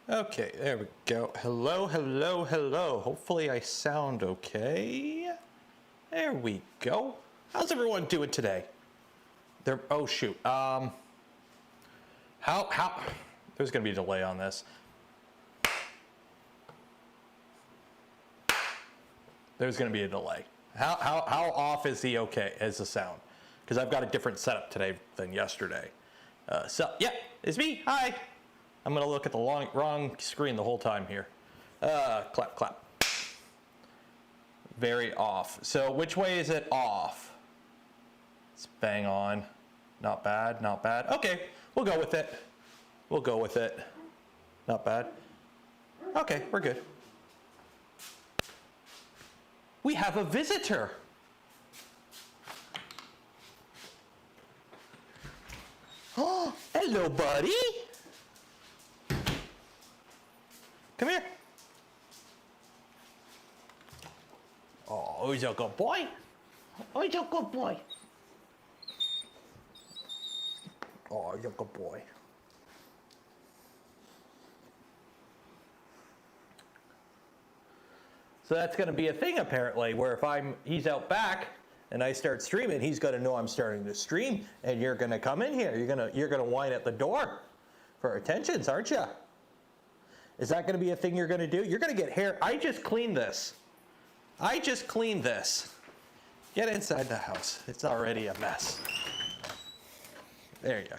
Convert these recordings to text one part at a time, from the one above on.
Okay, there we go. Hello, hello, hello. Hopefully I sound okay. There we go. How's everyone doing today? Oh shoot. There's gonna be a delay on this. There's gonna be a delay. How off is the sound? Because I've got a different setup today than yesterday. So yeah, it's me. Hi. I'm gonna look at the wrong screen the whole time here. Clap, clap. Very off. So which way is it off? It's bang on. Not bad, not bad. Okay, we'll go with it. We'll go with it. Not bad. Okay, we're good. We have a visitor. Oh, hello, buddy. Come here. Oh, he's a good boy. Oh, he's a good boy. Oh, he's a good boy. So that's going to be a thing apparently, where if he's out back and I start streaming, he's going to know I'm starting to stream, and you're going to come in here. You're going to whine at the door for attentions, aren't you? Is that going to be a thing you're going to do? You're going to get hair. I just cleaned this. I just cleaned this. Get inside the house. It's already a mess. There you go.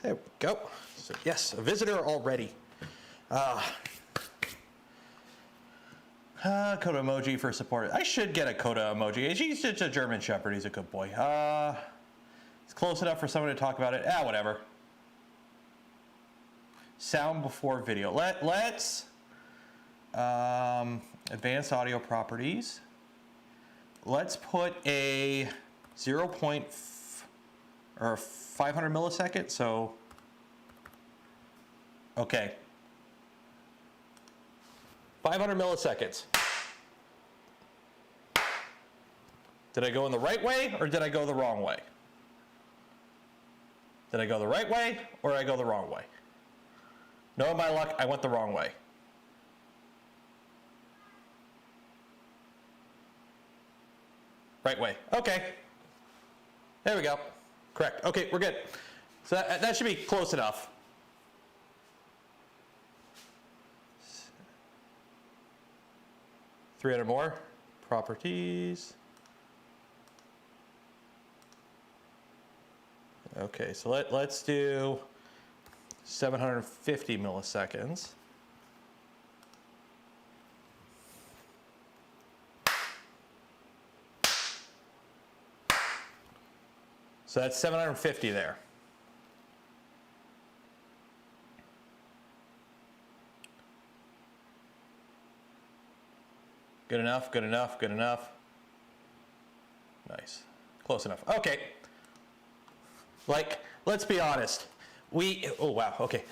There we go. So yes, a visitor already. Coda emoji for support. I should get a Coda emoji. He's just a German Shepherd. He's a good boy. It's close enough for someone to talk about it. Whatever. Sound before video. Let's advanced audio properties. Let's put a 500 millisecond. So okay. 500 milliseconds. Did I go in the right way or did I go the wrong way? Did I go the right way or did I go the wrong way? Knowing my luck, I went the wrong way. Right way. Okay. There we go. Correct. Okay, we're good. So that should be close enough. $300 more. Properties. Okay, so let's do 750 milliseconds. So that's 750 there. Good enough, good enough, good enough. Nice. Close enough. Okay. Like, let's be honest. Oh wow, okay.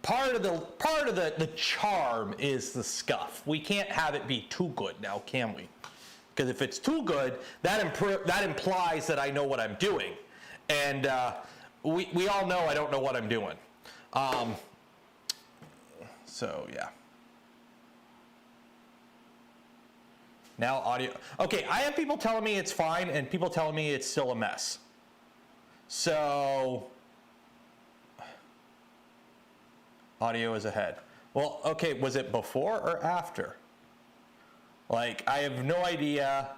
Part of the charm is the scuff. We can't have it be too good now, can we? Because if it's too good, that implies that I know what I'm doing. And we all know I don't know what I'm doing. So yeah. Now audio. Okay, I have people telling me it's fine and people telling me it's still a mess. So audio is ahead. Well, okay, was it before or after? Like, I have no idea.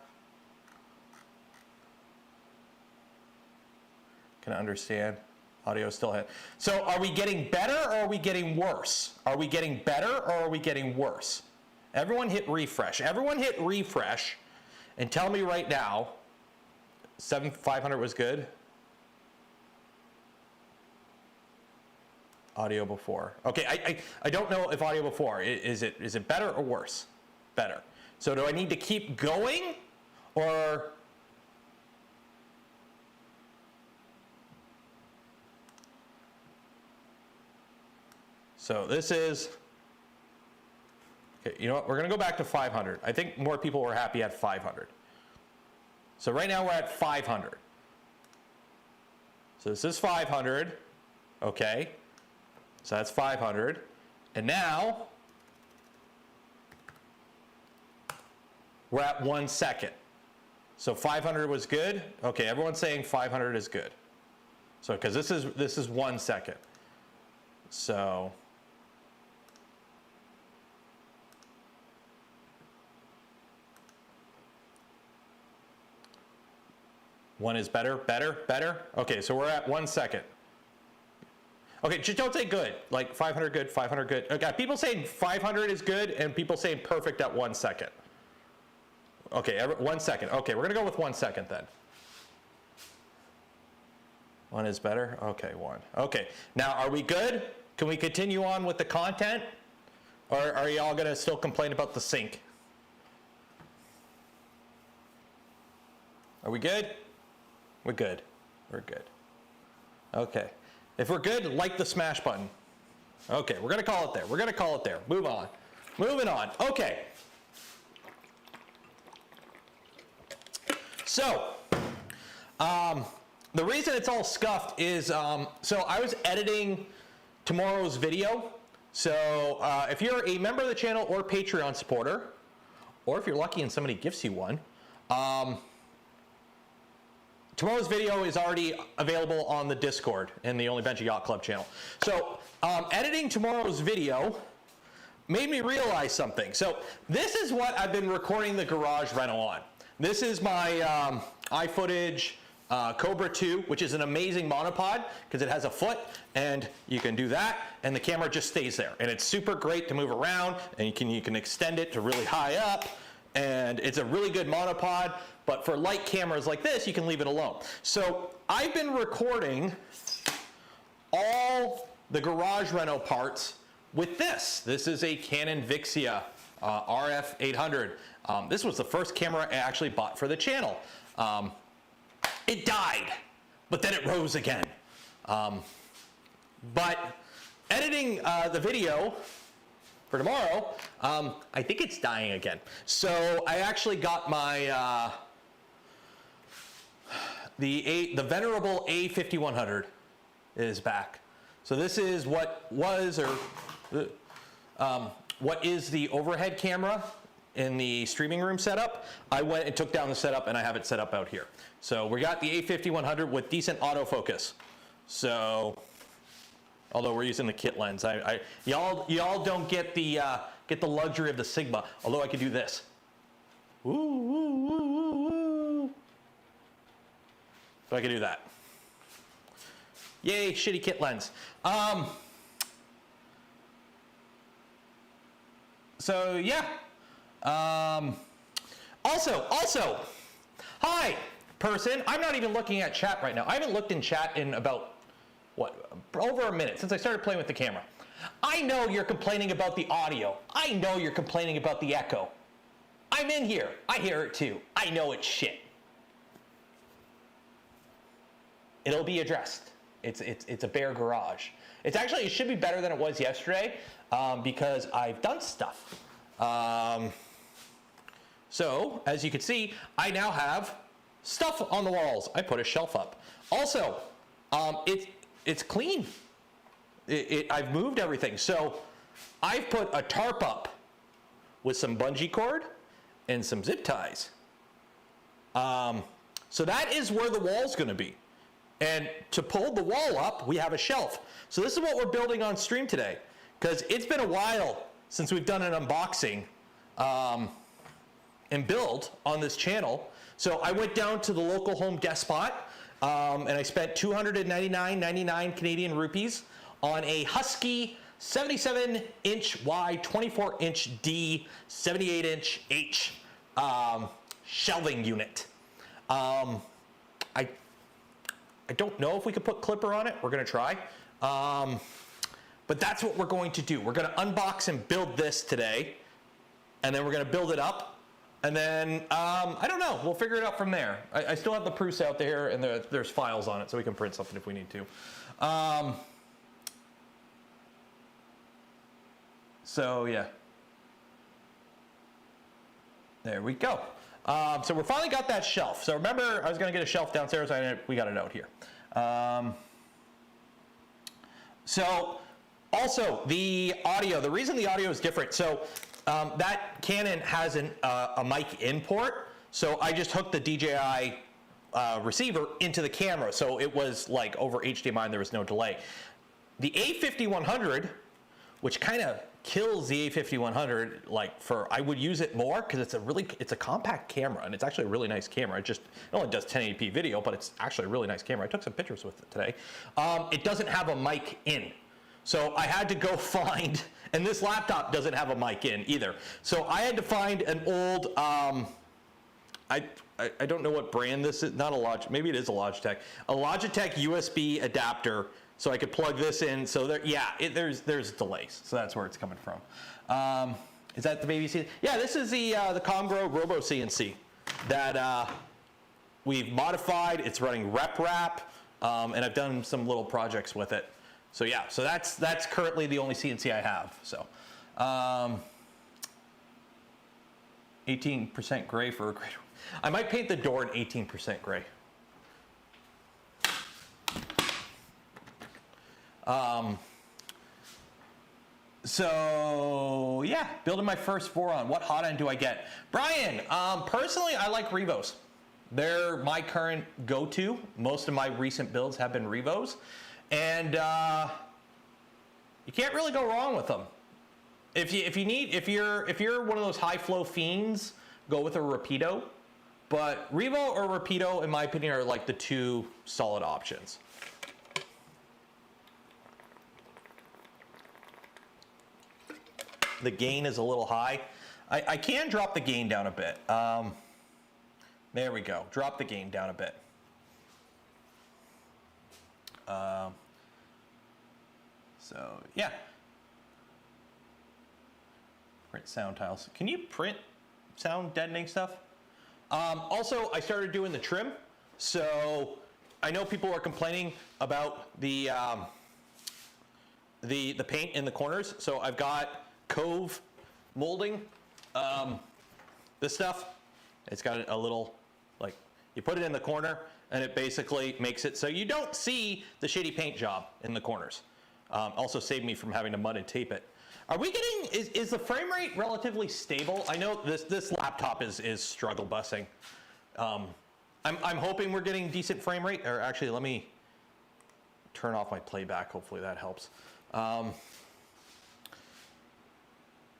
Can I understand? Audio is still ahead. So are we getting better or are we getting worse? Are we getting better or are we getting worse? Everyone hit refresh. Everyone hit refresh and tell me right now, 500 was good. Audio before. Okay, I don't know if audio before, is it better or worse? Better. So do I need to keep going or? So this is, okay, you know what, we're gonna go back to 500. I think more people were happy at 500. So right now we're at 500. So this is 500, okay. So that's 500. And now, we're at 1 second. So 500 was good. Okay, everyone's saying 500 is good. So, because this is 1 second. So, one is better, better, better. Okay, so we're at 1 second. Okay, just don't say good. Like 500 good, 500 good. Okay, people saying 500 is good and people saying perfect at 1 second. Okay, 1 second. Okay, we're gonna go with 1 second then. One is better? Okay, one. Okay, now are we good? Can we continue on with the content? Or are y'all gonna still complain about the sync? Are we good? We're good. We're good. Okay. If we're good, like the smash button. Okay, we're gonna call it there. We're gonna call it there. Move on. Moving on. Okay. So, the reason it's all scuffed is, so I was editing tomorrow's video. So if you're a member of the channel or Patreon supporter, or if you're lucky and somebody gifts you one, tomorrow's video is already available on the Discord in the Only Bench Yacht Club channel. So editing tomorrow's video made me realize something. So this is what I've been recording the garage rental on. This is my iFootage Cobra 2, which is an amazing monopod because it has a foot and you can do that and the camera just stays there. And it's super great to move around and you can extend it to really high up. And it's a really good monopod, but for light cameras like this, you can leave it alone. So I've been recording all the garage rental parts with this. This is a Canon Vixia RF 800. This was the first camera I actually bought for the channel. It died, but then it rose again. But editing the video for tomorrow, I think it's dying again. So I actually got my, the venerable A5100 is back. So this is what was, or what is the overhead camera in the streaming room setup. I went and took down the setup and I have it set up out here. So we got the A5100 with decent autofocus. So, although we're using the kit lens, y'all don't get the luxury of the Sigma. Although I could do this. Ooh, ooh, ooh, ooh, ooh. So I could do that. Yay, shitty kit lens. So yeah. Also, hi person. I'm not even looking at chat right now. I haven't looked in chat in about, what, over a minute since I started playing with the camera. I know you're complaining about the audio. I know you're complaining about the echo. I'm in here. I hear it too. I know it's shit. It'll be addressed. It's a bare garage. It's actually, it should be better than it was yesterday because I've done stuff. So, as you can see, I now have stuff on the walls. I put a shelf up. Also, it's clean. I've moved everything. So, I've put a tarp up with some bungee cord and some zip ties. So that is where the wall's gonna be. And to pull the wall up, we have a shelf. So this is what we're building on stream today, because it's been a while since we've done an unboxing and build on this channel. So I went down to the local Home Despot and I spent 299.99 Canadian rupees on a Husky 77-inch wide, 24-inch D, 78-inch H shelving unit. I don't know if we could put clipper on it. We're gonna try. But that's what we're going to do. We're gonna unbox and build this today, and then we're gonna build it up, and then, I don't know, we'll figure it out from there. I still have the proofs out there, and there's files on it, so we can print something if we need to. So yeah. There we go. So we finally got that shelf. So remember, I was gonna get a shelf downstairs, we got it out here. So also the audio, the reason the audio is different, so that Canon has a mic in port, so I just hooked the DJI receiver into the camera, so it was like over HDMI and there was no delay. The A5100, which kind of kills the A5100, like I would use it more because it's a compact camera and it's actually a really nice camera. It only does 1080p video, but it's actually a really nice camera. I took some pictures with it today. It doesn't have a mic in. So I had to go find, and this laptop doesn't have a mic in either. So I had to find an old, I don't know what brand this is, not a Logitech, maybe it is a Logitech USB adapter, so I could plug this in. So there's delays, so that's where it's coming from. Is that the baby CNC? Yeah, this is the Comgrow Robo CNC that we've modified. It's running rep wrap, and I've done some little projects with it. So yeah, so that's currently the only CNC I have. So 18% gray for a gray. I might paint the door in 18% gray. So yeah, building my first Voron. What hot end do I get? Brian, personally, I like Revos. They're my current go-to. Most of my recent builds have been Revos, and you can't really go wrong with them. If you're one of those high flow fiends, go with a Rapido. But Revo or Rapido, in my opinion, are like the two solid options. The gain is a little high. I can drop the gain down a bit. There we go. Drop the gain down a bit. So yeah. Print sound tiles. Can you print sound deadening stuff? Also, I started doing the trim. So I know people are complaining about the paint in the corners. So I've got Cove molding. This stuff, it's got a little, like, you put it in the corner and it basically makes it so you don't see the shitty paint job in the corners. Also saved me from having to mud and tape it. Are we getting, is the frame rate relatively stable? I know this laptop is struggle busing. I'm hoping we're getting decent frame rate, or actually let me turn off my playback, hopefully that helps.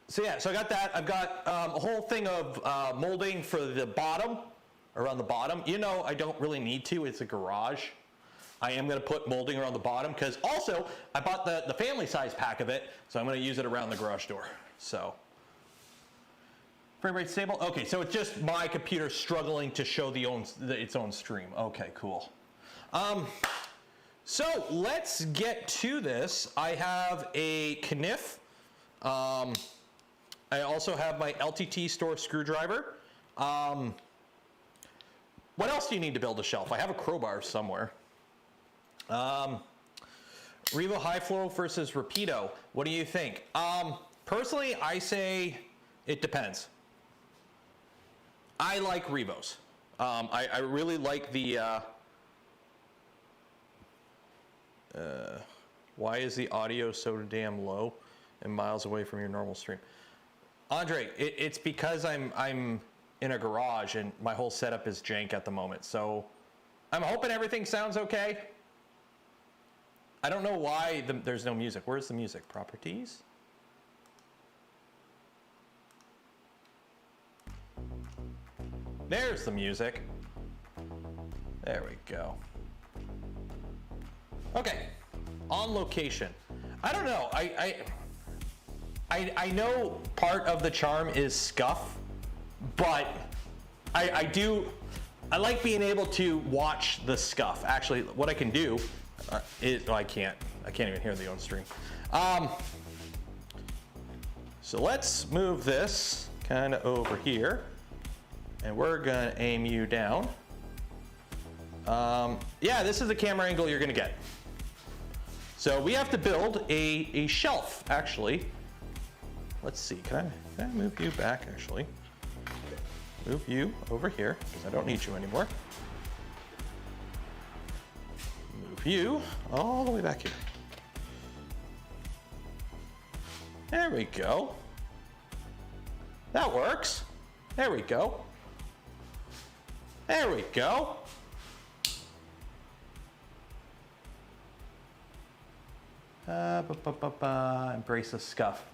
So yeah, so I got that. I've got a whole thing of molding for the bottom, around the bottom. You know, I don't really need to, it's a garage. I am gonna put molding around the bottom because also I bought the family size pack of it, so I'm gonna use it around the garage door. So, frame rate stable? Okay, so it's just my computer struggling to show its own stream. Okay, cool. So let's get to this. I have a Kniff. I also have my LTT store screwdriver. What else do you need to build a shelf? I have a crowbar somewhere. Revo high flow versus Rapido. What do you think? Personally, I say it depends. I like Revos. I really like the, why is the audio so damn low and miles away from your normal stream? Andre, it's because I'm in a garage and my whole setup is jank at the moment. So I'm hoping everything sounds okay. I don't know why there's no music. Where's the music? Properties? There's the music. There we go. Okay, on location. I don't know, I know part of the charm is scuff, but I like being able to watch the scuff. Actually, what I can do is, I can't even hear the on stream. So let's move this kind of over here, and we're gonna aim you down. Yeah, this is the camera angle you're gonna get. So we have to build a shelf, actually. Let's see, can I move you back, actually? Move you over here, because I don't need you anymore. you all the way back here. There we go. That works. There we go. There we go. Embrace the scuff.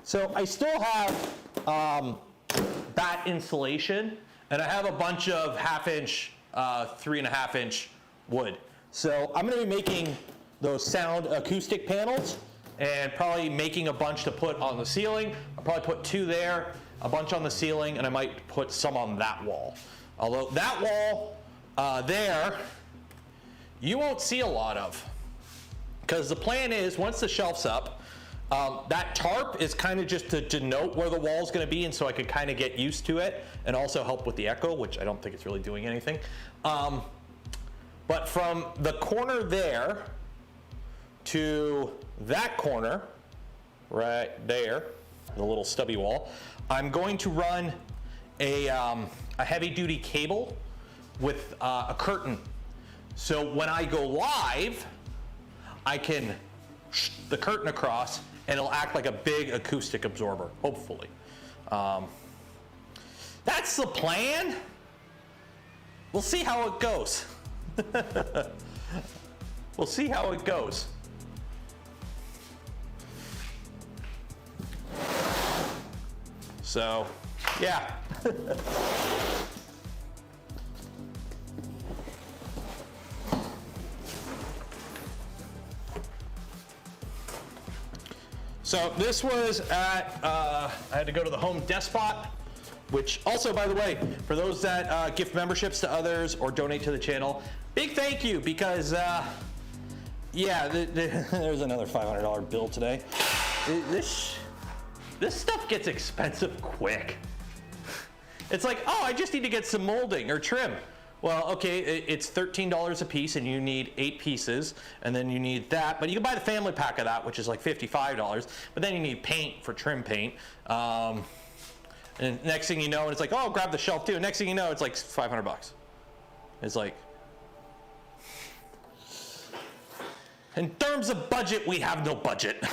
So I still have batt insulation, and I have a bunch of 1/2 inch, 3.5 inch wood. So I'm going to be making those sound acoustic panels, and probably making a bunch to put on the ceiling. I'll probably put 2 there, a bunch on the ceiling, and I might put some on that wall. Although that wall there, you won't see a lot of. Because the plan is, once the shelf's up, that tarp is kind of just to denote where the wall's going to be, and so I could kind of get used to it, and also help with the echo, which I don't think it's really doing anything. But from the corner there to that corner, right there, the little stubby wall, I'm going to run a heavy-duty cable with a curtain. So when I go live, I can the curtain across, and it'll act like a big acoustic absorber, hopefully. That's the plan. We'll see how it goes. We'll see how it goes. So, yeah. So this was at, I had to go to the Home Despot, which also, by the way, for those that gift memberships to others or donate to the channel, big thank you, because yeah, there's another $500 bill today. This stuff gets expensive quick. It's like, oh, I just need to get some molding or trim. Well, okay, it's $13 a piece, and you need 8 pieces, and then you need that. But you can buy the family pack of that, which is like $55. But then you need paint for trim paint. And next thing you know, it's like, oh, grab the shelf too. Next thing you know, it's like $500. It's like, in terms of budget, we have no budget.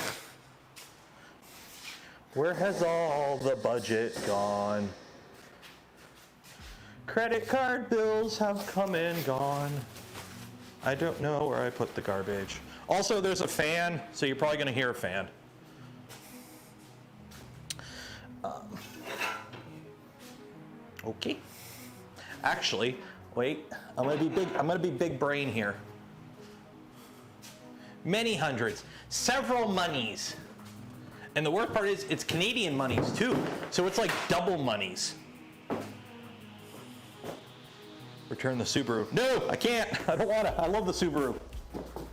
Where has all the budget gone? Credit card bills have come and gone. I don't know where I put the garbage. Also, there's a fan, so you're probably going to hear a fan. Okay. Actually, wait. I'm going to be big. I'm going to be big brain here. Many hundreds, several monies, and the worst part is it's Canadian monies too. So it's like double monies. Return the Subaru. No, I can't. I don't want to. I love the Subaru.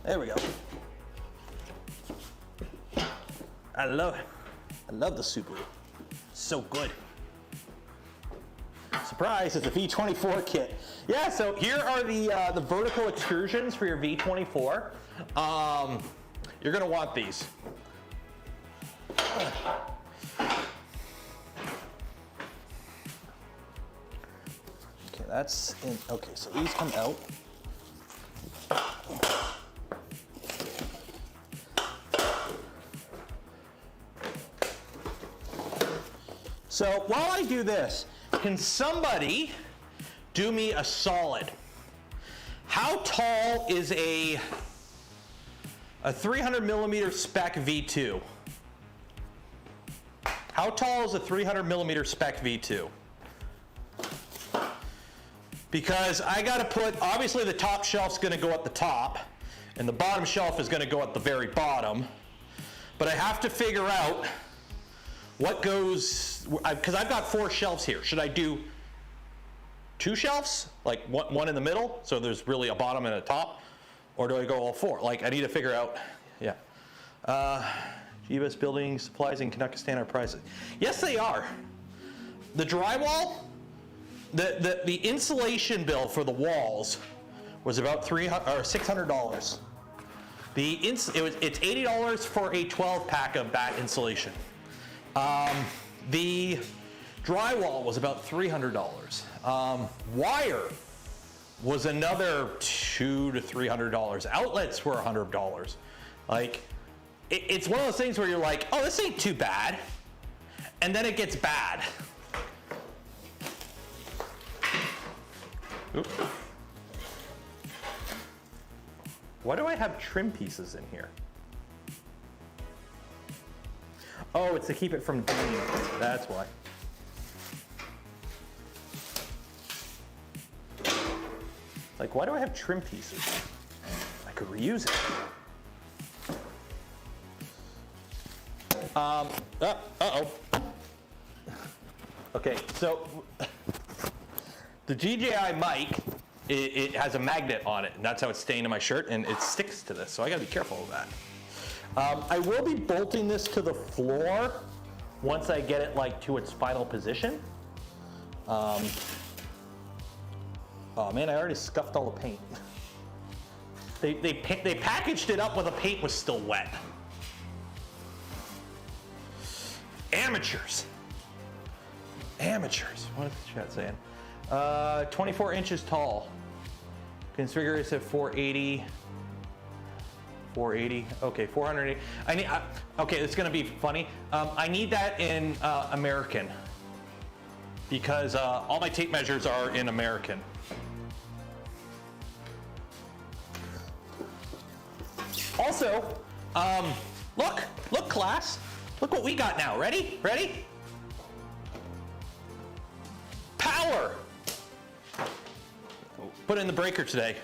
There we go. I love the Subaru. So good. Surprise, it's a V24 kit. Yeah, so here are the vertical extrusions for your V24. You're going to want these. Okay, that's in. Okay, so these come out. So while I do this, can somebody do me a solid? How tall is a 300 millimeter spec V2? How tall is a 300 millimeter spec V2? Because I got to put, obviously the top shelf's going to go at the top, and the bottom shelf is going to go at the very bottom. But I have to figure out what goes, because I've got 4 shelves here. Should I do 2 shelves, like one in the middle, so there's really a bottom and a top, or do I go all 4? Like, I need to figure out, yeah. GBS Building Supplies in Kazakhstan are priced. Yes, they are. The drywall, the insulation bill for the walls was about $600. It's $80 for a 12-pack of batt insulation. The drywall was about $300. Wire was another $200 to $300. Outlets were $100. Like, it's one of those things where you're like, oh, this ain't too bad. And then it gets bad. Oops. Why do I have trim pieces in here? Oh, it's to keep it from dinging. That's why. Like, why do I have trim pieces? I could reuse it. Uh-oh. Okay, so the DJI mic, it has a magnet on it, and that's how it's staying in my shirt, and it sticks to this, so I gotta be careful of that. I will be bolting this to the floor once I get it like to its final position. Oh man, I already scuffed all the paint. They packaged it up when the paint was still wet. Amateurs. Amateurs. What is the chat saying? 24 inches tall. Configure it at 480. 480. Okay, 480. Okay, it's gonna be funny. I need that in American because all my tape measures are in American. Also, look, class. Look what we got now. Ready? Ready? Power. Put in the breaker today.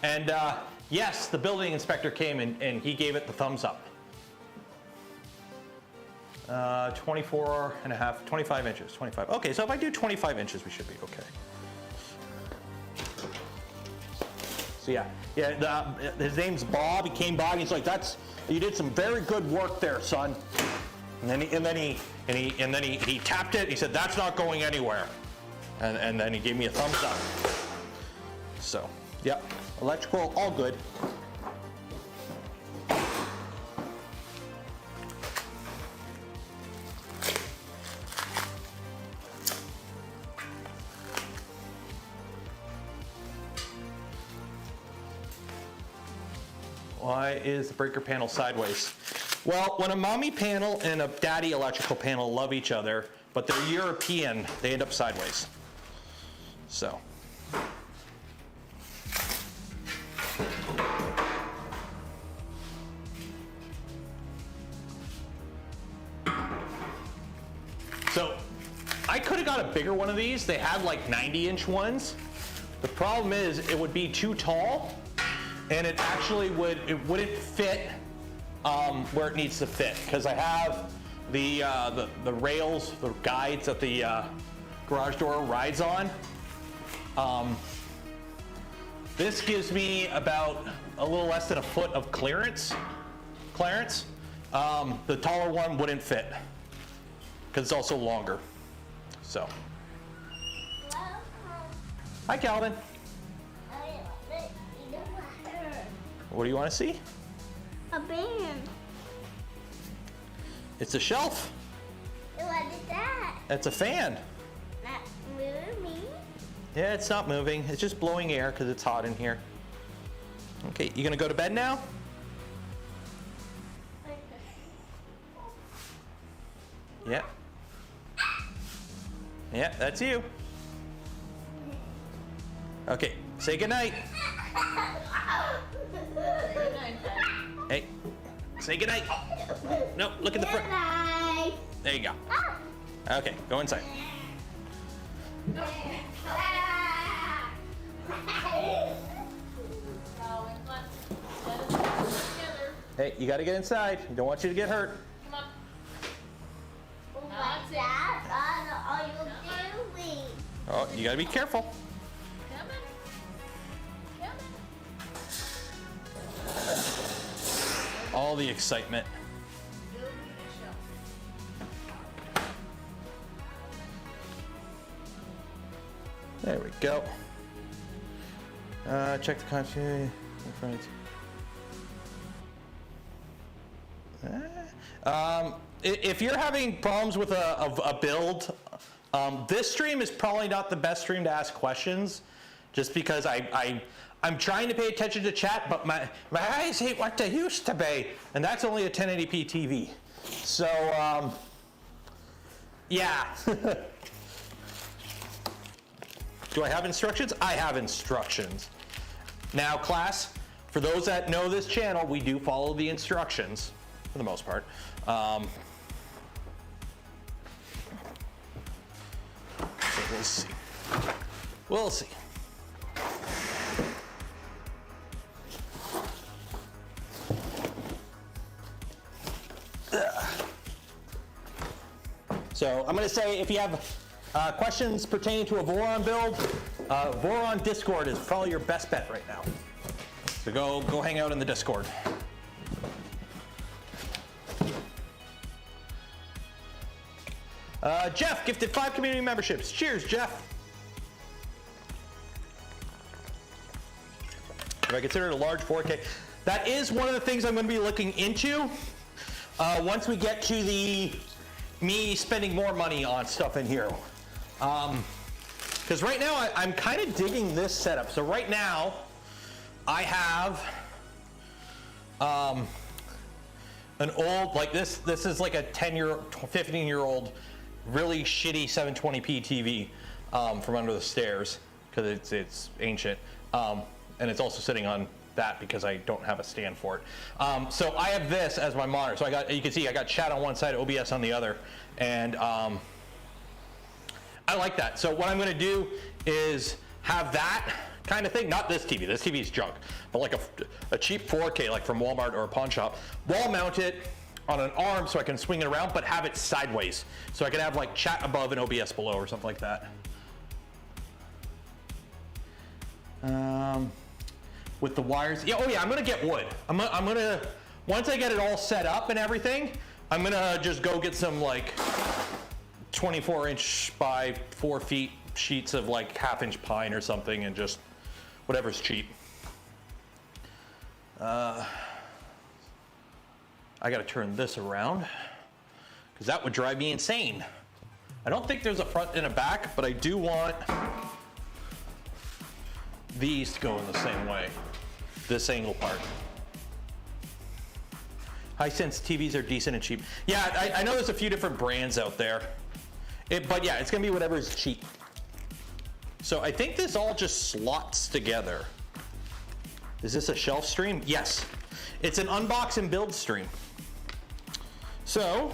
And yes, the building inspector came and he gave it the thumbs up. 24 and a half, 25 inches, 25. Okay, so if I do 25 inches, we should be okay. So yeah, his name's Bob. He came by and he's like, you did some very good work there, son. And then he tapped it. He said, that's not going anywhere. And then he gave me a thumbs up. So, yeah, electrical, all good. Why is the breaker panel sideways? Well, when a mommy panel and a daddy electrical panel love each other, but they're European, they end up sideways. So. So, I could have got a bigger one of these. They have like 90-inch ones. The problem is it would be too tall, and it actually wouldn't fit where it needs to fit, because I have the rails, the guides that the garage door rides on. This gives me about a little less than a foot of clearance. The taller one wouldn't fit because it's also longer. So. Hi, Calvin. What do you want to see? A band. It's a shelf. What is that? That's a fan. Not moving. Yeah, it's not moving. It's just blowing air because it's hot in here. Okay, you gonna go to bed now? Yeah. Yeah, that's you. Okay, say goodnight. Hey, say goodnight. No, look at the front. Goodnight. There you go. Okay, go inside. Hey, you gotta get inside. We don't want you to get hurt. Come on. What's that? Are you doing? Oh, you gotta be careful. All the excitement. There we go. Check the continuity. If you're having problems with a build, This stream is probably not the best stream to ask questions, just because I'm trying to pay attention to chat, but my eyes ain't what they used to be, and that's only a 1080p TV. So, yeah. Do I have instructions? I have instructions. Now, class, for those that know this channel, we do follow the instructions, for the most part. So we'll see. We'll see. So I'm going to say, if you have questions pertaining to a Voron build, Voron Discord is probably your best bet right now. So go hang out in the Discord. Jeff gifted 5 community memberships. Cheers, Jeff. Do I consider it a large 4K? That is one of the things I'm going to be looking into once we get to me spending more money on stuff in here. Because right now I'm kind of digging this setup. So right now I have an old, like this is like a 15-year-old really shitty 720p TV from under the stairs, because it's ancient, and it's also sitting on that because I don't have a stand for it. So I have this as my monitor. So you can see I got chat on one side, OBS on the other, and I like that. So what I'm going to do is have that kind of thing, not this TV. This TV is junk, but like a cheap 4K, like from Walmart or a pawn shop. Wall mount it on an arm so I can swing it around, but have it sideways, so I can have like chat above and OBS below or something like that. With the wires, yeah. Oh yeah, I'm gonna get wood. I'm gonna once I get it all set up and everything, I'm gonna just go get some like 24-inch by 4 feet sheets of like 1/2-inch pine or something, and just whatever's cheap. I gotta turn this around because that would drive me insane. I don't think there's a front and a back, but I do want these to go in the same way, this angle part. Hisense TVs are decent and cheap. Yeah, I know there's a few different brands out there, but yeah, it's gonna be whatever is cheap. So I think this all just slots together. Is this a shelf stream? Yes. It's an unbox and build stream. So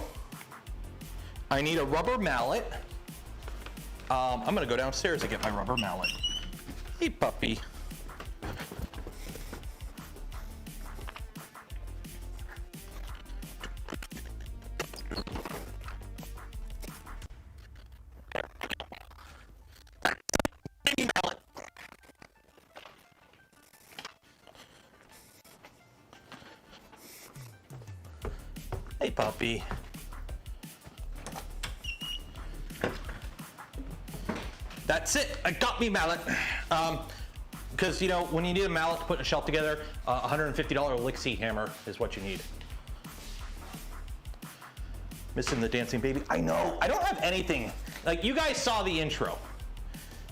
I need a rubber mallet. I'm gonna go downstairs and get my rubber mallet. Hey, puppy. Hey, puppy. That's it. I got me mallet. Because, you know, when you need a mallet to put a shelf together, $150 Lixie hammer is what you need. Missing the dancing baby. I know. I don't have anything. Like, you guys saw the intro.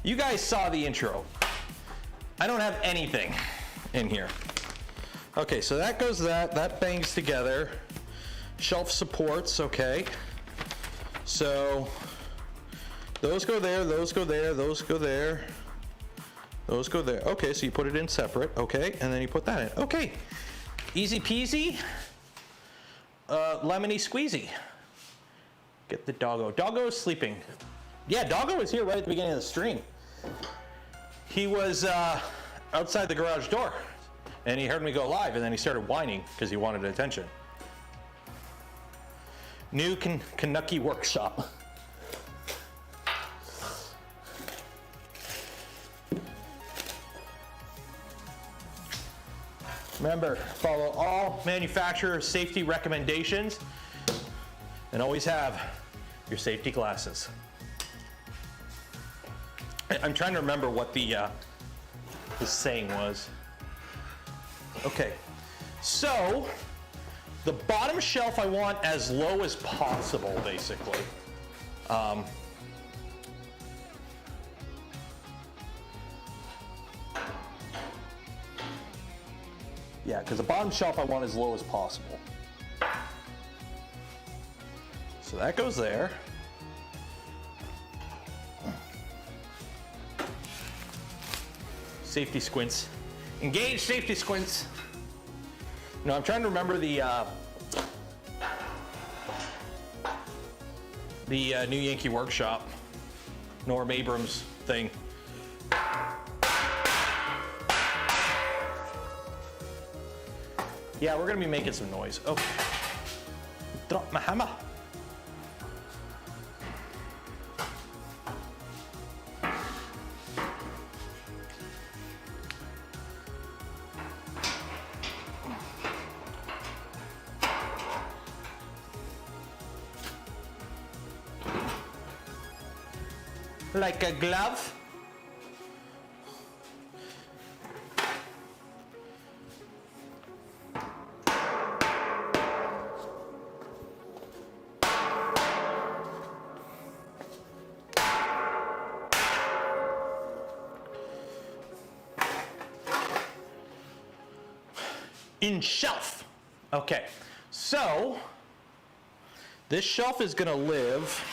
You guys saw the intro. I don't have anything in here. Okay, so that goes that bangs together. Shelf supports, okay. So those go there, those go there, those go there, those go there. Okay, so you put it in separate, okay, and then you put that in. Okay, easy peasy, lemony squeezy. Get the doggo. Doggo is sleeping. Yeah, Doggo was here right at the beginning of the stream. He was outside the garage door, and he heard me go live, and then he started whining because he wanted attention. New Kanucky workshop. Remember, follow all manufacturer safety recommendations, and always have your safety glasses. I'm trying to remember what the saying was. Okay, so the bottom shelf I want as low as possible, basically. Yeah, because the bottom shelf I want as low as possible. So that goes there. Safety squints. Engage safety squints. No, I'm trying to remember the New Yankee Workshop, Norm Abrams thing. Yeah, we're gonna be making some noise. Oh, drop my hammer. Like a glove. In shelf. Okay, so this shelf is gonna live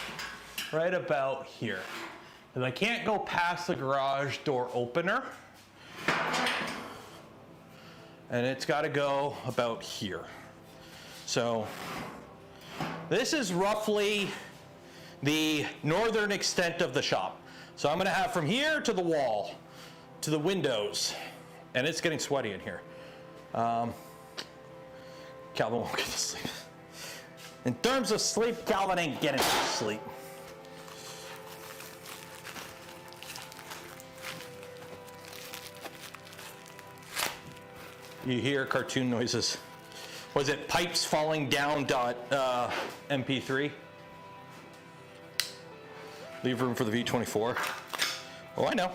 right about here. And I can't go past the garage door opener. And it's gotta go about here. So this is roughly the northern extent of the shop. So I'm gonna have from here to the wall, to the windows, and it's getting sweaty in here. Calvin won't get to sleep. In terms of sleep, Calvin ain't getting to sleep. You hear cartoon noises. Was it pipes falling down MP3? Leave room for the V24. Oh, I know.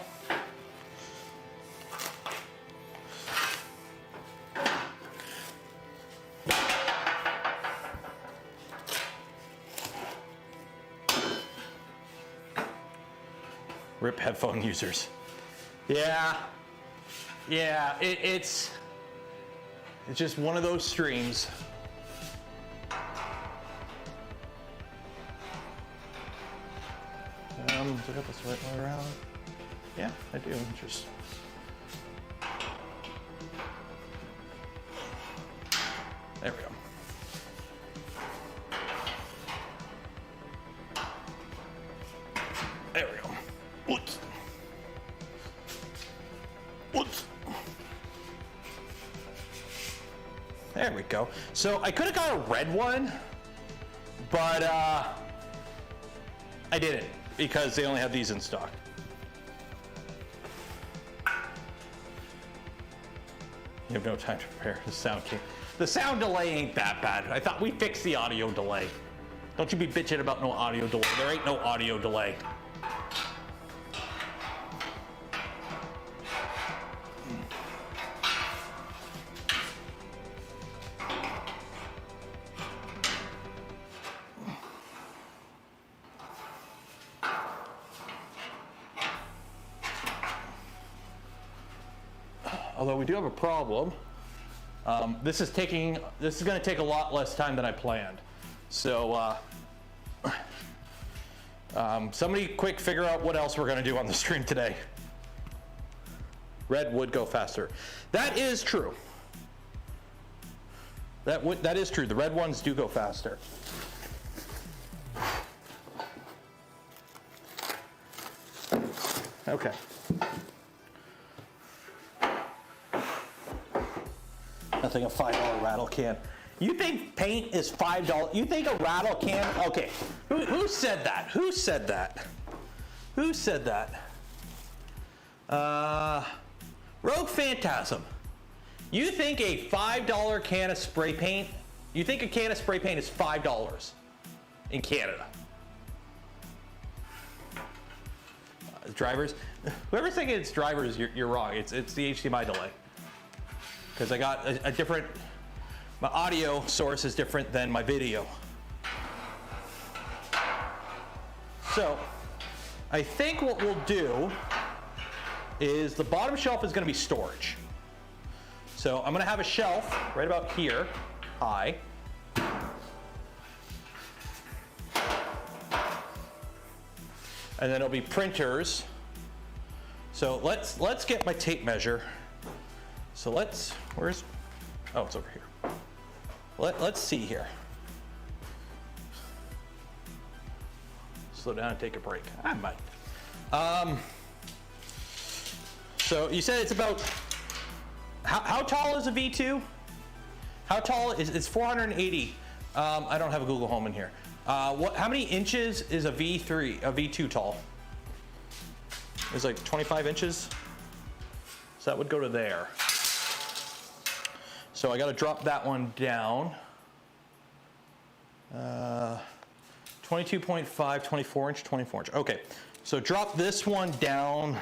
Rip headphone users. Yeah, it's just one of those streams. Did I get this right way around? Yeah, I do. Just there we go. There we go. Oops. Oops. There we go. So I could have got a red one, but I didn't because they only have these in stock. You have no time to prepare. The sound came. The sound delay ain't that bad. I thought we fixed the audio delay. Don't you be bitching about no audio delay. There ain't no audio delay. Although we do have a problem. This is going to take a lot less time than I planned. So somebody quick figure out what else we're going to do on the stream today. Red would go faster. That is true. That is true. The red ones do go faster. Okay. Nothing a $5 rattle can. You think paint is $5? You think a rattle can? Okay. Who said that? Who said that? Who said that? Rogue Phantasm. You think a $5 can of spray paint? You think a can of spray paint is $5 in Canada? Drivers. Whoever's thinking it's drivers, you're wrong. It's the HDMI delay. Because I got a different, my audio source is different than my video. So, I think what we'll do is the bottom shelf is going to be storage. So I'm gonna have a shelf right about here, high. And then it'll be printers. So let's get my tape measure. So where's, oh, it's over here. Let's see here. Slow down and take a break. I might. So you said it's about, how tall is a V2? How tall is, it's 480. I don't have a Google Home in here. How many inches is a V2 tall? It's like 25 inches. So that would go to there. So I got to drop that one down. 22.5, 24 inch, 24 inch. Okay, so drop this one down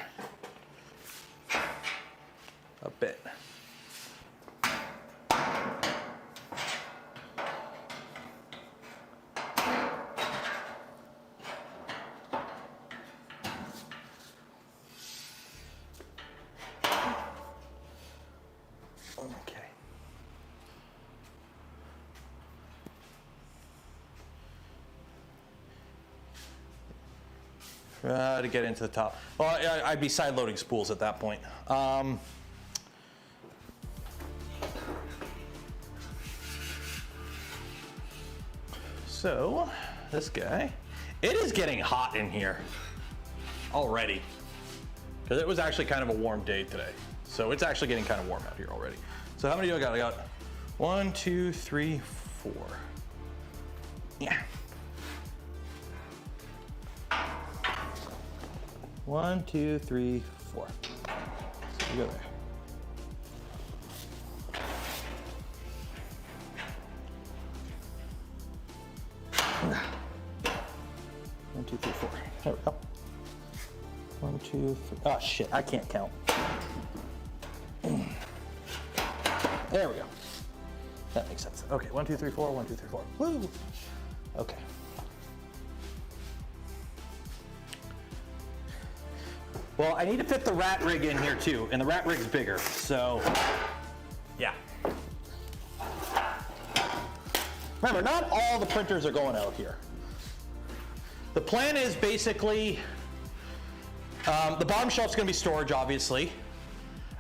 a bit. To get into the top. Well, I'd be side loading spools at that point. So, this guy, it is getting hot in here already. Because it was actually kind of a warm day today. So it's actually getting kind of warm out here already. So how many do I got? I got 1, 2, 3, 4. Yeah. 1, 2, 3, 4. So we go there. One, two, three, four. There we go. 1, 2, 3. Oh shit, I can't count. There we go. That makes sense. Okay, 1, 2, 3, 4. 1, 2, 3, 4. Woo! Okay. Well, I need to fit the rat rig in here too, and the rat rig's bigger, so yeah. Remember, not all the printers are going out here. The plan is basically, the bottom shelf's gonna be storage, obviously,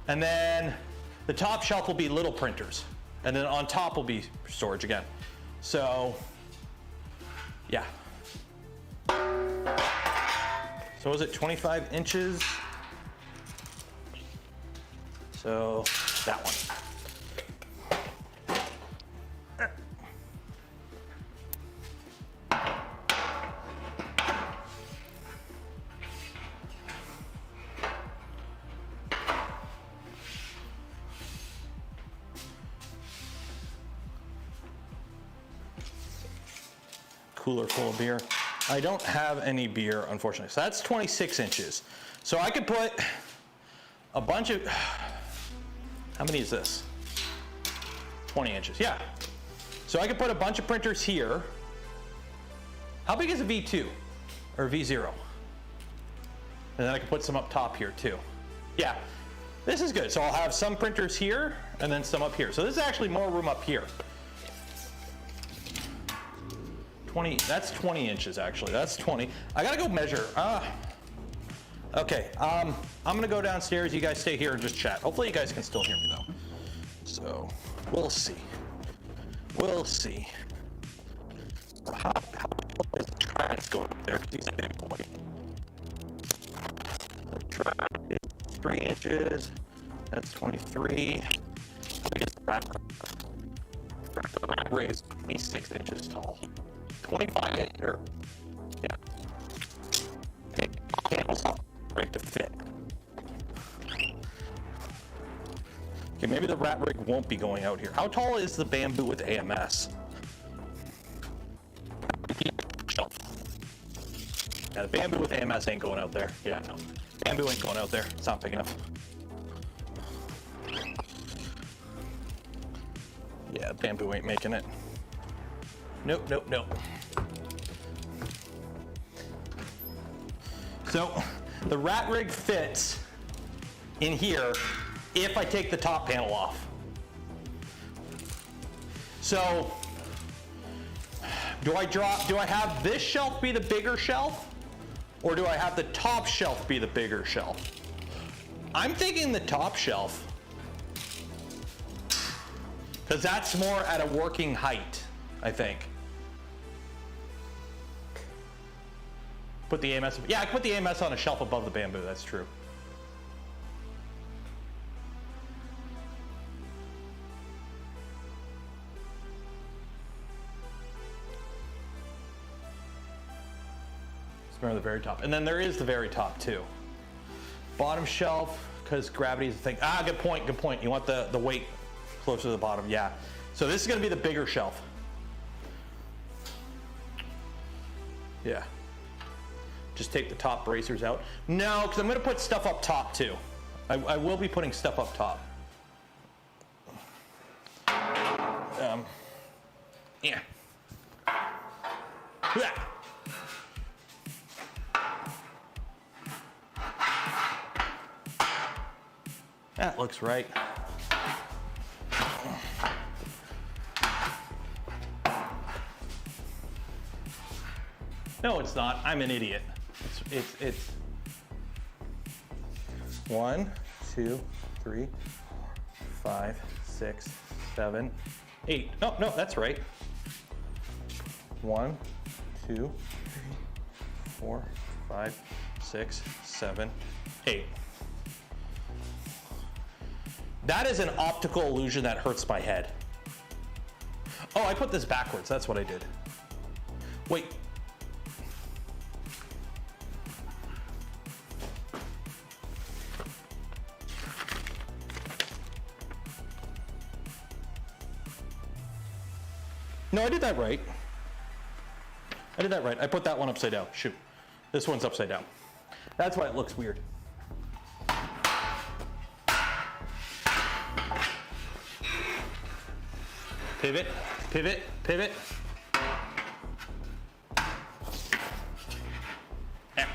and then the top shelf will be little printers, and then on top will be storage again. So, yeah. So was it 25 inches? So that one. Cooler full of beer. I don't have any beer, unfortunately. So that's 26 inches. So I could put a bunch of, how many is this? 20 inches, yeah. So I could put a bunch of printers here. How big is a V2 or V0? And then I could put some up top here too. Yeah, this is good. So I'll have some printers here and then some up here. So this is actually more room up here. 20, that's 20 inches actually, that's 20. I gotta go measure. Okay, I'm gonna go downstairs, you guys stay here and just chat. Hopefully you guys can still hear me though. So, we'll see. We'll see. How is the track going up there? He's a big boy. The track is 3 inches, that's 23. I guess the rat rig is 26 inches tall. 25 inches, or, yeah. Okay, panels right to fit. Okay, maybe the rat rig won't be going out here. How tall is the bamboo with AMS? Yeah, the bamboo with AMS ain't going out there. Yeah, no. Bamboo ain't going out there. It's not big enough. Yeah, bamboo ain't making it. Nope, nope, nope. So the rat rig fits in here if I take the top panel off. So, do I have this shelf be the bigger shelf? Or do I have the top shelf be the bigger shelf? I'm thinking the top shelf. Because that's more at a working height, I think. Put the AMS, yeah, I can put the AMS on a shelf above the bamboo, that's true. Remember the very top. And then there is the very top too. Bottom shelf, because gravity is the thing. Ah, good point, good point. You want the weight closer to the bottom, yeah. So this is gonna be the bigger shelf. Yeah. Just take the top bracers out. No, because I'm gonna put stuff up top too. I will be putting stuff up top. Yeah. Yeah. That looks right. No, it's not. I'm an idiot. It's 1, 2, 3, 4, 5, 6, 7, 8. No, that's right. 1, 2, 3, 4, 5, 6, 7, 8. That is an optical illusion that hurts my head. Oh, I put this backwards. That's what I did. Wait. No, I did that right. I did that right. I put that one upside down. Shoot. This one's upside down. That's why it looks weird. Pivot, pivot, pivot. There.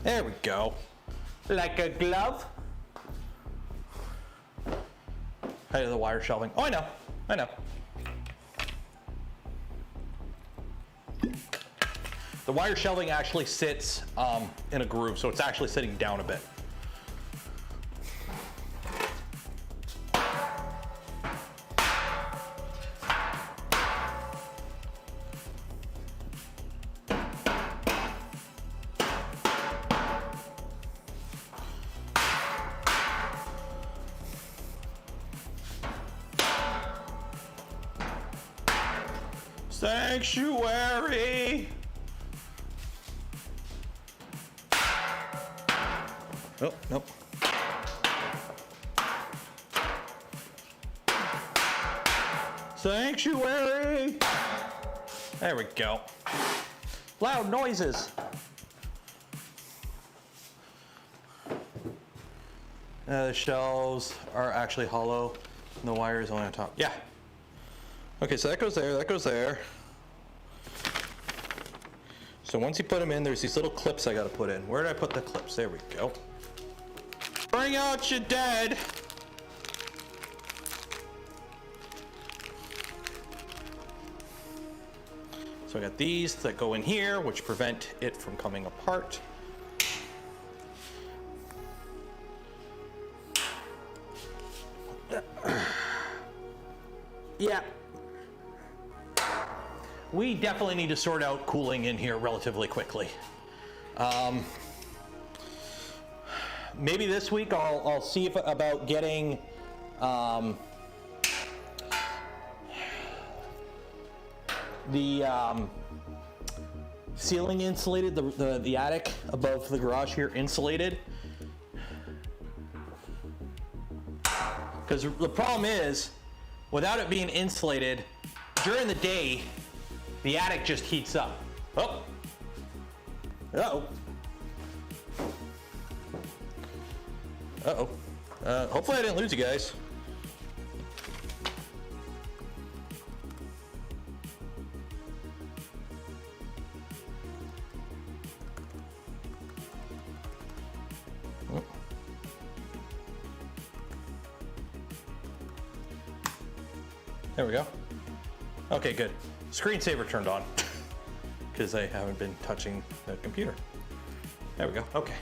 There we go. Like a glove. Height of the wire shelving. Oh, I know. The wire shelving actually sits in a groove, so it's actually sitting down a bit. Sanctuary. Oh, nope. Sanctuary. There we go. Loud noises. The shelves are actually hollow. And the wire is only on top. Yeah. Okay, so that goes there, that goes there. So once you put them in, there's these little clips I gotta put in. Where did I put the clips? There we go. Bring out your dead. So I got these that go in here, which prevent it from coming apart. Yeah. We definitely need to sort out cooling in here relatively quickly. Maybe this week I'll see if about getting the ceiling insulated, the attic above the garage here insulated. Because the problem is, without it being insulated, during the day, the attic just heats up. Oh. Uh-oh. Uh-oh. Hopefully I didn't lose you guys. There we go. Okay, good. Screensaver turned on because I haven't been touching the computer. There we go. Okay.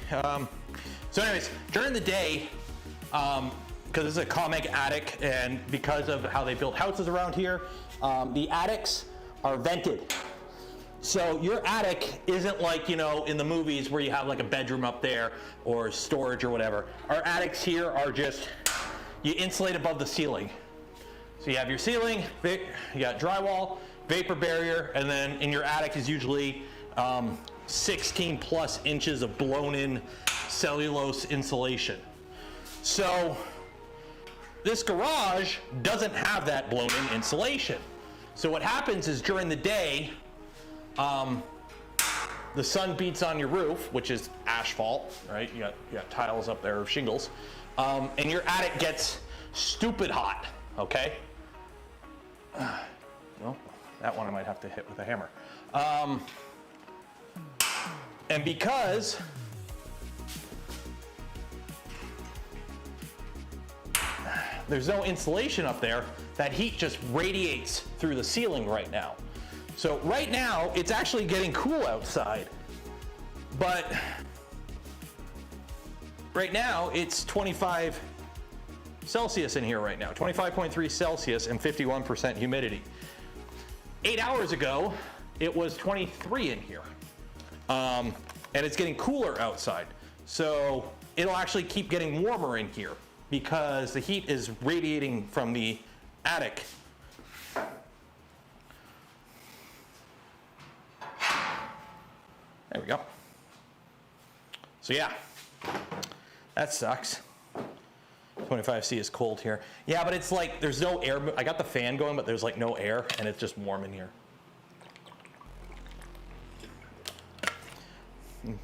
So anyways, during the day, because this is a comic attic, and because of how they build houses around here, the attics are vented. So your attic isn't like, you know, in the movies where you have like a bedroom up there or storage or whatever. Our attics here are just, you insulate above the ceiling. So you have your ceiling, you got drywall, vapor barrier, and then in your attic is usually 16 plus inches of blown in cellulose insulation. So this garage doesn't have that blown in insulation. So what happens is during the day, the sun beats on your roof, which is asphalt, right? You got tiles up there, shingles, and your attic gets stupid hot, okay? Well, that one I might have to hit with a hammer. And because there's no insulation up there, that heat just radiates through the ceiling right now. So right now, it's actually getting cool outside, but right now it's 25 Celsius in here right now, 25.3 Celsius and 51% humidity. 8 hours ago, it was 23 in here. And it's getting cooler outside. So it'll actually keep getting warmer in here because the heat is radiating from the attic. There we go. So yeah, that sucks. 25C is cold here. Yeah, but it's like there's no air. I got the fan going, but there's like no air, and it's just warm in here.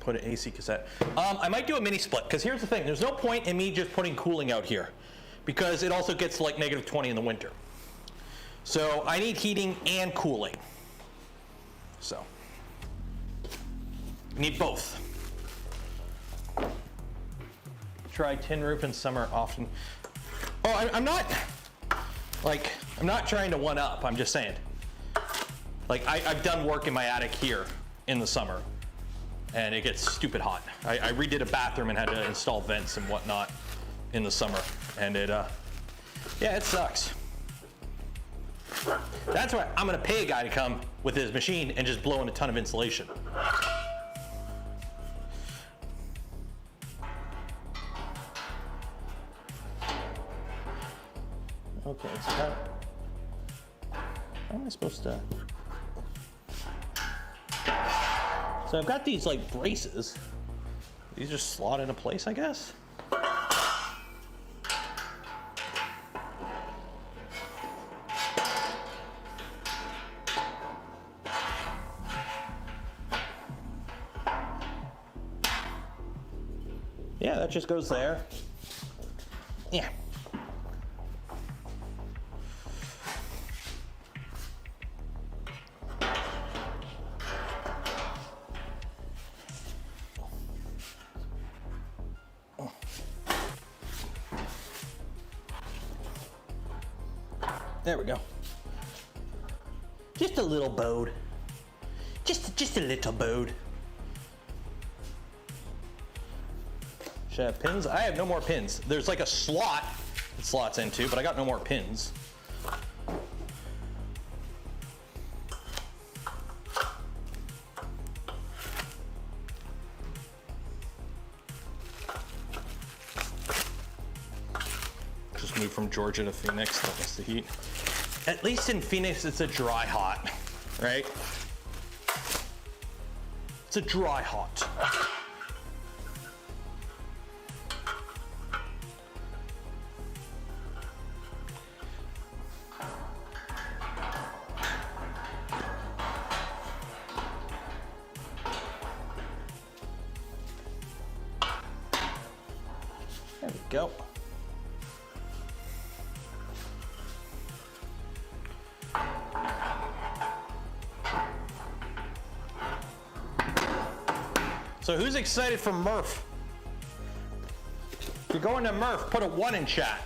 Put an AC cassette. I might do a mini split, because here's the thing. There's no point in me just putting cooling out here, because it also gets to like -20 in the winter. So I need heating and cooling. So I need both. Try tin roof in summer often. Oh, I'm not trying to one up. I'm just saying. Like I've done work in my attic here in the summer, and it gets stupid hot. I redid a bathroom and had to install vents and whatnot in the summer, and yeah, it sucks. That's why I'm gonna pay a guy to come with his machine and just blow in a ton of insulation. Okay, so how am I supposed to? So I've got these like braces. These just slot into place, I guess. Yeah, that just goes there. Yeah. There we go. Just a little bowed. Just a little bowed. Should I have pins? I have no more pins. There's like a slot it slots into, but I got no more pins. Just moved from Georgia to Phoenix. That was the heat. At least in Phoenix, it's a dry hot, right? It's a dry hot. There we go. So who's excited for Murph? If you're going to Murph, put a 1 in chat.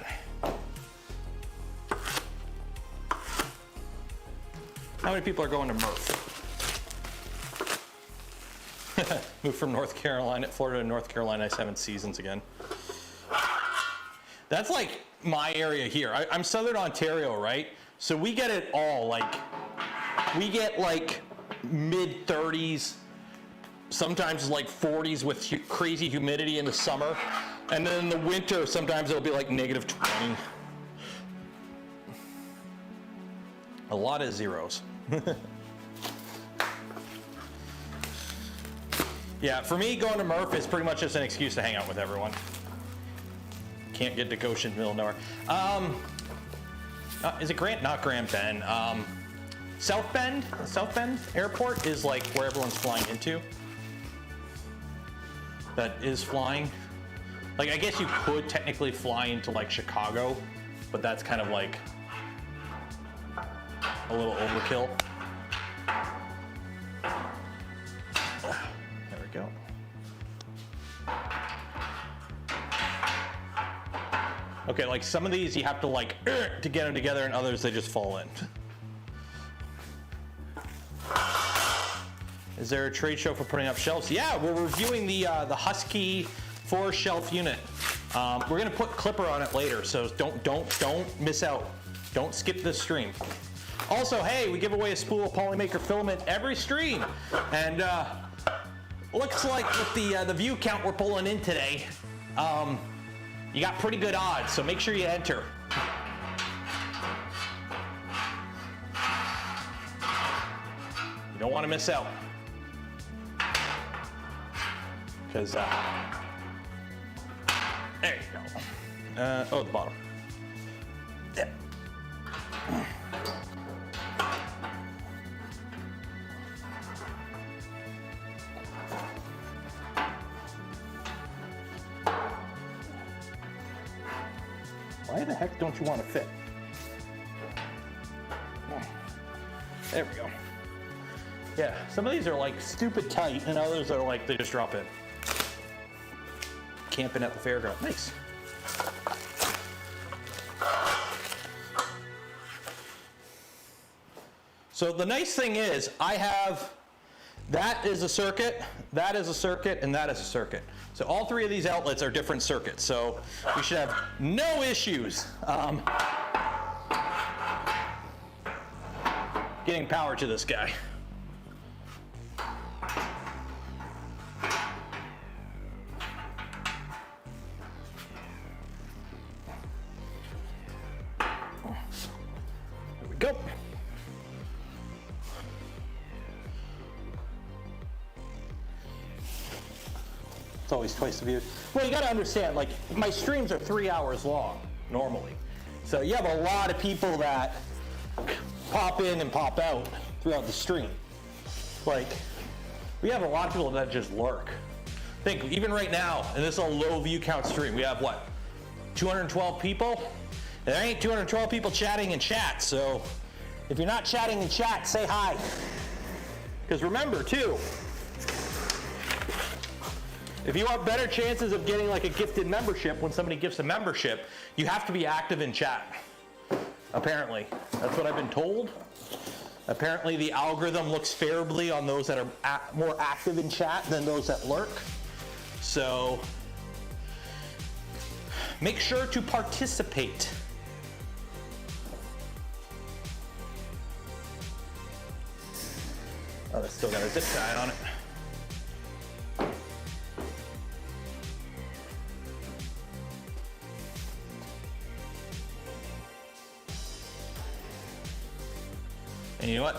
How many people are going to Murph? Moved from Florida to North Carolina, 7 seasons again. That's like my area here. I'm Southern Ontario, right? So we get it all. Like, we get like mid 30s, sometimes like 40s with crazy humidity in the summer. And then in the winter, sometimes it'll be like negative 20. A lot of zeros. Yeah, for me, going to Murph is pretty much just an excuse to hang out with everyone. Can't get to Goshen, middle of nowhere. Is it Grant? Not Grand Bend. South Bend? South Bend Airport is like where everyone's flying into. That is flying. Like, I guess you could technically fly into like Chicago, but that's kind of like a little overkill. There we go. Okay, like some of these you have to like to get them together, and others they just fall in. Is there a trade show for putting up shelves? Yeah, we're reviewing the Husky 4-shelf unit. We're gonna put Clipper on it later, so don't miss out. Don't skip this stream. Also, hey, we give away a spool of Polymaker filament every stream, and looks like with the view count we're pulling in today, you got pretty good odds, so make sure you enter. You don't want to miss out. Because, there you go. Oh, the bottom. Yeah. Why the heck don't you want to fit? There we go. Yeah, some of these are like stupid tight, and others are like they just drop in. Camping at the fairground. Nice. So the nice thing is I have, that is a circuit, that is a circuit, and that is a circuit. So all three of these outlets are different circuits. So we should have no issues getting power to this guy. There we go. It's always twice the views. Well, you got to understand, like, my streams are 3 hours long normally. So you have a lot of people that pop in and pop out throughout the stream. Like, we have a lot of people that just lurk. Think, even right now, and this is a low view count stream, we have what, 212 people? There ain't 212 people chatting in chat, so if you're not chatting in chat, say hi. Because remember, too, if you want better chances of getting like a gifted membership when somebody gifts a membership, you have to be active in chat. Apparently. That's what I've been told. Apparently the algorithm looks favorably on those that are more active in chat than those that lurk. So make sure to participate. Oh, that's still got a zip tie on it. And you know what?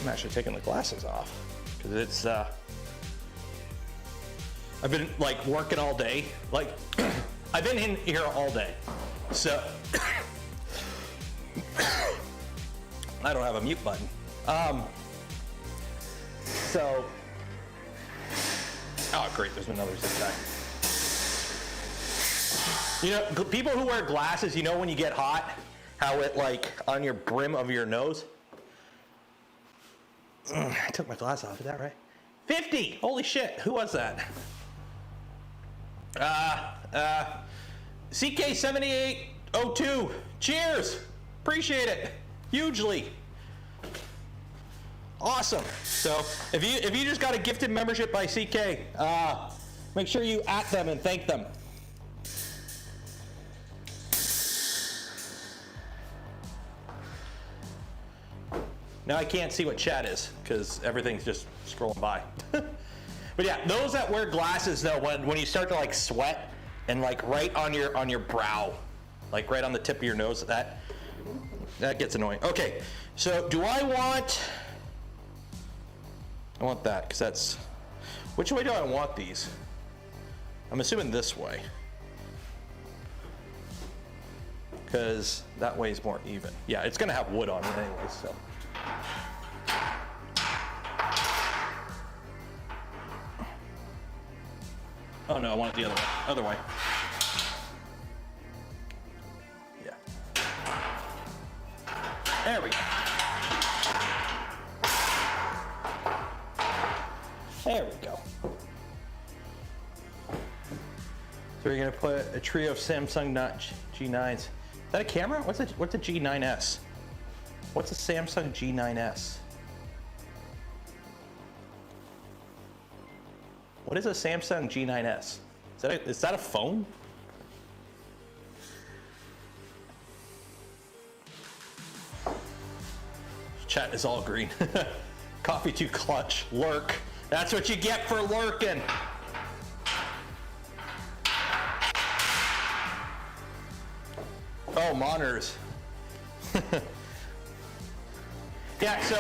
I'm actually taking the glasses off because it's, I've been like working all day. Like, I've been in here all day. So, I don't have a mute button. So, oh great, there's another zip tie. You know, people who wear glasses, you know when you get hot, how it like on your brim of your nose. I took my glass off, is that right? 50, holy shit, who was that? CK7802, cheers, appreciate it. Hugely. Awesome. So if you just got a gifted membership by CK, make sure you at them and thank them. Now I can't see what chat is because everything's just scrolling by. But yeah, those that wear glasses though, when you start to like sweat and like right on your brow, like right on the tip of your nose, that gets annoying. Okay, so do I want that because that's, which way do I want these? I'm assuming this way because that way is more even. Yeah, it's gonna have wood on it anyway, so. Oh no, I want it the other way. Yeah. There we go. There we go. So we're gonna put a trio of Samsung G9s. Is that a camera? What's a G9S? What's a Samsung G9S? What is a Samsung G9S? Is that a phone? Chat is all green. Coffee too clutch. Lurk. That's what you get for lurking. Oh, monitors. Yeah, so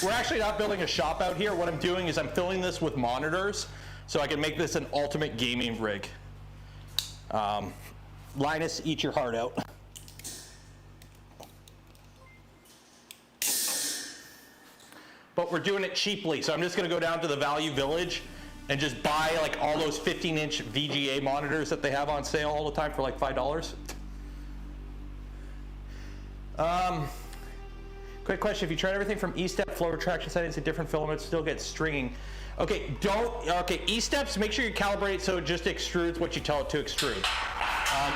we're actually not building a shop out here. What I'm doing is I'm filling this with monitors so I can make this an ultimate gaming rig. Linus, eat your heart out. But we're doing it cheaply, so I'm just gonna go down to the Value Village and just buy like all those 15-inch VGA monitors that they have on sale all the time for like $5. Quick question, if you tried everything from E-step, flow retraction settings to different filaments, still get stringing. Okay, E-steps, make sure you calibrate it so it just extrudes what you tell it to extrude.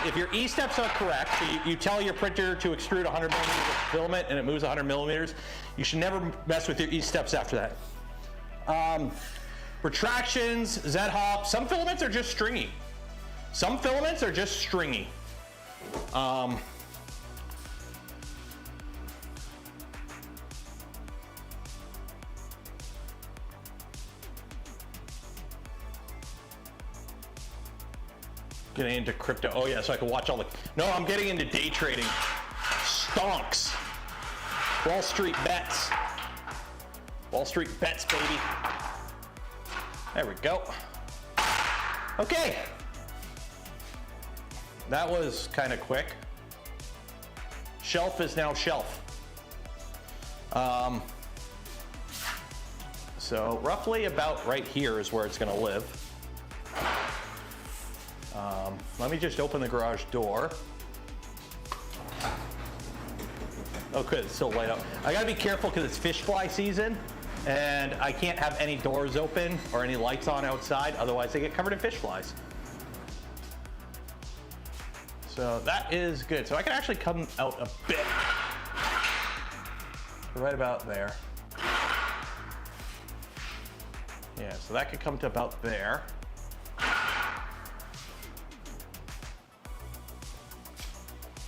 If your E-steps are correct, so you tell your printer to extrude 100 millimeters of filament and it moves 100 millimeters, you should never mess with your E-steps after that. Retractions, Z-hop, some filaments are just stringy. Some filaments are just stringy. Getting into crypto. Oh yeah, so I can watch all the, no, I'm getting into day trading. Stonks. Wall Street bets. Wall Street bets, baby. There we go. Okay. That was kind of quick. Shelf is now shelf. So roughly about right here is where it's gonna live. Let me just open the garage door. Oh good, it's still light up. I gotta be careful because it's fish fly season and I can't have any doors open or any lights on outside, otherwise they get covered in fish flies. So that is good. So I can actually come out a bit. Right about there. Yeah, so that could come to about there.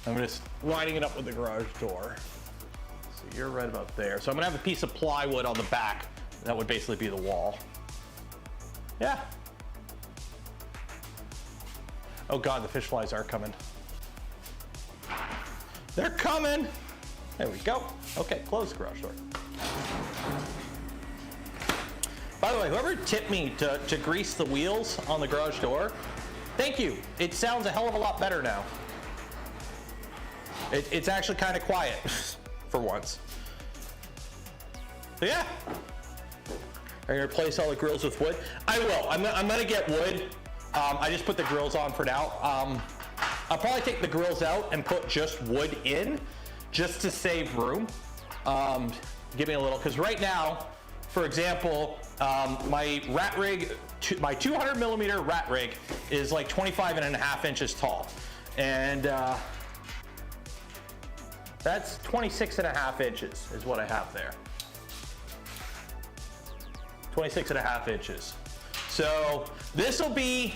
I'm just lining it up with the garage door. So you're right about there. So I'm gonna have a piece of plywood on the back. That would basically be the wall. Yeah. Oh God, the fish flies are coming. They're coming. There we go. Okay, close the garage door. By the way, whoever tipped me to grease the wheels on the garage door, thank you. It sounds a hell of a lot better now. It's actually kind of quiet for once. So yeah. Are you gonna replace all the grills with wood? I will. I'm gonna get wood. I just put the grills on for now. I'll probably take the grills out and put just wood in, just to save room. Give me a little, because right now, for example, my rat rig, my 200 millimeter rat rig is like 25 and a half inches tall. And That's 26.5 inches is what I have there. 26.5 inches. So this will be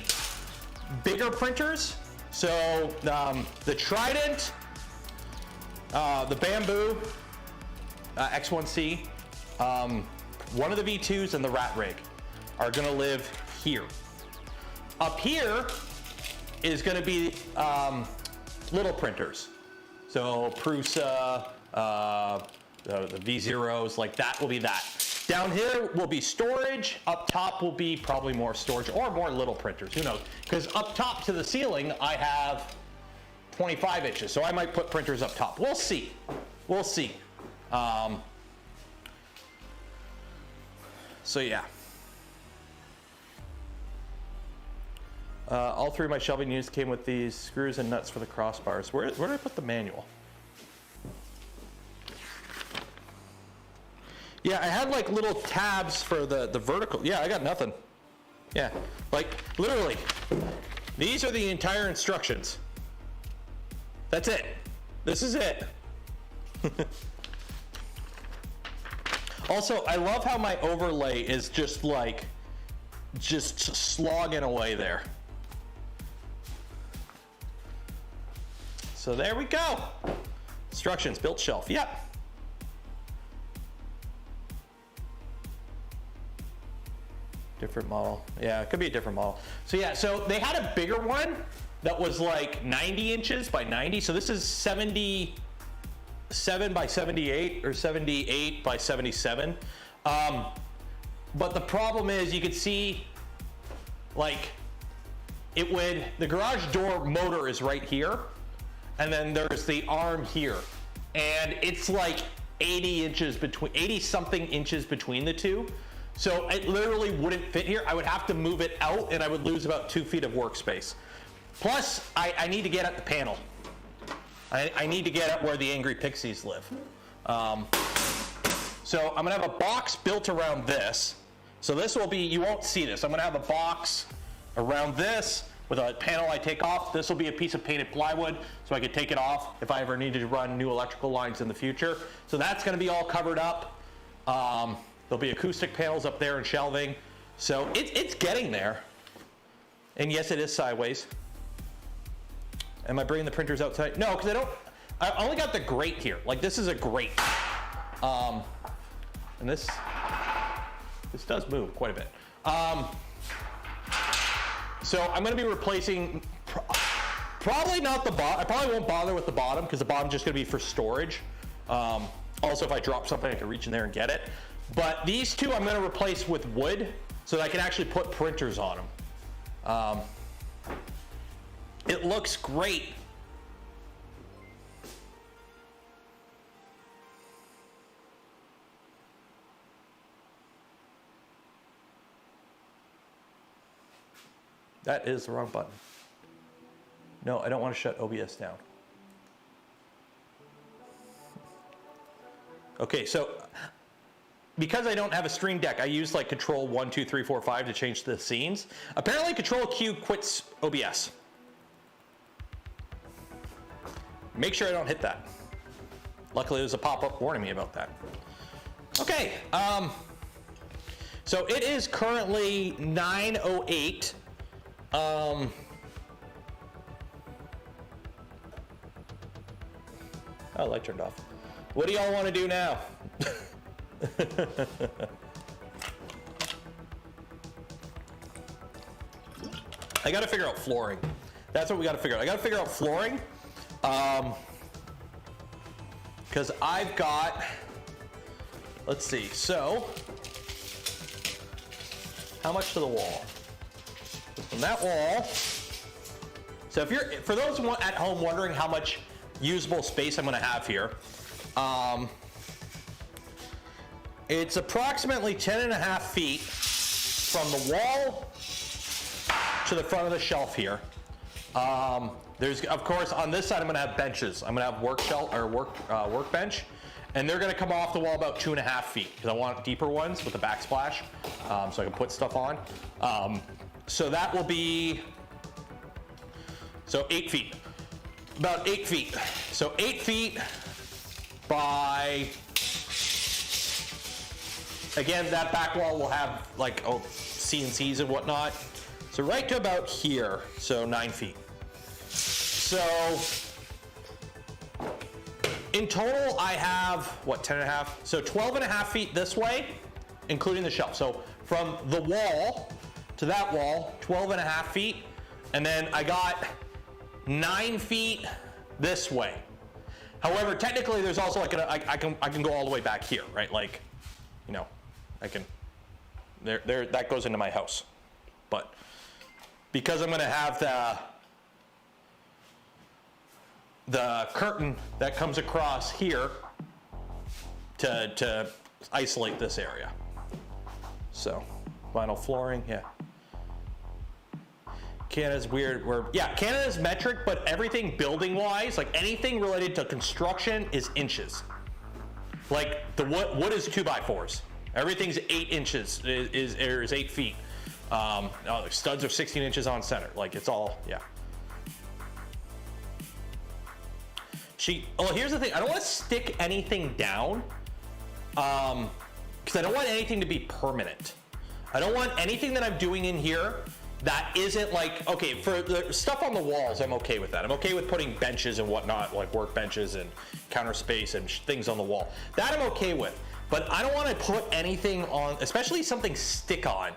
bigger printers. So the Trident, the Bamboo X1C, one of the V2s and the Rat Rig are gonna live here. Up here is gonna be little printers. So Prusa, the V0s, like that will be that. Down here will be storage. Up top will be probably more storage or more little printers, who knows? Because up top to the ceiling, I have 25 inches, so I might put printers up top. We'll see, we'll see. So yeah. All three of my shelving units came with these screws and nuts for the crossbars. Where did I put the manual? Yeah, I had like little tabs for the vertical. Yeah, I got nothing. Yeah, like literally, these are the entire instructions. That's it. This is it. Also, I love how my overlay is just like, just slogging away there. So there we go. Instructions, built shelf, yep. Different model, yeah, it could be a different model. So yeah, so they had a bigger one that was like 90 inches by 90. So this is 77 by 78 or 78 by 77. But the problem is you could see like the garage door motor is right here. And then there's the arm here. And it's like 80 something inches between the two. So it literally wouldn't fit here. I would have to move it out and I would lose about 2 feet of workspace. Plus, I need to get at the panel. I need to get at where the Angry Pixies live. So I'm gonna have a box built around this. So this will be, you won't see this. I'm gonna have a box around this with a panel I take off. This will be a piece of painted plywood so I could take it off if I ever needed to run new electrical lines in the future. So that's gonna be all covered up. There'll be acoustic panels up there and shelving. So it's getting there. And yes, it is sideways. Am I bringing the printers outside? No, because I only got the grate here. Like this is a grate. And this does move quite a bit. So I'm gonna be replacing, probably not the bottom. I probably won't bother with the bottom because the bottom's just gonna be for storage. Also, if I drop something, I can reach in there and get it. But these two I'm gonna replace with wood so that I can actually put printers on them. It looks great. That is the wrong button. No, I don't want to shut OBS down. Okay, so because I don't have a Stream Deck, I use like Control 1, 2, 3, 4, 5 to change the scenes. Apparently Control Q quits OBS. Make sure I don't hit that. Luckily there's a pop-up warning me about that. Okay, so it is currently 9:08. Oh, light turned off. What do y'all want to do now? I got to figure out flooring. That's what we got to figure out. I got to figure out flooring. Because I've got, let's see, so how much to the wall? From that wall, so if you're, for those at home wondering how much usable space I'm going to have here, it's approximately 10.5 feet from the wall to the front of the shelf here. There's, of course, on this side I'm going to have benches. I'm going to have workbench, and they're going to come off the wall about 2.5 feet because I want deeper ones with a backsplash, so I can put stuff on. So that will be, so 8 feet, about 8 feet. So 8 feet by, again, that back wall will have like CNCs and whatnot. So right to about here, so 9 feet. So in total, I have, what, 10 and a half? So 12 and a half feet this way, including the shelf. So from the wall to that wall, 12 and a half feet. And then I got 9 feet this way. However, technically there's also like, I can go all the way back here, right? Like, you know, I can, there, that goes into my house. But because I'm gonna have the curtain that comes across here to isolate this area. So, vinyl flooring, yeah. Canada's weird, yeah, Canada's metric, but everything building wise, like anything related to construction is inches. Like the wood is 2x4s. Everything's 8 inches, is 8 feet. Studs are 16 inches on center. Like it's all, yeah. Oh, here's the thing. I don't want to stick anything down because I don't want anything to be permanent. I don't want anything that I'm doing in here that isn't like, okay, for the stuff on the walls, I'm okay with that. I'm okay with putting benches and whatnot, like work benches and counter space and things on the wall. That I'm okay with. But I don't want to put anything on, especially something stick on,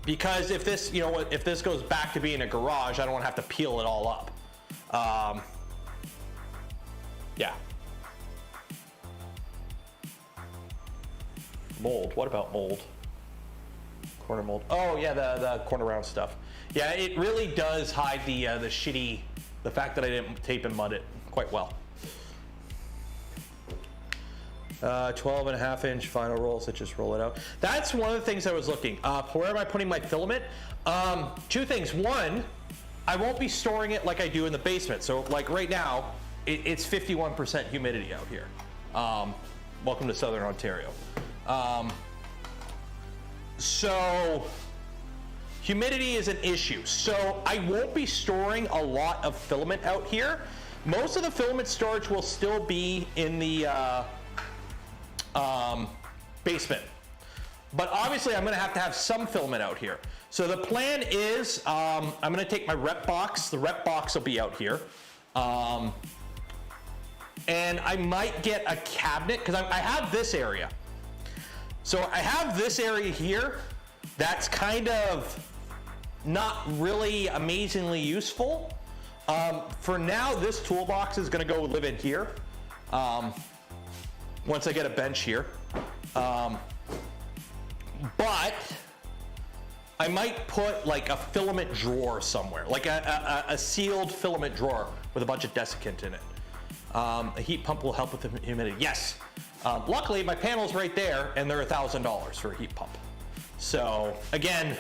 because if this, you know, if this goes back to being a garage, I don't want to have to peel it all up. Yeah. Mold, what about mold? Corner mold. Oh yeah, the corner round stuff. Yeah, it really does hide the fact that I didn't tape and mud it quite well. 12 and a half inch final rolls that just roll it out. That's one of the things I was looking. Where am I putting my filament? 2 things. One, I won't be storing it like I do in the basement. So like right now, it's 51% humidity out here. Welcome to Southern Ontario. So humidity is an issue. So I won't be storing a lot of filament out here. Most of the filament storage will still be in the basement. But obviously I'm gonna have to have some filament out here. So the plan is I'm gonna take my rep box. The rep box will be out here. And I might get a cabinet, because I have this area. So I have this area here that's kind of not really amazingly useful. For now, this toolbox is gonna go live in here. Once I get a bench here. But I might put like a filament drawer somewhere, like a sealed filament drawer with a bunch of desiccant in it. A heat pump will help with the humidity. Yes. Luckily, my panel's right there, and they're $1,000 for a heat pump. So again,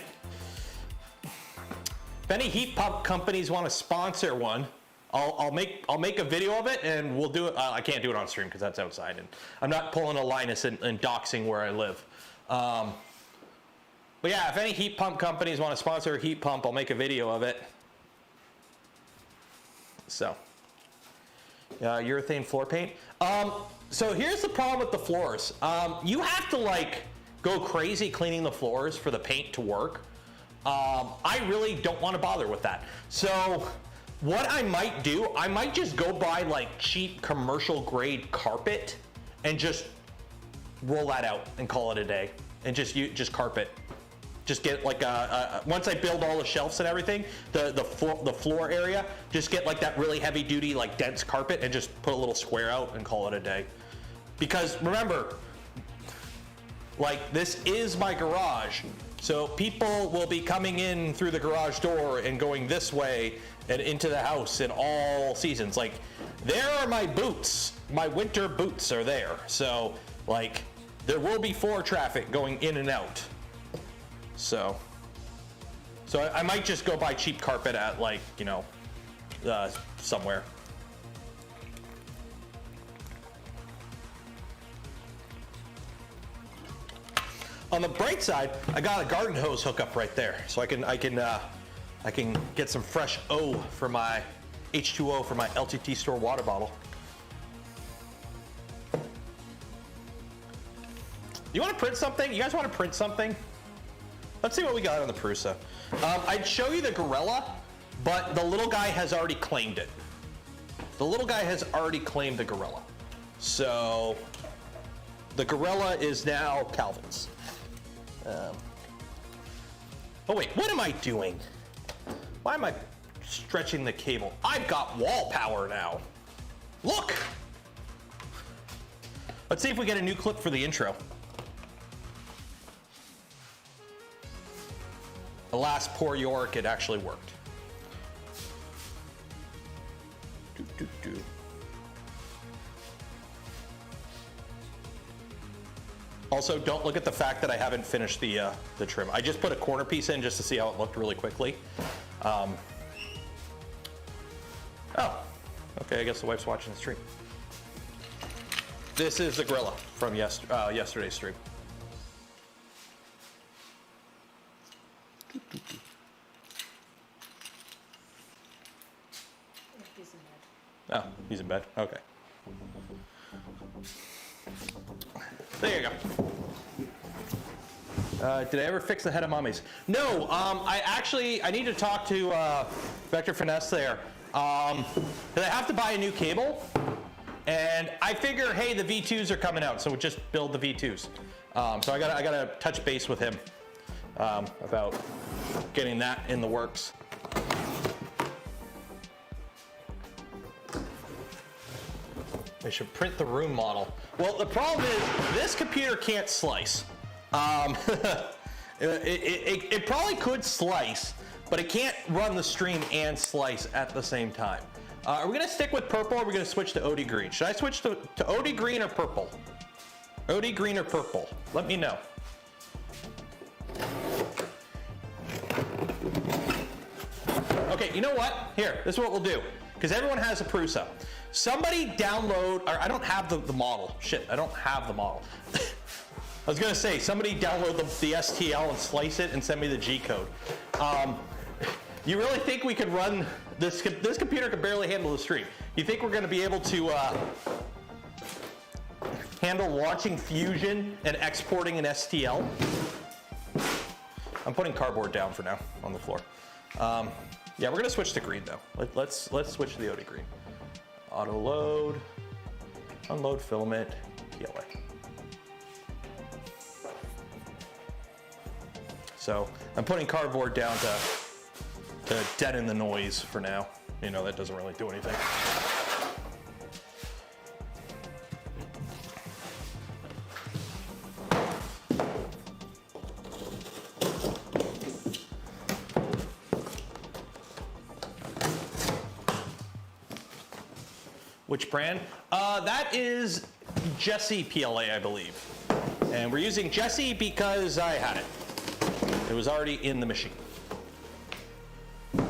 if any heat pump companies want to sponsor one, I'll make a video of it, and we'll do it. I can't do it on stream because that's outside, and I'm not pulling a Linus and doxing where I live. But yeah, if any heat pump companies want to sponsor a heat pump, I'll make a video of it. So. Urethane floor paint. So here's the problem with the floors. You have to like go crazy cleaning the floors for the paint to work. I really don't want to bother with that. So what I might do, I might just go buy like cheap commercial grade carpet and just roll that out and call it a day, and just carpet. Just get like once I build all the shelves and everything, the floor area, just get like that really heavy duty, like dense carpet, and just put a little square out and call it a day. Because remember, like this is my garage, so people will be coming in through the garage door and going this way and into the house in all seasons. Like there are my boots, my winter boots are there. So like there will be floor traffic going in and out. So I might just go buy cheap carpet at like, you know, somewhere. On the bright side, I got a garden hose hookup right there, so I can get some fresh O for my H2O for my LTT store water bottle. You want to print something? You guys want to print something? Let's see what we got on the Prusa. I'd show you the Gorilla, but the little guy has already claimed it. The little guy has already claimed the Gorilla. So the Gorilla is now Calvin's. Oh wait, what am I doing? Why am I stretching the cable? I've got wall power now. Look! Let's see if we get a new clip for the intro. Alas, poor York, it actually worked. Also, don't look at the fact that I haven't finished the trim. I just put a corner piece in just to see how it looked really quickly. Oh, okay, I guess the wife's watching the stream. This is the Gorilla from yesterday's stream. He's in bed. Oh, he's in bed. Okay. There you go. Did I ever fix the head of mummies? No. I need to talk to Vector Finesse there. Did I have to buy a new cable? And I figure, hey, the V2s are coming out, so we'll just build the V2s. So I gotta touch base with him about getting that in the works. I should print the room model. Well, the problem is this computer can't slice. It probably could slice, but it can't run the stream and slice at the same time. Are we gonna stick with purple or are we gonna switch to OD green? Should I switch to OD green or purple? OD green or purple? Let me know. Okay, you know what? Here, this is what we'll do. Because everyone has a Prusa. Somebody download, or I don't have the model. Shit, I don't have the model. I was gonna say, somebody download the STL and slice it and send me the G code. You really think we could run, this computer could barely handle the stream. You think we're gonna be able to handle launching Fusion and exporting an STL? I'm putting cardboard down for now on the floor. Yeah, we're gonna switch to green though. Let's switch to the OD green. Auto load, unload filament, PLA. So I'm putting cardboard down to deaden the noise for now. You know, that doesn't really do anything. Which brand? That is Jesse PLA, I believe. And we're using Jesse because I had it. It was already in the machine. There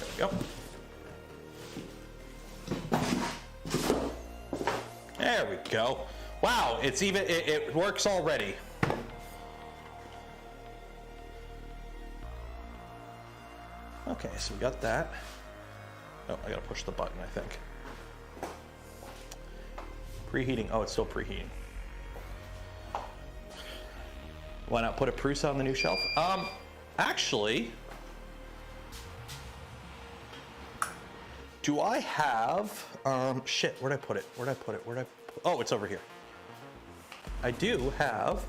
we go. There we go. Wow, it's even, it works already. Okay, so we got that. Oh, I gotta push the button, I think. Preheating, oh, it's still preheating. Why not put a Prusa on the new shelf? Actually, do I have, shit, where'd I put it? Oh, it's over here. I do have,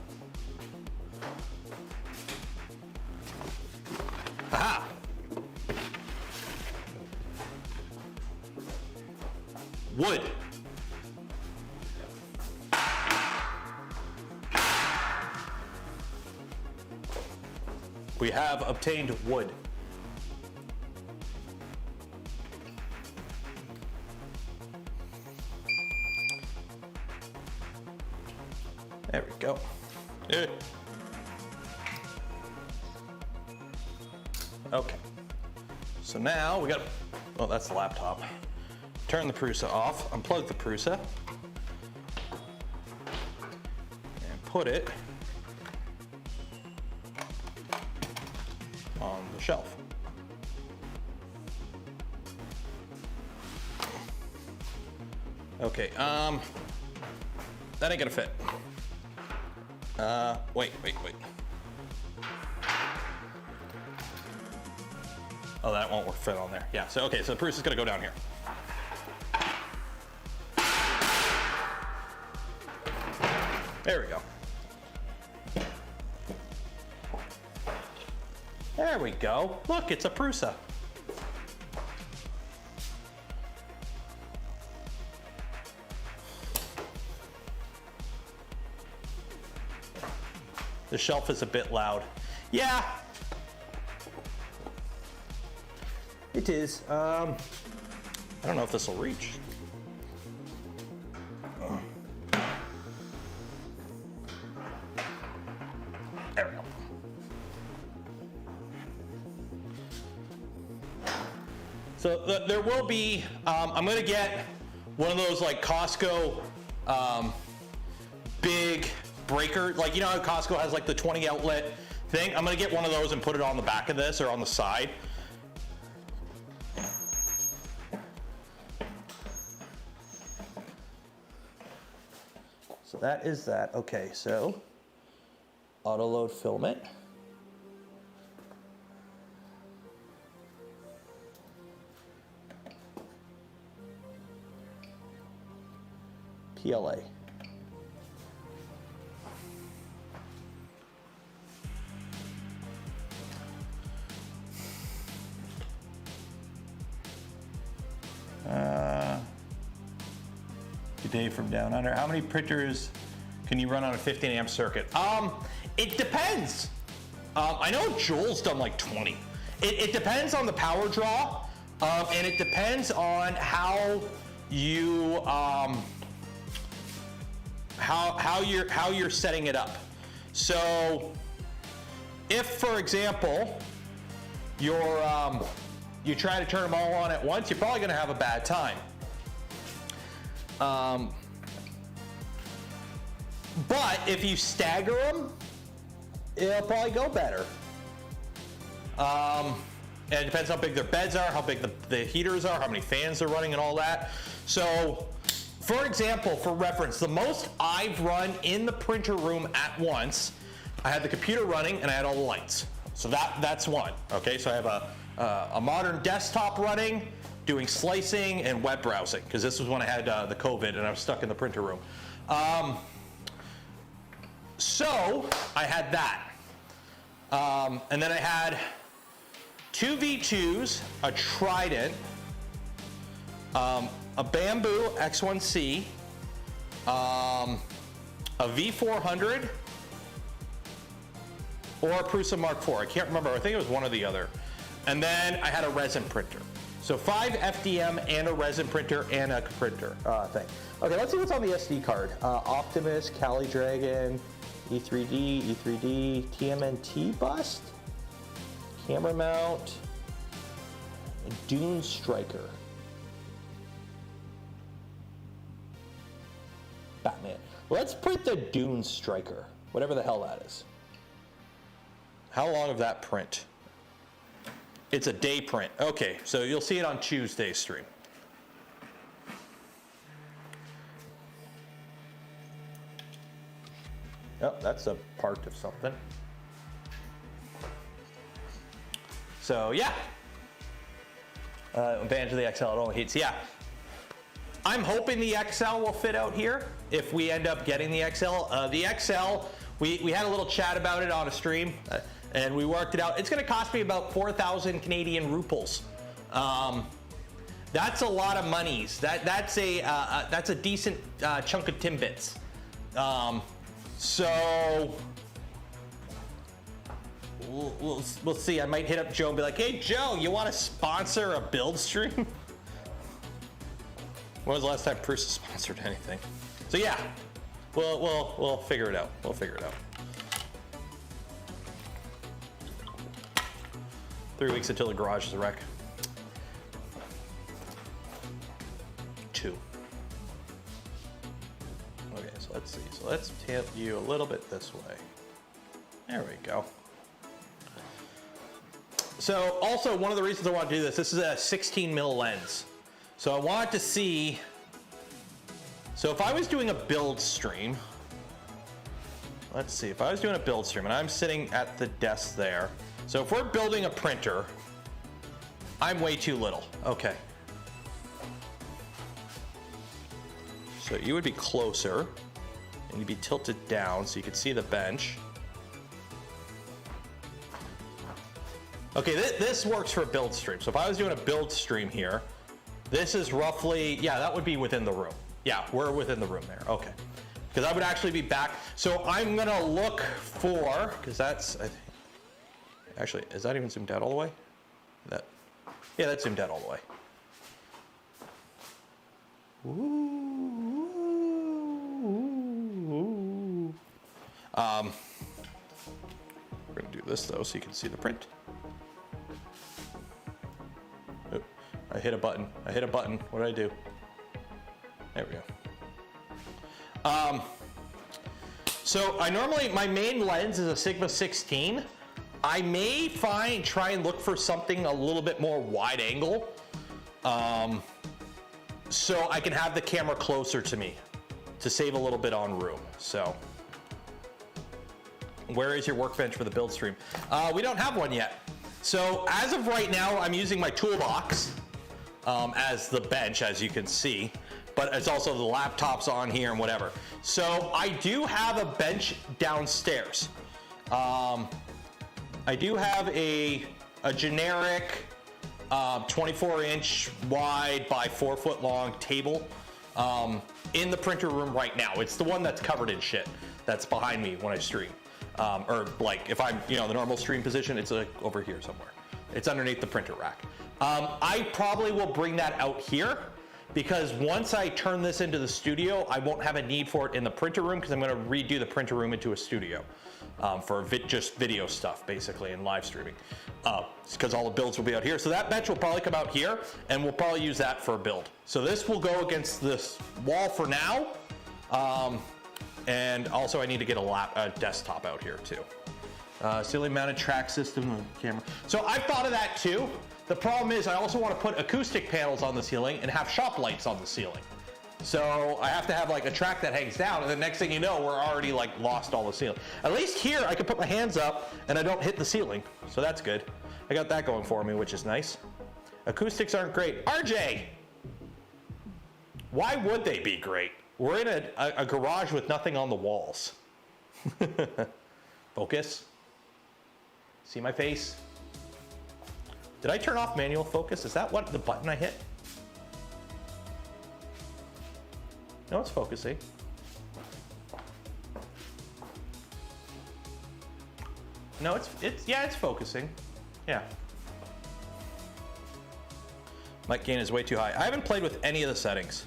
aha! Wood. We have obtained wood. There we go. Okay. So now we got, oh, that's the laptop. Turn the Prusa off, unplug the Prusa, and put it on the shelf. Okay, that ain't gonna fit. Wait. Oh, that won't fit on there. Yeah, so okay, so Bruce is gonna go down here. There we go. There we go. Look, it's a Prusa. The shelf is a bit loud. Yeah. It is. I don't know if this will reach. There we go. So there will be, I'm gonna get one of those like Costco big breaker, like you know how Costco has like the 20 outlet thing? I'm gonna get one of those and put it on the back of this or on the side. So that is that. Okay, so auto load filament. PLA. Good day from down under. How many printers can you run on a 15 amp circuit? It depends. I know Joel's done like 20. It depends on the power draw, and it depends on how you how you're setting it up. So, if for example you try to turn them all on at once, you're probably going to have a bad time. But if you stagger them, it'll probably go better. And it depends how big their beds are, how big the heaters are, how many fans they're running and all that. So, for example, for reference, the most I've run in the printer room at once, I had the computer running and I had all the lights. So that's one, okay? So I have a modern desktop running, doing slicing and web browsing, because this was when I had the COVID and I was stuck in the printer room. So I had that. And then I had two V2s, a Trident, a Bamboo X1C, a V400, or a Prusa Mark IV. I can't remember. I think it was one or the other. And then I had a resin printer. So 5 FDM and a resin printer and a printer thing. Okay, let's see what's on the SD card. Optimus, Cali Dragon, E3D, TMNT bust, camera mount, Dune Striker, Batman. Let's print the Dune Striker, whatever the hell that is. How long of that print? It's a day print. Okay, so you'll see it on Tuesday's stream. Oh, that's a part of something. So yeah. Advantage of the XL, it only heats. Yeah. I'm hoping the XL will fit out here if we end up getting the XL. The XL, we had a little chat about it on a stream. And we worked it out. It's going to cost me about 4,000 Canadian rupees. That's a lot of monies. That's a decent chunk of Timbits. So we'll see. I might hit up Joe and be like, "Hey Joe, you want to sponsor a build stream?" When was the last time Prusa sponsored anything? So yeah, we'll figure it out. We'll figure it out. 3 weeks until the garage is a wreck. 2. Okay, so let's see. So let's tip you a little bit this way. There we go. So also one of the reasons I want to do this is a 16 mil lens. So I wanted to see So if I was doing a build stream, let's see, if I was doing a build stream and I'm sitting at the desk there, so if we're building a printer, I'm way too little. Okay. So you would be closer and you'd be tilted down so you could see the bench. Okay, this works for a build stream. So if I was doing a build stream here, this is roughly, yeah, that would be within the room. Yeah, we're within the room there. Okay. Because I would actually be back. So I'm going to look for, because that's, actually, is that even zoomed out all the way? Yeah, that's zoomed out all the way. Ooh. We're going to do this, though, so you can see the print. Oh, I hit a button. What did I do? There we go. So I normally, my main lens is a Sigma 16. I may try and look for something a little bit more wide angle, so I can have the camera closer to me to save a little bit on room. So where is your workbench for the build stream? We don't have one yet. So as of right now, I'm using my toolbox as the bench, as you can see. But it's also the laptops on here and whatever. So I do have a bench downstairs. I do have a generic 24-inch wide by 4-foot long table in the printer room right now. It's the one that's covered in shit that's behind me when I stream. Or like if I'm, the normal stream position, it's like over here somewhere. It's underneath the printer rack. I probably will bring that out here, because once I turn this into the studio, I won't have a need for it in the printer room, because I'm going to redo the printer room into a studio for just video stuff, basically, and live streaming. Because all the builds will be out here. So that bench will probably come out here, and we'll probably use that for a build. So this will go against this wall for now. And also I need to get a desktop out here too. Ceiling mounted track system on camera. So I've thought of that too. The problem is I also want to put acoustic panels on the ceiling and have shop lights on the ceiling. So I have to have like a track that hangs down, and the next thing you know, we're already like lost all the ceiling. At least here I can put my hands up and I don't hit the ceiling. So that's good. I got that going for me, which is nice. Acoustics aren't great. RJ! Why would they be great? We're in a garage with nothing on the walls. Focus. See my face? Did I turn off manual focus? Is that what the button I hit? No, it's focusing. No, it's focusing. Yeah. Mic gain is way too high. I haven't played with any of the settings.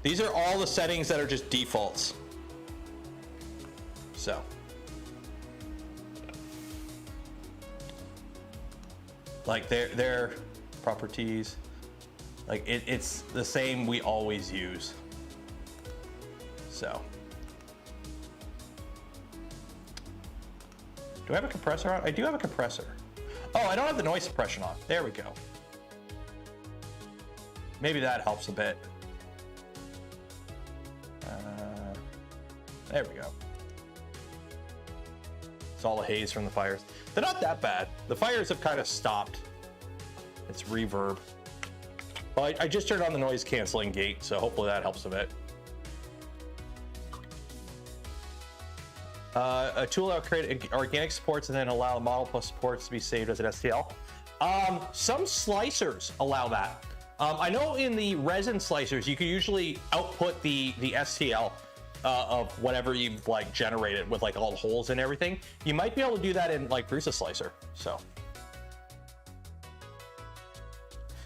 These are all the settings that are just defaults. So. Like their properties, like it's the same we always use. So. Do I have a compressor on? I do have a compressor. Oh, I don't have the noise suppression on. There we go. Maybe that helps a bit. There we go. It's all the haze from the fires. They're not that bad. The fires have kind of stopped. It's reverb. Well, I just turned on the noise canceling gate, so hopefully that helps a bit. A tool that will create organic supports and then allow the model plus supports to be saved as an STL. Some slicers allow that. I know in the resin slicers, you can usually output the STL of whatever you've like generated with like all the holes and everything. You might be able to do that in like Prusa Slicer. So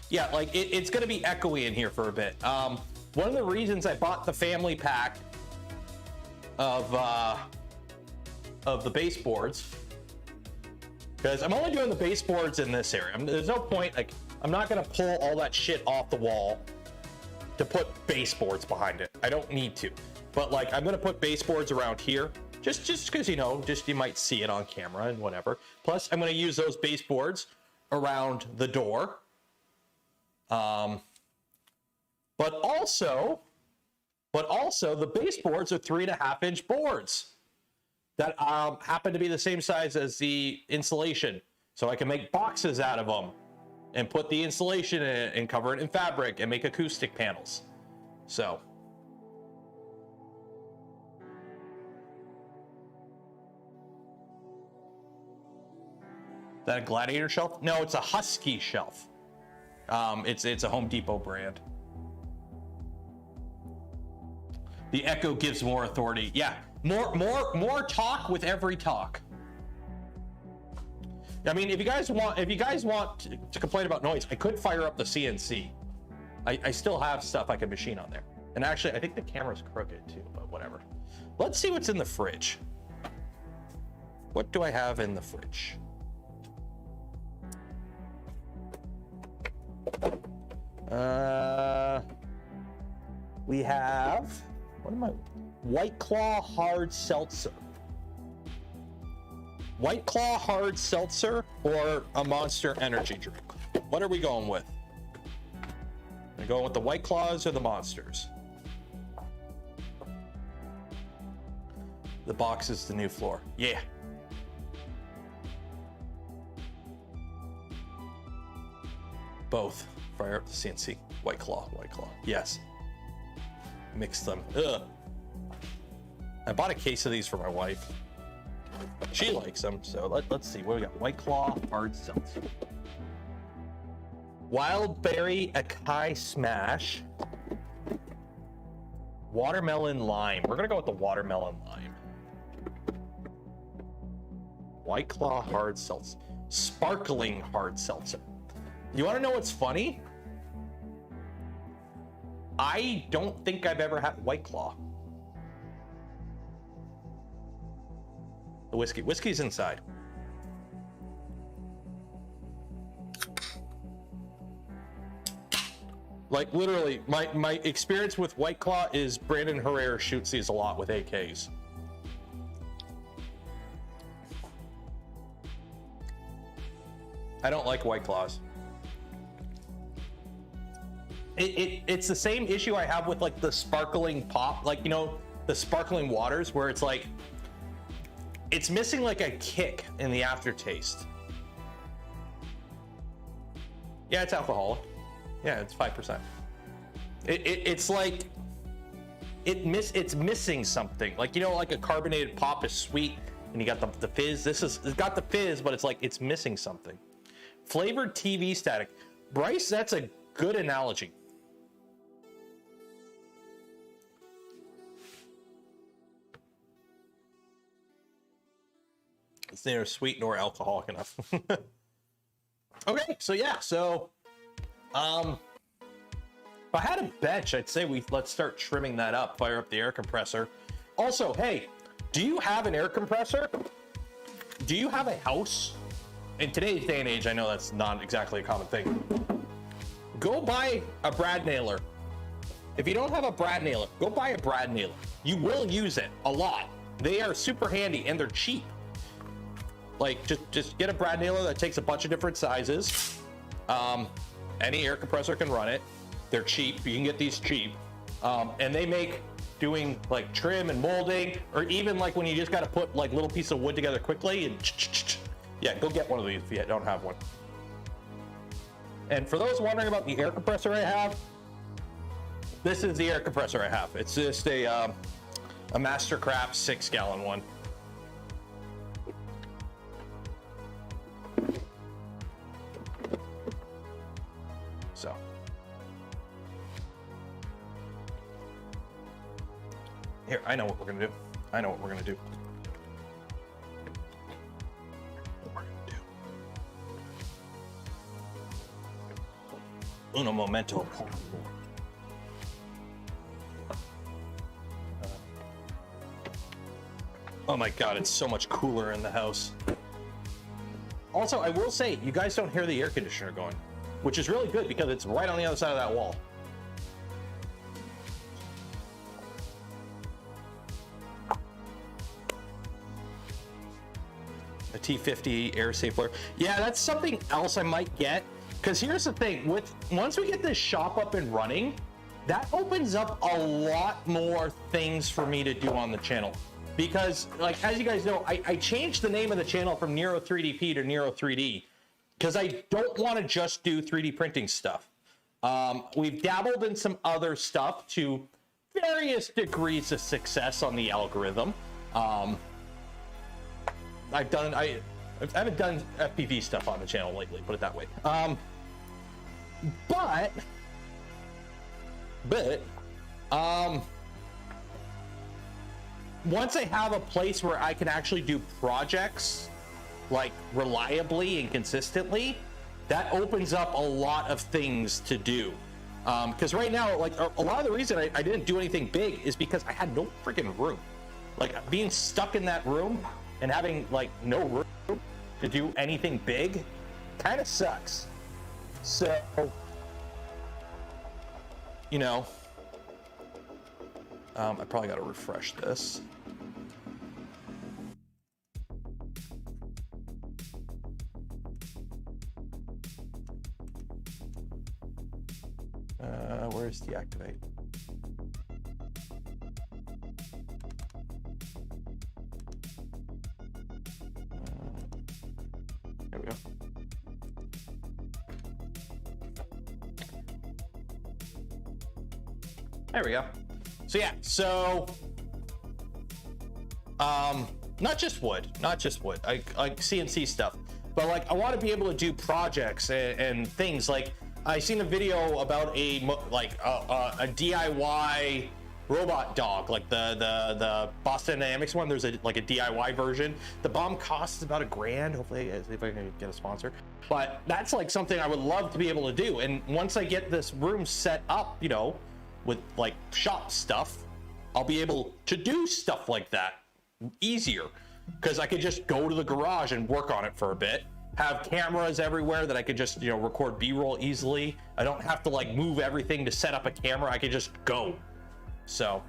yeah, like it's gonna be echoey in here for a bit. One of the reasons I bought the family pack of the baseboards, because I'm only doing the baseboards in this area. There's no point, like I'm not gonna pull all that shit off the wall to put baseboards behind it. I don't need to. But like, I'm gonna put baseboards around here, just because, you might see it on camera and whatever. Plus, I'm gonna use those baseboards around the door. But also, but also the baseboards are 3.5-inch boards that happen to be the same size as the insulation. So I can make boxes out of them and put the insulation in it and cover it in fabric and make acoustic panels. So. Is that a Gladiator shelf? No, it's a Husky shelf. It's a Home Depot brand. The Echo gives more authority. Yeah, more talk with every talk. I mean, if you guys want to complain about noise, I could fire up the CNC. I still have stuff I can machine on there. And actually, I think the camera's crooked too, but whatever. Let's see what's in the fridge. What do I have in the fridge? We have, what am I? White Claw Hard Seltzer. White Claw Hard Seltzer or a Monster Energy drink? What are we going with? Are we going with the White Claws or the Monsters? The box is the new floor. Yeah. Both. Fire up the CNC. White Claw, White Claw. Yes. Mix them. Ugh. I bought a case of these for my wife. She likes them, so let's see. What do we got? White Claw Hard Seltzer. Wild Berry Acai Smash. Watermelon Lime. We're gonna go with the watermelon lime. White Claw Hard Seltzer. Sparkling Hard Seltzer. You want to know what's funny? I don't think I've ever had White Claw. The whiskey. Whiskey's inside. Like literally, my experience with White Claw is Brandon Herrera shoots these a lot with AKs. I don't like White Claws. It's the same issue I have with like the sparkling pop, like, you know, the sparkling waters where it's like, it's missing like a kick in the aftertaste. Yeah, it's alcoholic. Yeah, it's 5%. It's like, it's missing something. Like, you know, like a carbonated pop is sweet and you got the fizz. It's got the fizz, but it's like, it's missing something. Flavored TV static. Bryce, that's a good analogy. It's neither sweet nor alcoholic enough. Okay, so yeah, so if I had a bench, I'd say let's start trimming that up, fire up the air compressor. Also, hey, do you have an air compressor? Do you have a house? In today's day and age, I know that's not exactly a common thing. Go buy a brad nailer. If you don't have a brad nailer, go buy a brad nailer. You will use it a lot. They are super handy and they're cheap. Like, just get a brad nailer that takes a bunch of different sizes. Any air compressor can run it. They're cheap. You can get these cheap. And they make doing like trim and molding, or even like when you just got to put like little piece of wood together quickly and yeah, go get one of these if you don't have one. And for those wondering about the air compressor I have, this is the air compressor I have. It's just a Mastercraft 6-gallon one. So. Here, I know what we're gonna do. I know what we're gonna do. Uno momento. Oh my God, it's so much cooler in the house. Also, I will say, you guys don't hear the air conditioner going, which is really good because it's right on the other side of that wall. A T50 air safe blur. Yeah, that's something else I might get. Because here's the thing, once we get this shop up and running, that opens up a lot more things for me to do on the channel. Because, like, as you guys know, I changed the name of the channel from Nero 3DP to Nero 3D because I don't want to just do 3D printing stuff. We've dabbled in some other stuff to various degrees of success on the algorithm. I haven't done FPV stuff on the channel lately, put it that way. Once I have a place where I can actually do projects like reliably and consistently, that opens up a lot of things to do. Because right now, like a lot of the reason I didn't do anything big is because I had no freaking room. Like being stuck in that room and having like no room to do anything big kind of sucks. So, you know, I probably got to refresh this. Where's deactivate? There we go. There we go. So yeah, so not just wood, I like CNC stuff, but like I want to be able to do projects and things. Like I seen a video about a DIY robot dog, like the Boston Dynamics one. There's like a DIY version. The bomb costs about $1,000. Hopefully, see if I can get a sponsor. But that's like something I would love to be able to do. And once I get this room set up, you know, with like shop stuff, I'll be able to do stuff like that easier because I could just go to the garage and work on it for a bit. Have cameras everywhere that I could just, you know, record B-roll easily. I don't have to like move everything to set up a camera. I could just go. So.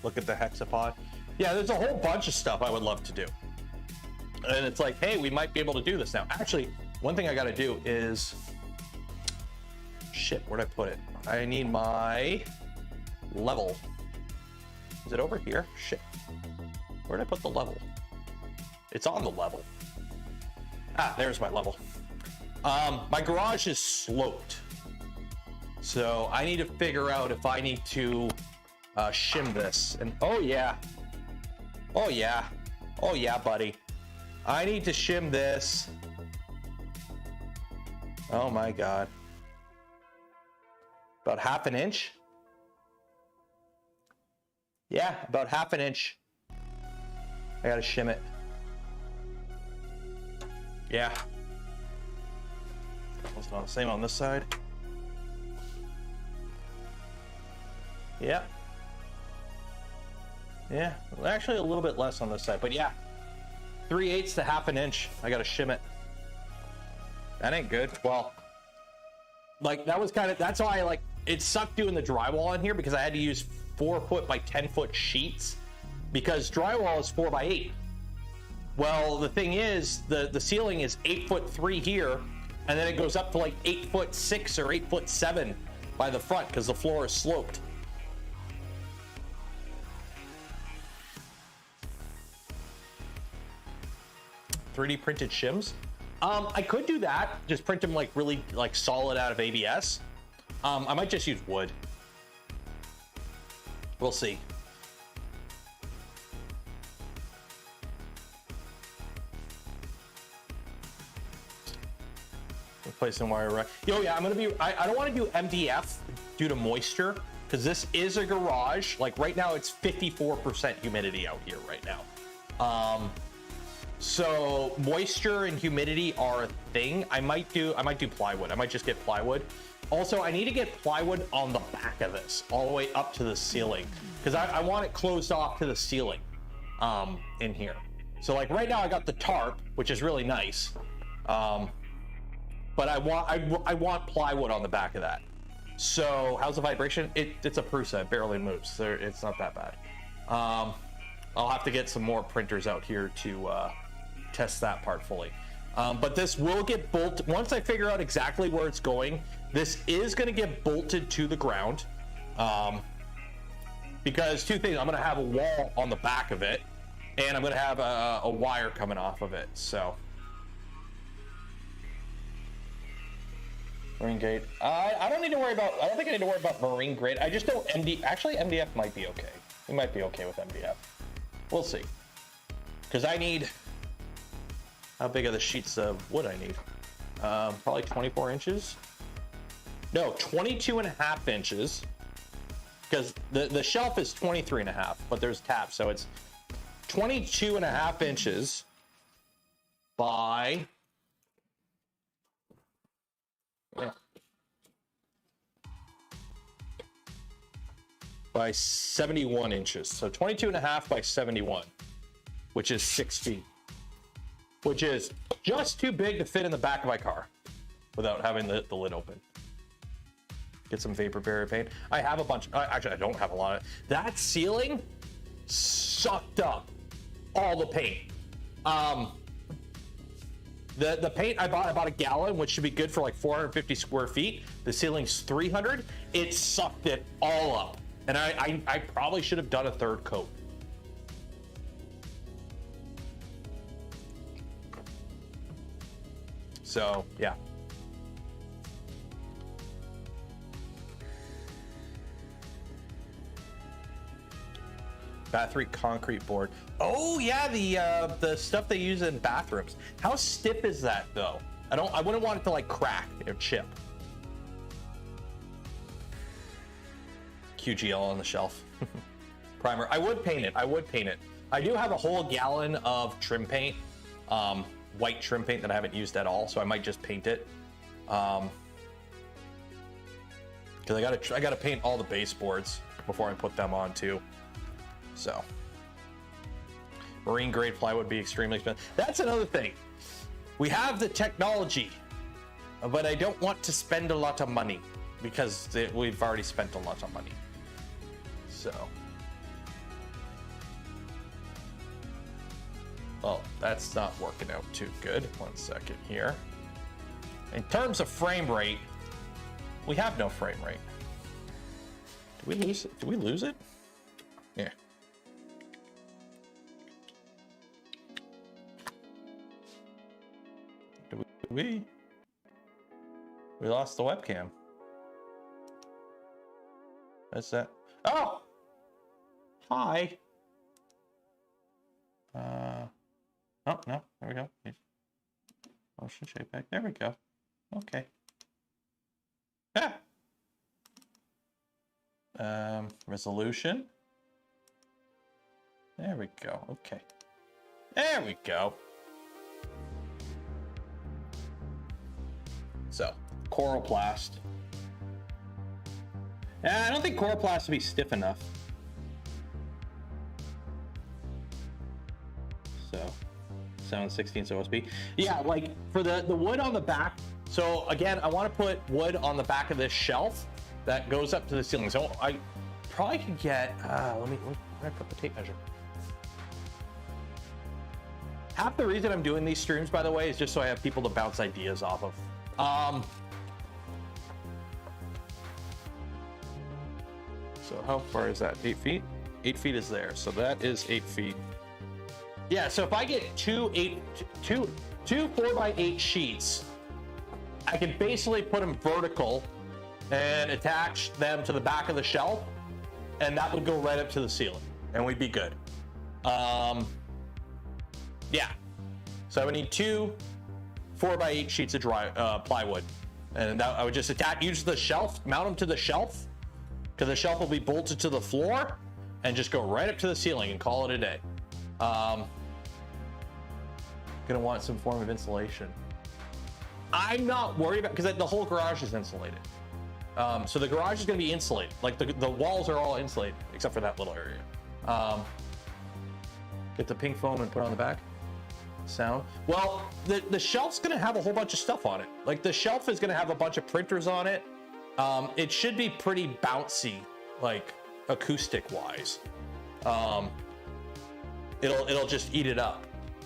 Look at the hexapod. Yeah, there's a whole bunch of stuff I would love to do. And it's like, hey, we might be able to do this now. Actually, one thing I got to do is, shit, where'd I put it? I need my level. Is it over here? Shit. Where'd I put the level? It's on the level. Ah, there's my level. My garage is sloped. So I need to figure out if I need to shim this. And oh yeah. Oh yeah. Oh yeah, buddy. I need to shim this. Oh my God. About 1/2 inch. Yeah, about 1/2 inch. I gotta shim it. Yeah. It's not the same on this side. Yeah. Yeah, actually a little bit less on this side, but yeah. 3/8 to 1/2 inch. I gotta shim it. That ain't good. Well, like that was kind of, that's why I like, it sucked doing the drywall in here because I had to use 4 foot by 10 foot sheets because drywall is 4 by 8. Well, the thing is, the ceiling is 8'3" here, and then it goes up to like 8'6" or 8'7" by the front because the floor is sloped. .3D printed shims. I could do that. Just print them like really like solid out of ABS. I might just use wood. We'll see. Replacing wire rack. Yo, yeah, I'm gonna be. I don't want to do MDF due to moisture because this is a garage. Like right now, it's 54% humidity out here right now. So moisture and humidity are a thing. I might do plywood. I might just get plywood. Also, I need to get plywood on the back of this, all the way up to the ceiling, because I want it closed off to the ceiling in here. So like right now I got the tarp, which is really nice. But I want plywood on the back of that. So how's the vibration? It's a Prusa, it barely moves. It's not that bad. I'll have to get some more printers out here to test that part fully. But this will get bolted. Once I figure out exactly where it's going, this is going to get bolted to the ground. Because two things, I'm going to have a wall on the back of it, and I'm going to have a wire coming off of it. So, marine grade. I don't need to worry about. I don't think I need to worry about marine grade. I just don't Actually, MDF might be okay. We might be okay with MDF. We'll see. Because I need. How big are the sheets of wood I need? Probably 24 inches. No, 22.5 inches. Because the shelf is 23.5, but there's taps, so it's 22.5 inches by by 71 inches. So 22.5 by 71, which is 6 feet, which is just too big to fit in the back of my car without having the lid open. Get some vapor barrier paint. I have a bunch. Actually, I don't have a lot of it. That ceiling sucked up all the paint. The paint I bought a gallon, which should be good for like 450 square feet. The ceiling's 300. It sucked it all up, and I probably should have done a third coat. So yeah. Bathroom concrete board. Oh yeah, the stuff they use in bathrooms. How stiff is that though? I wouldn't want it to like crack or chip. QGL on the shelf. Primer. I would paint it. I do have a whole gallon of trim paint, white trim paint that I haven't used at all, so I might just paint it. Because I gotta paint all the baseboards before I put them on too. So, marine grade plywood would be extremely expensive. That's another thing. We have the technology, but I don't want to spend a lot of money because we've already spent a lot of money. So, well, that's not working out too good. 1 second here. In terms of frame rate, we have no frame rate. Did we lose it? Did we lose it? Yeah. We lost the webcam. That's that. Oh! Hi. Oh, no, there we go. Motion shape back. There we go. Okay. Yeah. Resolution. There we go. Okay. There we go. So, Coroplast. I don't think Coroplast would be stiff enough. So, 7/16 OSB. Yeah, like for the wood on the back. So again, I want to put wood on the back of this shelf that goes up to the ceiling. So I probably could get. Let me put the tape measure. Half the reason I'm doing these streams, by the way, is just so I have people to bounce ideas off of. So how far is that? 8 feet? 8 feet is there. So that is 8 feet. Yeah, so if I get two 4x8 sheets, I can basically put them vertical and attach them to the back of the shelf, and that would go right up to the ceiling, and we'd be good. Yeah. So I would need 2 4x8 sheets of plywood, and that, I would just use the shelf, mount them to the shelf, because the shelf will be bolted to the floor, and just go right up to the ceiling and call it a day. Gonna want some form of insulation. I'm not worried about, because the whole garage is insulated. So the garage is gonna be insulated. Like the walls are all insulated, except for that little area. Get the pink foam and put it on the back. Sound. Well, the shelf's gonna have a whole bunch of stuff on it. Like the shelf is gonna have a bunch of printers on it. It should be pretty bouncy, like acoustic wise. it'll just eat it up.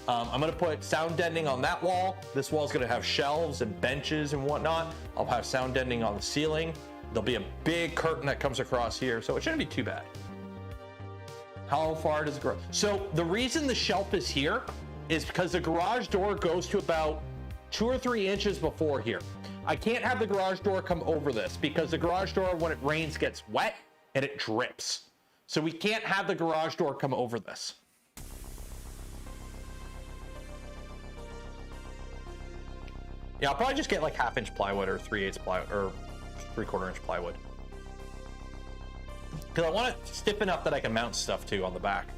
I'm gonna put sound deadening on that wall. This wall's gonna have shelves and benches and whatnot. I'll have sound deadening on the ceiling. There'll be a big curtain that comes across here, so it shouldn't be too bad. How far does it grow? So the reason the shelf is here is because the garage door goes to about 2 or 3 inches before here. I can't have the garage door come over this because the garage door, when it rains, gets wet and it drips. So we can't have the garage door come over this. Yeah, I'll probably just get like 1/2 inch plywood or 3/8 plywood or 3/4 inch plywood. Because I want it stiff enough that I can mount stuff too on the back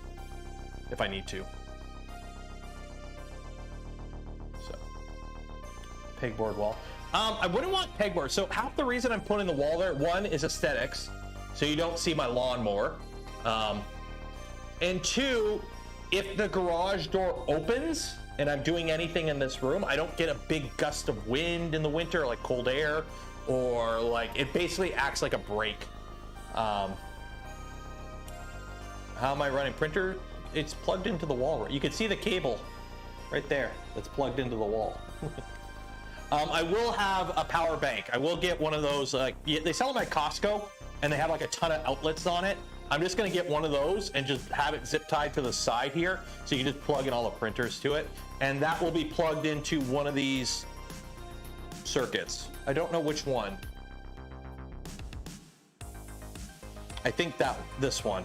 if I need to. So, pegboard wall. I wouldn't want pegboard. So half the reason I'm putting the wall there, one is aesthetics, so you don't see my lawnmower. And two, if the garage door opens and I'm doing anything in this room, I don't get a big gust of wind in the winter, like cold air, or like it basically acts like a brake. How am I running printer? It's plugged into the wall. You can see the cable right there that's plugged into the wall. I will have a power bank. I will get one of those, they sell them at Costco and they have like a ton of outlets on it. I'm just gonna get one of those and just have it zip tied to the side here, so you can just plug in all the printers to it. And that will be plugged into one of these circuits. I don't know which one. I think this one.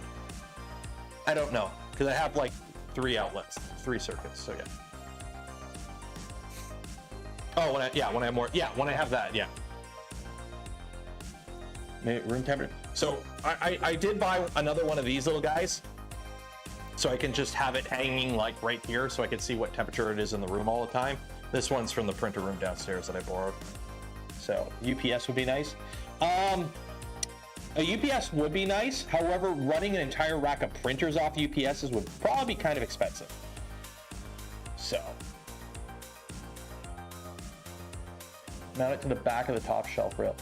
I don't know, because I have like 3 outlets, 3 circuits, so yeah. Oh, when I have more, yeah, when I have that, yeah. Maybe room temperature. So I did buy another one of these little guys, so I can just have it hanging like right here, so I can see what temperature it is in the room all the time. This one's from the printer room downstairs that I borrowed. So UPS would be nice. A UPS would be nice. However, running an entire rack of printers off UPSs would probably be kind of expensive. So, mount it to the back of the top shelf rail.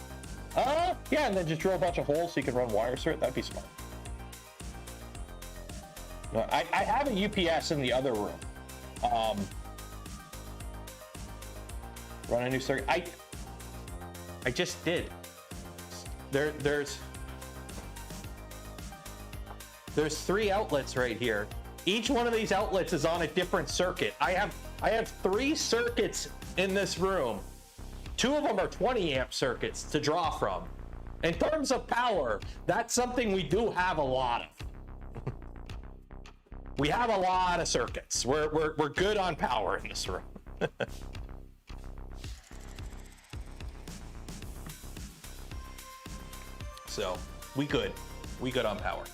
Yeah, and then just drill a bunch of holes so you can run wires through it. That'd be smart. No, I have a UPS in the other room. Run a new circuit. I just did. There's 3 outlets right here. Each one of these outlets is on a different circuit. I have 3 circuits in this room. 2 of them are 20 amp circuits to draw from. In terms of power, that's something we do have a lot of. We have a lot of circuits. We're good on power in this room. So we good on power.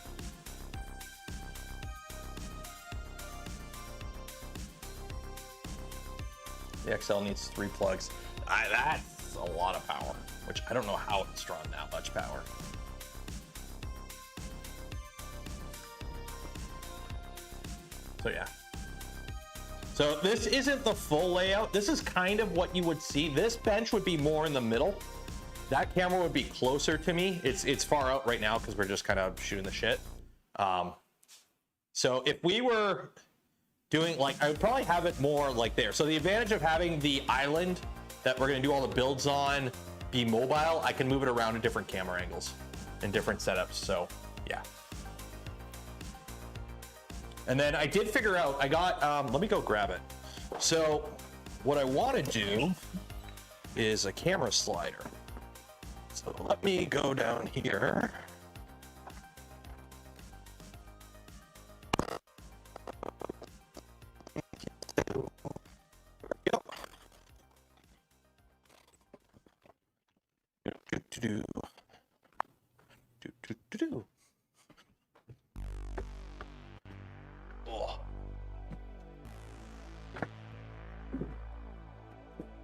The XL needs 3 plugs. That's a lot of power, which I don't know how it's drawn that much power. So yeah. So this isn't the full layout. This is kind of what you would see. This bench would be more in the middle. That camera would be closer to me. It's far out right now because we're just kind of shooting the shit. So if we were doing like, I would probably have it more like there. So the advantage of having the island that we're gonna do all the builds on be mobile, I can move it around in different camera angles and different setups, so yeah. And then I did figure out, I got, let me go grab it. So what I wanna do is a camera slider. So let me go down here.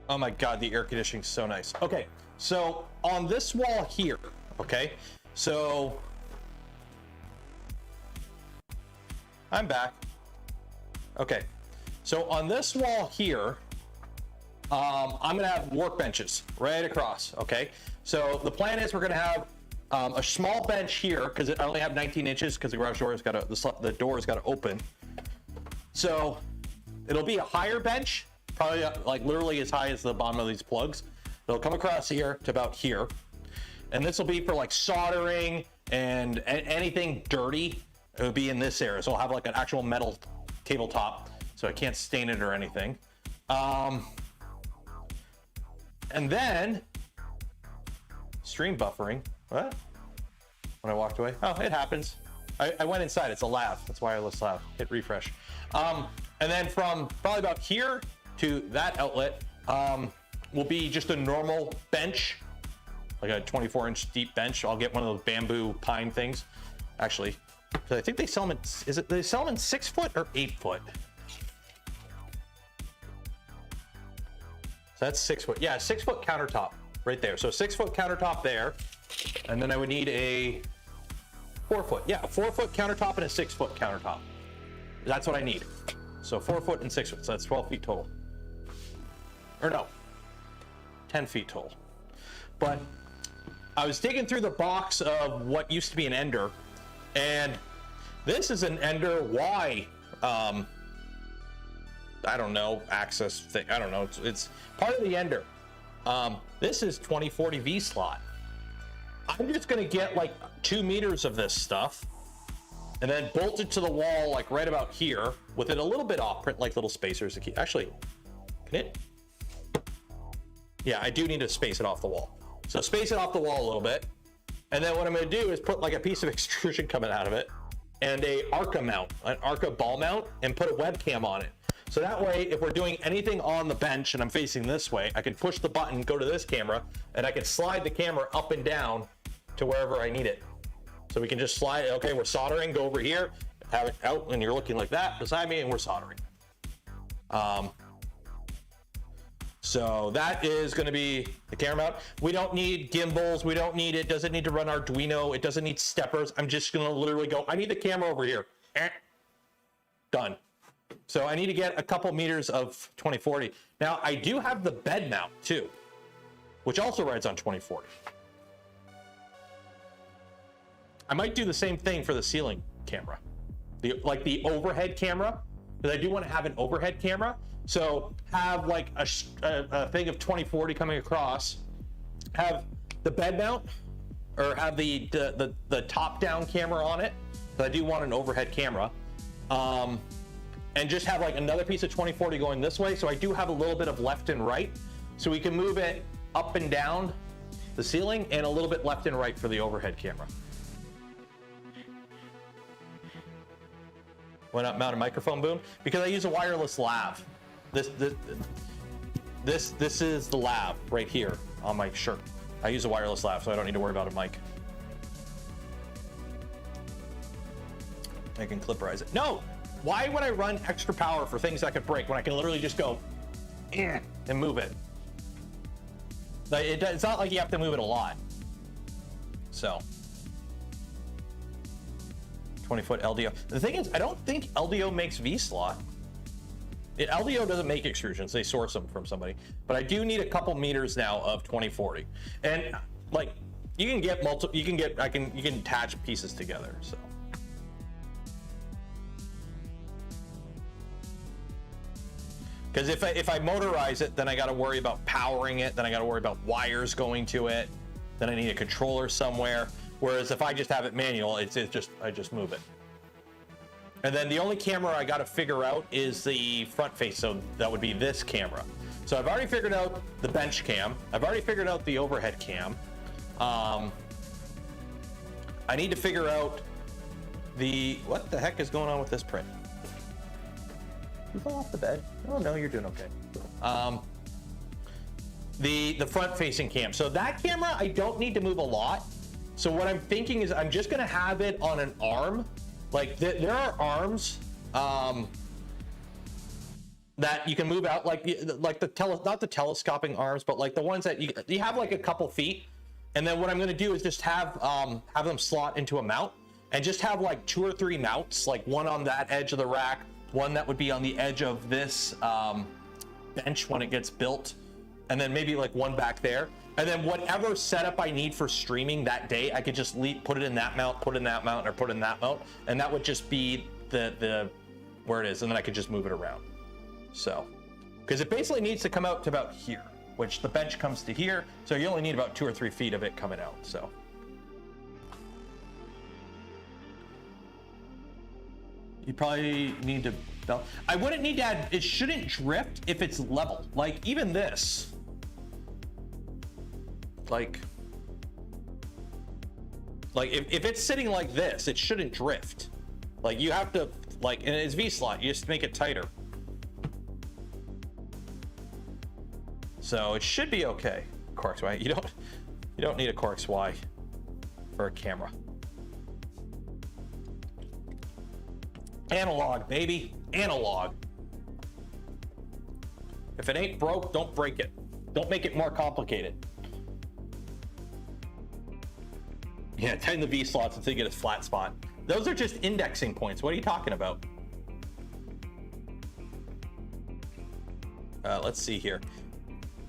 Oh my God, the air conditioning's so nice. Okay, so on this wall here, okay, so I'm back. Okay, so on this wall here, I'm gonna have workbenches right across, okay? So the plan is we're gonna have a small bench here because I only have 19 inches because the garage door has got to, the door's got to open. So it'll be a higher bench, probably like literally as high as the bottom of these plugs. It'll come across here to about here. And this will be for like soldering and anything dirty. It would be in this area. So I'll have like an actual metal tabletop so I can't stain it or anything. And then stream buffering. What? When I walked away? Oh, it happens. I went inside. It's a lav. That's wireless lav. Hit refresh. And then from probably about here to that outlet will be just a normal bench, like a 24-inch deep bench. I'll get one of those bamboo pine things. Actually, I think they sell them in, they sell them in 6 foot or 8 foot? So that's 6 foot. Yeah, 6 foot countertop right there. So 6 foot countertop there. And then I would need a 4 foot. Yeah, a 4 foot countertop and a 6 foot countertop. That's what I need. So 4 foot and 6 foot. So that's 12 feet total. Or no, 10 feet total. But I was digging through the box of what used to be an Ender, and this is an Ender Y, I don't know, access thing. I don't know. It's part of the Ender. This is 2040 V slot. I'm just gonna get like 2 meters of this stuff and then bolt it to the wall like right about here with it a little bit off, print like little spacers to keep. Actually, can it? Yeah, I do need to space it off the wall. So space it off the wall a little bit. And then what I'm gonna do is put like a piece of extrusion coming out of it and a Arca mount, an Arca ball mount, and put a webcam on it. So that way, if we're doing anything on the bench and I'm facing this way, I can push the button, go to this camera, and I can slide the camera up and down to wherever I need it. So we can just slide, okay, we're soldering, go over here, have it out, and you're looking like that beside me, and we're soldering. So that is gonna be the camera mount. We don't need gimbals, we don't need it, doesn't need to run Arduino, it doesn't need steppers. I'm just gonna literally go, I need the camera over here. Done. So I need to get a couple meters of 2040. Now I do have the bed mount too, which also rides on 2040. I might do the same thing for the ceiling camera, like the overhead camera, because I do want to have an overhead camera. So have like a thing of 2040 coming across, have the bed mount, or have the top down camera on it. So I do want an overhead camera. And just have like another piece of 2040 going this way. So I do have a little bit of left and right. So we can move it up and down the ceiling and a little bit left and right for the overhead camera. Why not mount a microphone boom? Because I use a wireless lav. This is the lav right here on my shirt. I use a wireless lav, so I don't need to worry about a mic. I can clipperize it. No! Why would I run extra power for things that could break when I can literally just go and move it? It's not like you have to move it a lot. So 20-foot LDO. The thing is, I don't think LDO makes V-slot. LDO doesn't make extrusions, they source them from somebody. But I do need a couple meters now of 2040. And like, you can get multiple, you can attach pieces together, so. Because if I motorize it, then I got to worry about powering it, then I got to worry about wires going to it, then I need a controller somewhere. Whereas if I just have it manual, I just move it. And then the only camera I got to figure out is the front face, so that would be this camera. So I've already figured out the bench cam. I've already figured out the overhead cam. I need to figure out what the heck is going on with this print? You fell off the bed. Oh no, you're doing okay. The front facing cam. So that camera, I don't need to move a lot. So what I'm thinking is I'm just gonna have it on an arm. Like there are arms that you can move out, like not the telescoping arms, but like the ones that you have like a couple feet. And then what I'm gonna do is just have them slot into a mount and just have like 2 or 3 mounts, like one on that edge of the rack, one that would be on the edge of this bench when it gets built, and then maybe like one back there. And then whatever setup I need for streaming that day, I could just put it in that mount, put in that mount, or put in that mount, and that would just be the where it is, and then I could just move it around. So, because it basically needs to come out to about here, which the bench comes to here, so you only need about 2 or 3 feet of it coming out, so. You probably need to belt. I wouldn't need to add, it shouldn't drift if it's level. Like even this, like if it's sitting like this, it shouldn't drift. Like you have to, like, and it's V-slot, you just make it tighter. So it should be okay. Corks Y, you don't need a Corks Y for a camera. Analog, baby, analog. If it ain't broke, don't break it. Don't make it more complicated. Yeah, tighten the V-slots until you get a flat spot. Those are just indexing points. What are you talking about? Let's see here.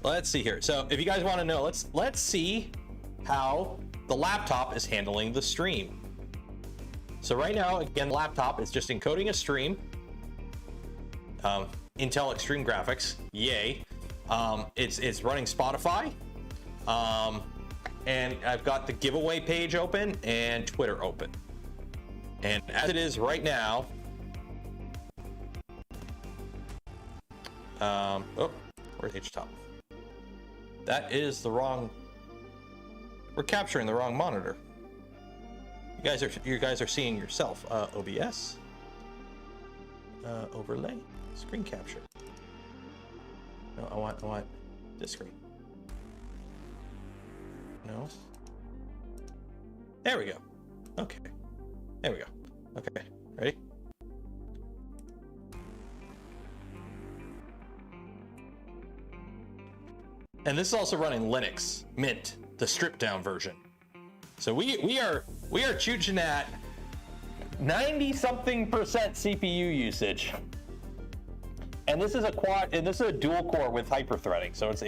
Let's see here. So if you guys want to know, let's see how the laptop is handling the stream. So right now, again, the laptop is just encoding a stream. Intel Extreme Graphics, yay. It's running Spotify. And I've got the giveaway page open and Twitter open. And as it is right now, oh, where's HTOP? That is the wrong, we're capturing the wrong monitor. You guys are seeing yourself. OBS, overlay, screen capture. No, I want this screen. No. There we go. Okay. There we go. Okay. Ready? And this is also running Linux Mint, the stripped down version. So we are chooching at 90-something% CPU usage. And this is a quad, and this is a dual core with hyper-threading. So it's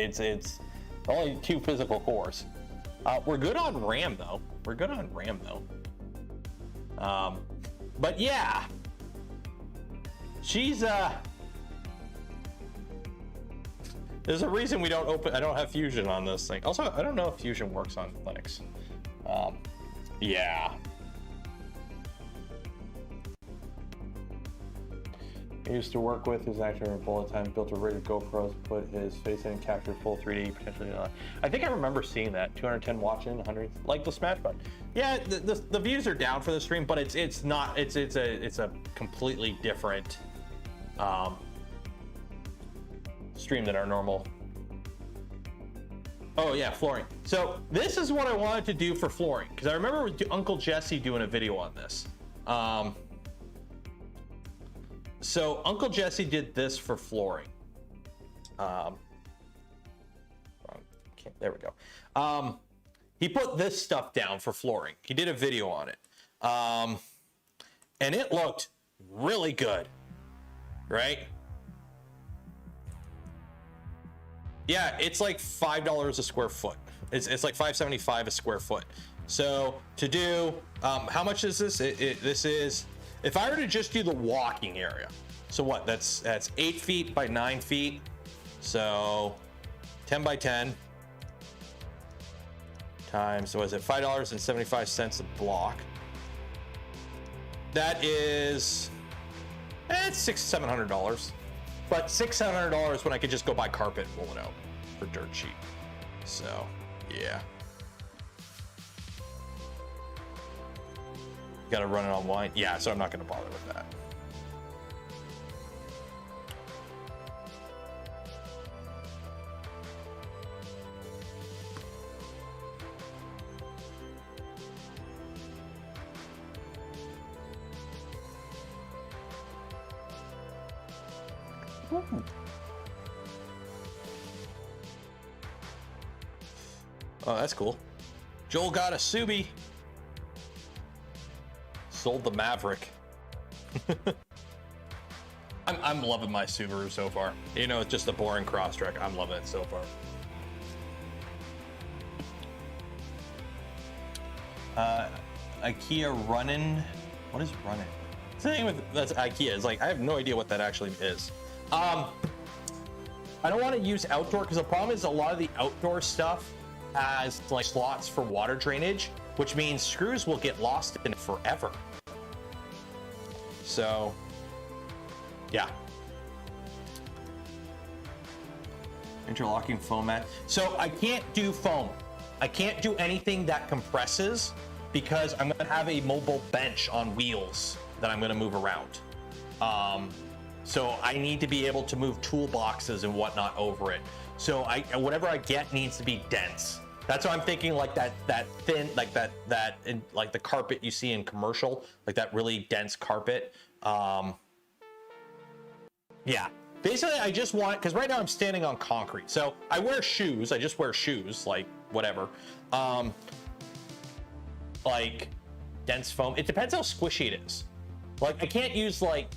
only 2 physical cores. We're good on RAM though. But yeah, she's there's a reason I don't have Fusion on this thing. Also, I don't know if Fusion works on Linux. Yeah. He used to work with his actor in bullet time, built a rig of GoPros, put his face in and captured full 3D, potentially not. I think I remember seeing that. 210 watching, 100, like the smash button. Yeah, the views are down for the stream, but it's not, it's a completely different stream than our normal. Oh yeah, flooring. So this is what I wanted to do for flooring, because I remember Uncle Jesse doing a video on this. So Uncle Jesse did this for flooring. There we go. He put this stuff down for flooring. He did a video on it. And it looked really good, right? Yeah, it's like $5 a square foot. It's like $5.75 a square foot. So to do, how much is this? This is, if I were to just do the walking area, so what? That's 8 feet by 9 feet. So 10 by 10 times, so is it $5.75 a block? That is, it's $600-700. But $600 when I could just go buy carpet and roll it out for dirt cheap. So, yeah. Got to run it online. Yeah, so I'm not going to bother with that. Oh, that's cool. Joel got a Subi. Sold the Maverick. I'm loving my Subaru so far. You know, it's just a boring Crosstrek. I'm loving it so far. IKEA running. What is running? thing with that's IKEA is like I have no idea what that actually is. I don't want to use outdoor because the problem is a lot of the outdoor stuff has like slots for water drainage, which means screws will get lost in it forever. So, yeah. Interlocking foam mat. So I can't do foam. I can't do anything that compresses because I'm going to have a mobile bench on wheels that I'm going to move around. So I need to be able to move toolboxes and whatnot over it. So whatever I get needs to be dense. That's why I'm thinking like that thin, like like the carpet you see in commercial, like that really dense carpet. Yeah. Basically, I just want, because right now I'm standing on concrete. So I wear shoes. I just wear shoes, like whatever. Like dense foam. It depends how squishy it is. Like I can't use like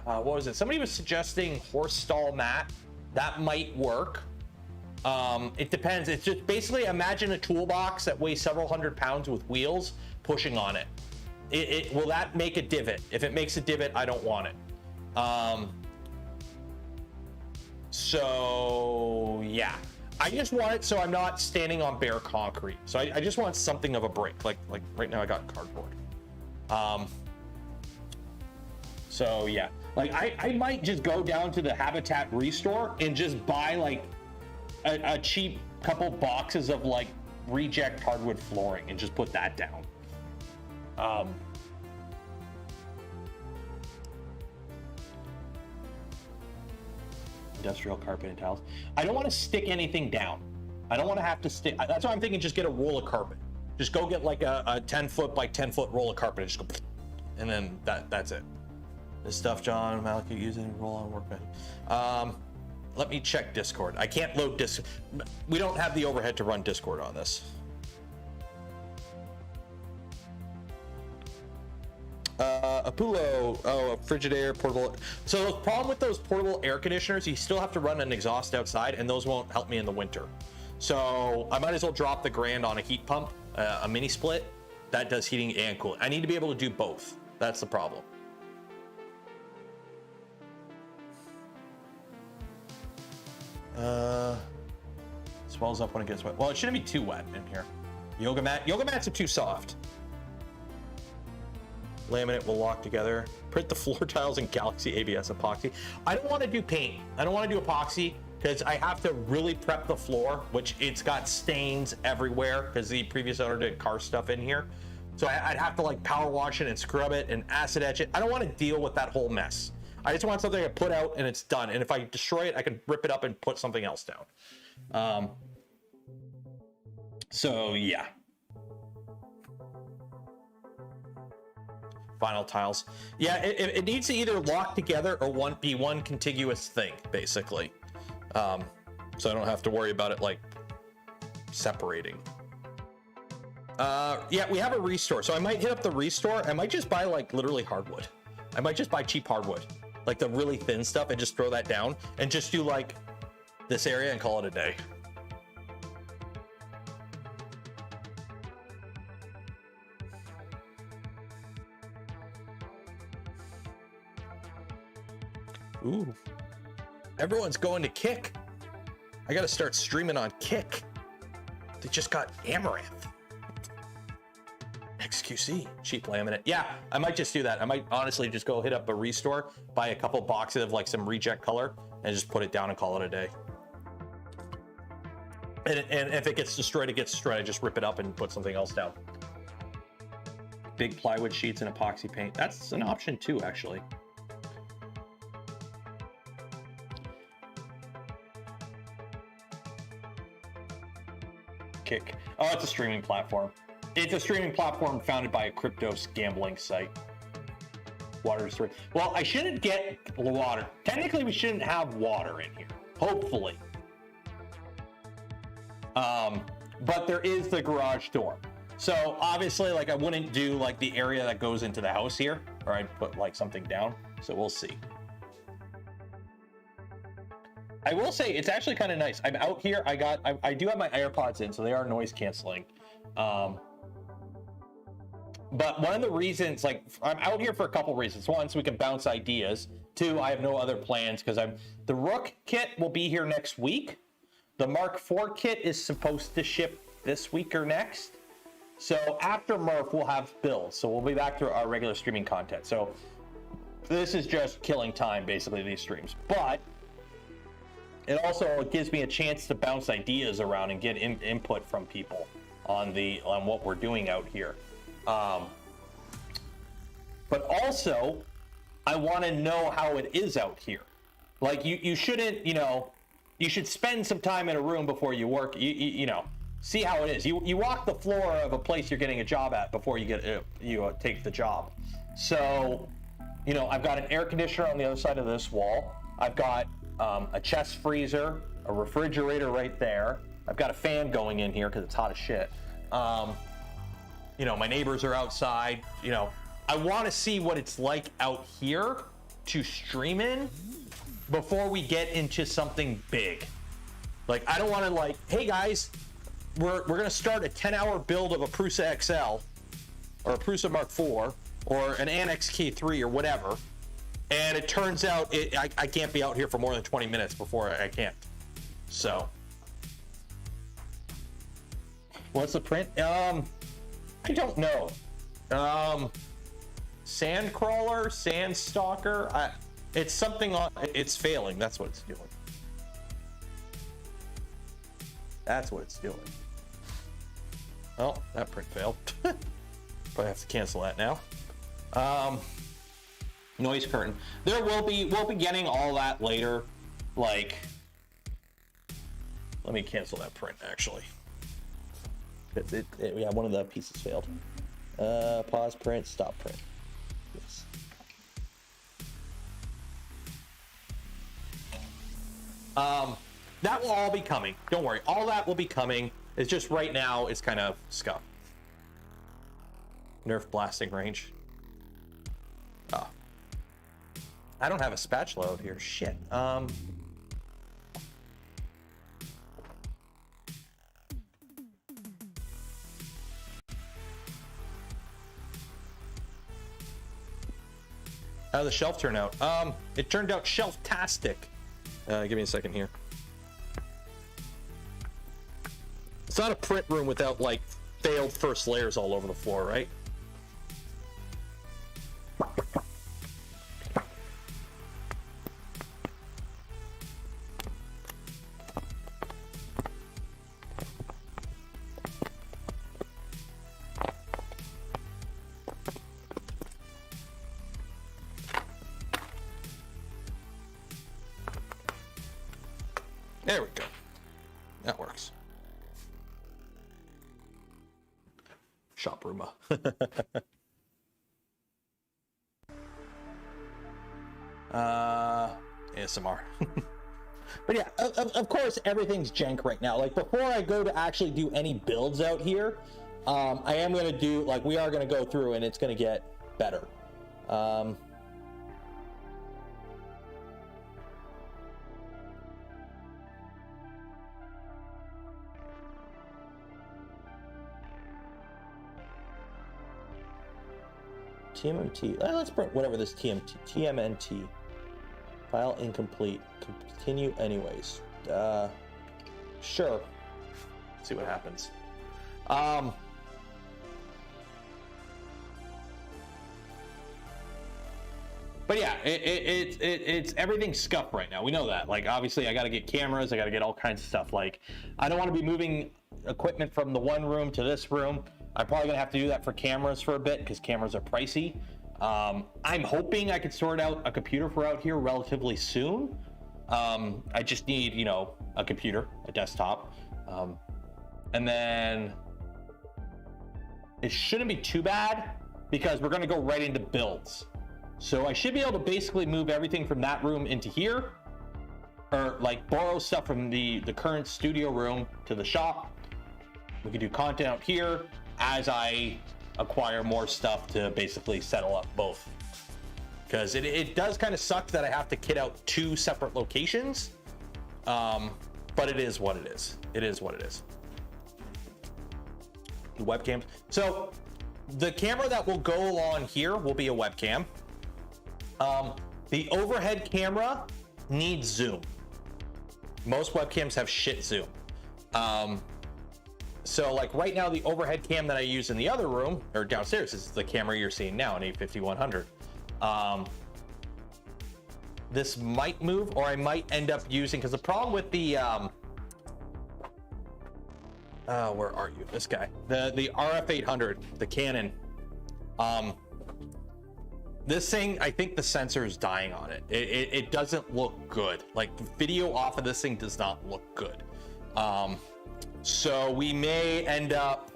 what was it? Somebody was suggesting horse stall mat. That might work. It depends. It's just basically imagine a toolbox that weighs several hundred pounds with wheels pushing on it. Will that make a divot? If it makes a divot, I don't want it. So yeah, I just want it so I'm not standing on bare concrete. So I just want something of a break. Like right now I got cardboard. So yeah, like I might just go down to the Habitat Restore and just buy like a cheap couple boxes of like reject hardwood flooring and just put that down. Industrial carpet and tiles. I don't want to stick anything down. I don't want to have to stick. That's why I'm thinking just get a roll of carpet. Just go get like a 10-foot by 10-foot roll of carpet and just go, and then that's it. This stuff, John, Maliki using roll on workbench. Let me check Discord. I can't load Discord. We don't have the overhead to run Discord on this. Apollo, a Frigidaire portable. So the problem with those portable air conditioners, you still have to run an exhaust outside, and those won't help me in the winter. So I might as well drop the grand on a heat pump, a mini split that does heating and cooling. I need to be able to do both. That's the problem. Swells up when it gets wet. Well, it shouldn't be too wet in here. Yoga mats are too soft. Laminate will lock together. Print the floor tiles in Galaxy ABS epoxy. I don't want to do paint. I don't want to do epoxy because I have to really prep the floor, which it's got stains everywhere because the previous owner did car stuff in here. So I'd have to like power wash it and scrub it and acid etch it. I don't want to deal with that whole mess. I just want something I put out and it's done. And if I destroy it, I can rip it up and put something else down. So yeah. Vinyl tiles. Yeah, it needs to either lock together or be one contiguous thing, basically. So I don't have to worry about it like separating. Yeah, we have a Restore. So I might hit up the Restore. I might just buy like literally hardwood. I might just buy cheap hardwood, like the really thin stuff, and just throw that down and just do like this area and call it a day. Ooh, everyone's going to Kick. I gotta start streaming on Kick. They just got Amaranth. XQC, cheap laminate. Yeah, I might just do that. I might honestly just go hit up a Restore, buy a couple boxes of like some reject color, and just put it down and call it a day. And if it gets destroyed, it gets destroyed. I just rip it up and put something else down. Big plywood sheets and epoxy paint. That's an option too, actually. Kick. Oh, it's a streaming platform. It's a streaming platform founded by a crypto gambling site. Water story. Well, I shouldn't get water. Technically, we shouldn't have water in here. Hopefully. But there is the garage door. So obviously, like I wouldn't do like the area that goes into the house here, or I'd put like something down. So we'll see. I will say it's actually kind of nice. I'm out here. I do have my AirPods in, so they are noise canceling. But one of the reasons, like, I'm out here for a couple reasons. One, so we can bounce ideas. Two, I have no other plans because the Rook kit will be here next week. The Mark IV kit is supposed to ship this week or next. So after Murph, we'll have builds. So we'll be back to our regular streaming content. So this is just killing time, basically, these streams. But it also gives me a chance to bounce ideas around and get input from people on what we're doing out here. But also, I want to know how it is out here. Like, you shouldn't, you should spend some time in a room before you work, see how it is. You walk the floor of a place you're getting a job at before you take the job. So, I've got an air conditioner on the other side of this wall. I've got a chest freezer, a refrigerator right there. I've got a fan going in here because it's hot as shit. My neighbors are outside. I want to see what it's like out here to stream in before we get into something big. Like, I don't want to hey guys, we're going to start a 10-hour build of a Prusa XL or a Prusa Mark IV or an Annex K3 or whatever. And it turns out I can't be out here for more than 20 minutes before I can't. So. What's the print? I don't know. Sandcrawler, Sandstalker. It's something it's failing. That's what it's doing. That's what it's doing. Oh, that print failed. Probably have to cancel that now. Noise curtain. We'll be getting all that later. Let me cancel that print actually. Yeah, one of the pieces failed. Pause print, stop print. Yes. That will all be coming. Don't worry. All that will be coming. It's just right now it's kind of scuffed. Nerf blasting range. Oh. I don't have a spatula out here. Shit. How did the shelf turn out? It turned out shelf-tastic. Give me a second here. It's not a print room without failed first layers all over the floor, right? There we go. That works. Shop rooma. ASMR. But yeah, of course, everything's jank right now. Before I go to actually do any builds out here, I am going to do, we are going to go through and it's going to get better. TMNT. Let's print whatever this TMNT. File incomplete. Continue anyways. Sure. See what happens. But yeah, it's everything's scuffed right now. We know that. Obviously, I got to get cameras. I got to get all kinds of stuff. I don't want to be moving equipment from the one room to this room. I'm probably gonna have to do that for cameras for a bit because cameras are pricey. I'm hoping I could sort out a computer for out here relatively soon. I just need, a computer, a desktop. And then it shouldn't be too bad because we're gonna go right into builds. So I should be able to basically move everything from that room into here, or borrow stuff from the current studio room to the shop. We can do content out here as I acquire more stuff to basically settle up both. Because it does kind of suck that I have to kit out 2 separate locations, but it is what it is. It is what it is. The webcams. So the camera that will go on here will be a webcam. The overhead camera needs zoom. Most webcams have shit zoom. So like right now, the overhead cam that I use in the other room or downstairs is the camera you're seeing now, an 850-100. This might move, or I might end up using, because the problem with the where are you? This guy, the RF800, the Canon. This thing, I think the sensor is dying on it. It doesn't look good. Like video off of this thing does not look good. So we may end up,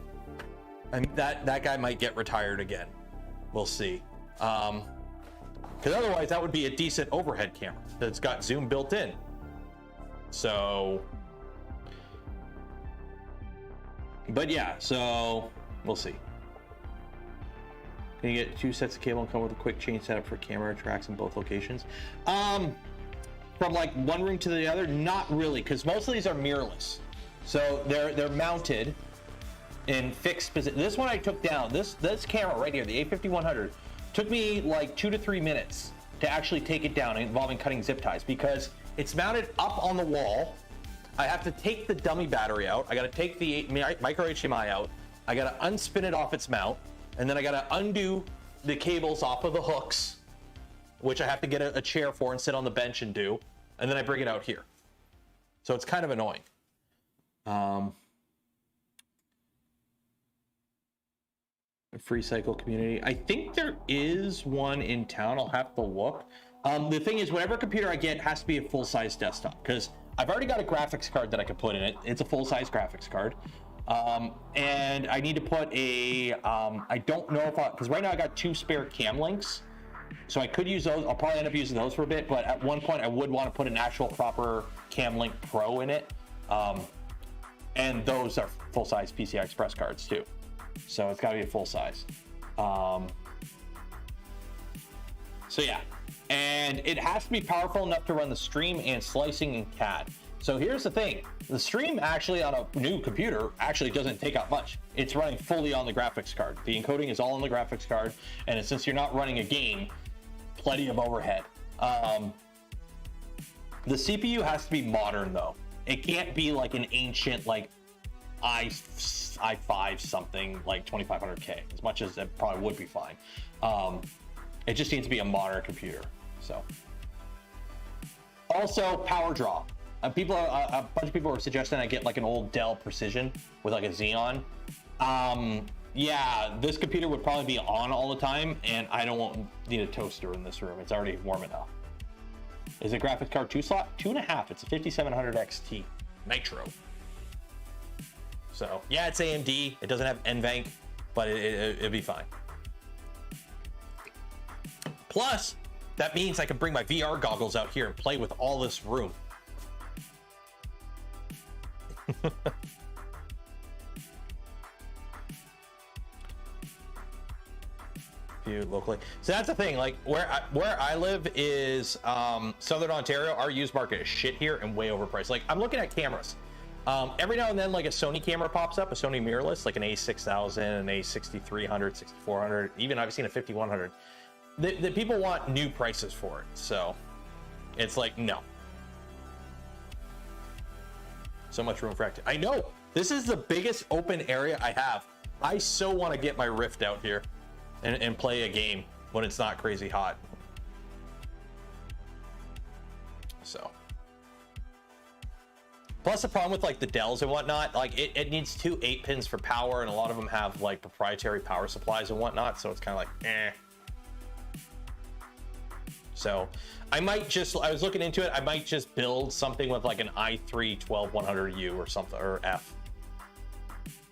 and that guy might get retired again. We'll see. Because otherwise that would be a decent overhead camera that's got zoom built in. So, but yeah, so we'll see. Can you get 2 sets of cable and come with a quick chain setup for camera tracks in both locations? From like one room to the other, not really, because most of these are mirrorless. So they're mounted in fixed position. This one I took down. This camera right here, the A50-100, took me like 2 to 3 minutes to actually take it down, involving cutting zip ties, because it's mounted up on the wall. I have to take the dummy battery out. I got to take the micro HDMI out. I got to unspin it off its mount, and then I got to undo the cables off of the hooks, which I have to get a chair for and sit on the bench and do, and then I bring it out here. So it's kind of annoying. A free cycle community. I think there is one in town. I'll have to look. The thing is, whatever computer I get has to be a full-size desktop, because I've already got a graphics card that I could put in it. It's a full-size graphics card. And I need to put a, I don't know if because right now I got 2 spare cam links. So I could use those. I'll probably end up using those for a bit, but at one point I would want to put an actual proper Cam Link Pro in it. And those are full-size PCI Express cards too. So it's got to be a full size. So yeah, and it has to be powerful enough to run the stream and slicing in CAD. So here's the thing, the stream actually on a new computer actually doesn't take out much. It's running fully on the graphics card. The encoding is all on the graphics card, and since you're not running a game, plenty of overhead. The CPU has to be modern though. It can't be like an ancient like i5 something like 2500K, as much as it probably would be fine. It just needs to be a modern computer. So also power draw. A bunch of people are suggesting I get like an old Dell Precision with like a Xeon. Yeah, this computer would probably be on all the time, and I don't need a toaster in this room. It's already warm enough. Is a graphics card 2-slot? 2.5. It's a 5700 XT Nitro. So yeah, it's AMD. It doesn't have NVENC, but it'll be fine. Plus, that means I can bring my VR goggles out here and play with all this room. Locally, so that's the thing. Like where I live is Southern Ontario. Our used market is shit here and way overpriced. Like I'm looking at cameras. Every now and then, like a Sony camera pops up, a Sony mirrorless, like an A6000, an A6300, 6400. Even I've seen a 5100. The people want new prices for it, so it's like no. So much room for activity. I know this is the biggest open area I have. I so want to get my Rift out here and play a game when it's not crazy hot. So. Plus the problem with like the Dells and whatnot, like it needs 2 8-pins for power, and a lot of them have like proprietary power supplies and whatnot, so it's kind of like eh. So I was looking into it, I might just build something with like an i3 12100U or something, or F.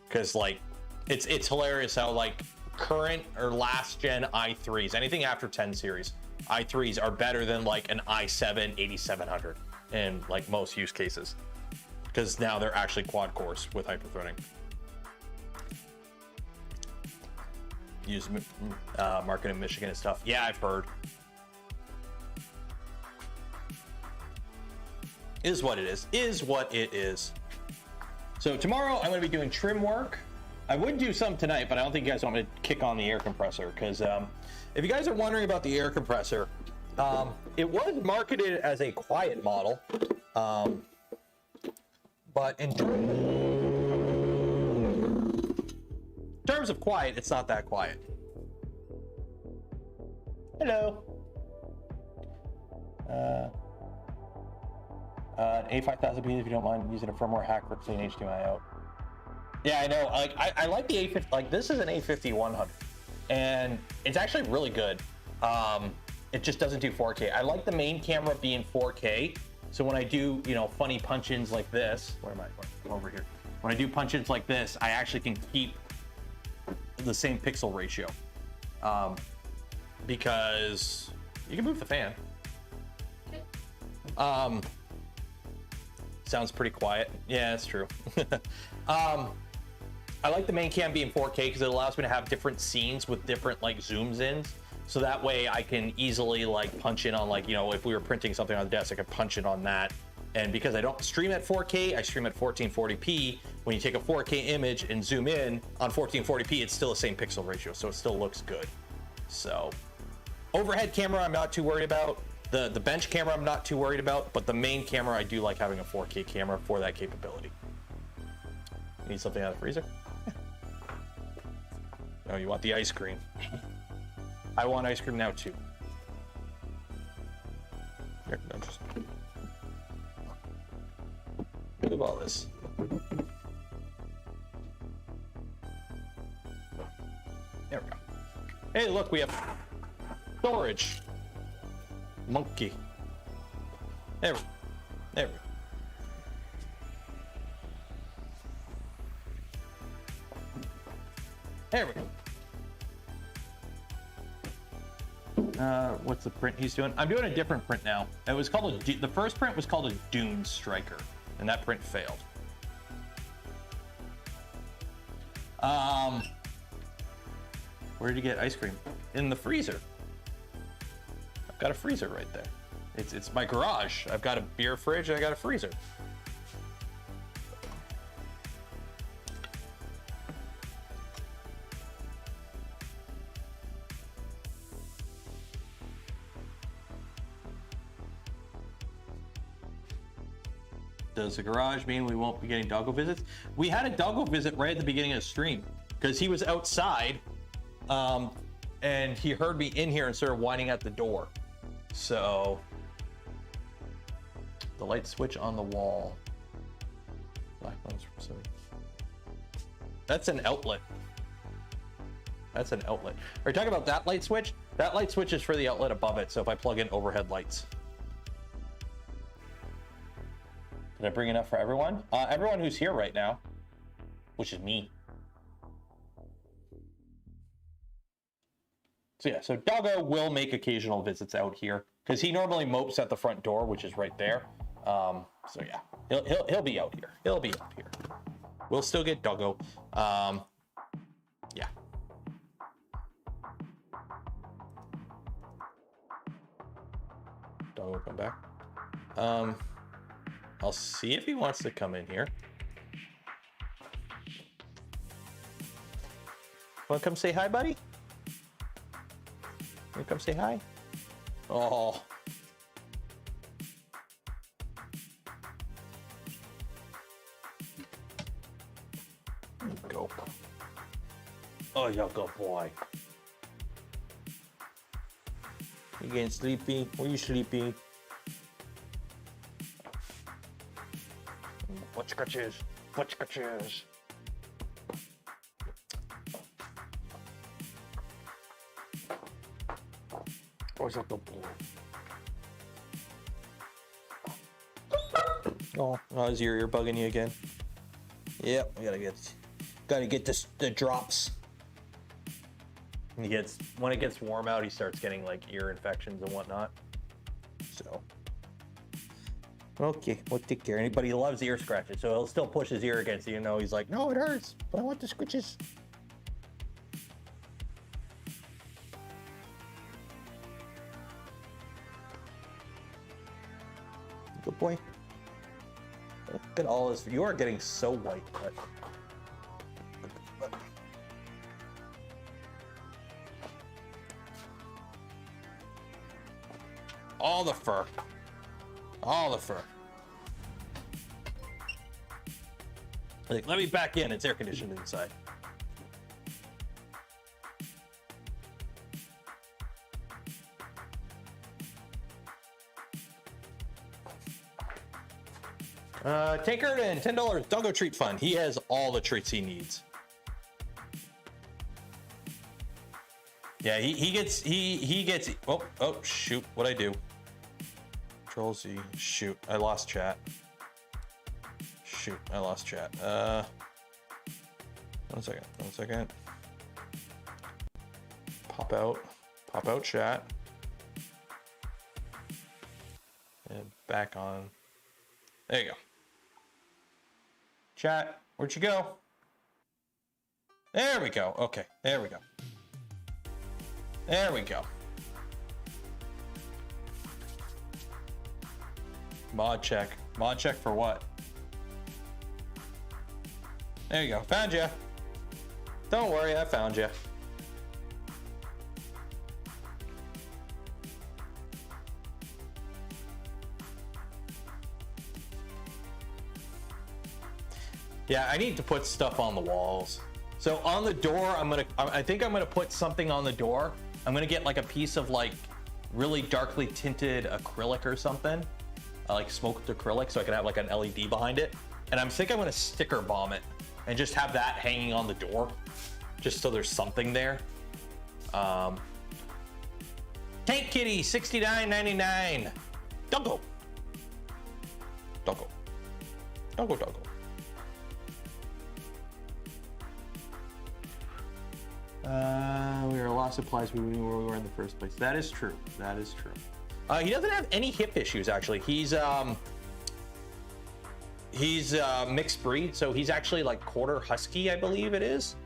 Because like it's hilarious how like current or last gen i3s, anything after 10 series, i3s are better than like an i7 8700 in like most use cases. Because now they're actually quad cores with hyperthreading. Use market in Michigan and stuff. Yeah, I've heard. Is what it is. Is what it is. So tomorrow I'm going to be doing trim work. I would do some tonight, but I don't think you guys want me to kick on the air compressor, because if you guys are wondering about the air compressor, it was marketed as a quiet model, but in terms of quiet, it's not that quiet. Hello. A5000 if you don't mind using a firmware hack for clean HDMI out. Yeah, I know. Like, I like the A50. Like, this is an A50-100, and it's actually really good. It just doesn't do 4K. I like the main camera being 4K, so when I do, you know, funny punch-ins like this, where am I? Come over here. When I do punch-ins like this, I actually can keep the same pixel ratio, because you can move the fan. Sounds pretty quiet. Yeah, that's true. I like the main cam being 4K because it allows me to have different scenes with different like zooms in. So that way I can easily like punch in on, like, you know, if we were printing something on the desk, I could punch in on that. And because I don't stream at 4K, I stream at 1440p. When you take a 4K image and zoom in on 1440p, it's still the same pixel ratio, so it still looks good. So overhead camera, I'm not too worried about. The bench camera, I'm not too worried about, but the main camera, I do like having a 4K camera for that capability. Need something out of the freezer? No, you want the ice cream. I want ice cream now too. Here, no, just move all this. There we go. Hey, look, we have storage. Monkey. There we go. There we go. There we go. What's the print he's doing? I'm doing a different print now. It was called the first print was called a Dune Striker, and that print failed. Where did you get ice cream? In the freezer. I've got a freezer right there. It's my garage. I've got a beer fridge and I got a freezer. Does the garage mean we won't be getting doggo visits? We had a doggo visit right at the beginning of the stream because he was outside and he heard me in here and started whining at the door. So the light switch on the wall. Black ones from Sony. That's an outlet. That's an outlet. Are you talking about that light switch? That light switch is for the outlet above it. So if I plug in overhead lights. Did I bring enough for everyone? Everyone who's here right now, which is me. So yeah, so Doggo will make occasional visits out here because he normally mopes at the front door, which is right there. So yeah, he'll be out here. He'll be out here. We'll still get Doggo. Yeah. Doggo come back. I'll see if he wants to come in here. Want to come say hi, buddy? Want to come say hi? Oh. Go. Oh, you're a good boy. You getting sleepy? Were you sleepy? Butchkatches, butchkatches. What's up, good boy? Oh, is your ear bugging you again? Yep, we gotta get the drops. When it gets warm out, he starts getting like ear infections and whatnot. So. Okay, we'll take care. Anybody loves ear scratches, so he'll still push his ear against you. You know, he's like, no, it hurts, but I want the scratches. Good boy. Look at all this. You are getting so white. But all the fur. All the fur. Like, let me back in. It's air conditioned inside. Tinker and $10 doggo treat fund. He has all the treats he needs. Yeah, he gets oh shoot, what'd I do? Control Z, shoot, I lost chat. Shoot, I lost chat. 1 second. Pop out chat. And back on. There you go. Chat, where'd you go? There we go. Okay, there we go. There we go. Mod check. Mod check for what? There you go. Found you. Don't worry, I found you. Yeah, I need to put stuff on the walls. So on the door, I think I'm gonna put something on the door. I'm gonna get like a piece of like really darkly tinted acrylic or something, like smoked acrylic, so I can have like an LED behind it. And I think I'm gonna sticker bomb it and just have that hanging on the door, just so there's something there. Tank Kitty, $69.99. Doggo. Doggo. Doggo, doggo. We were a lot of supplies. We knew where we were in the first place. That is true. That is true. He doesn't have any hip issues, actually. He's mixed breed, so he's actually like quarter husky, I believe it is.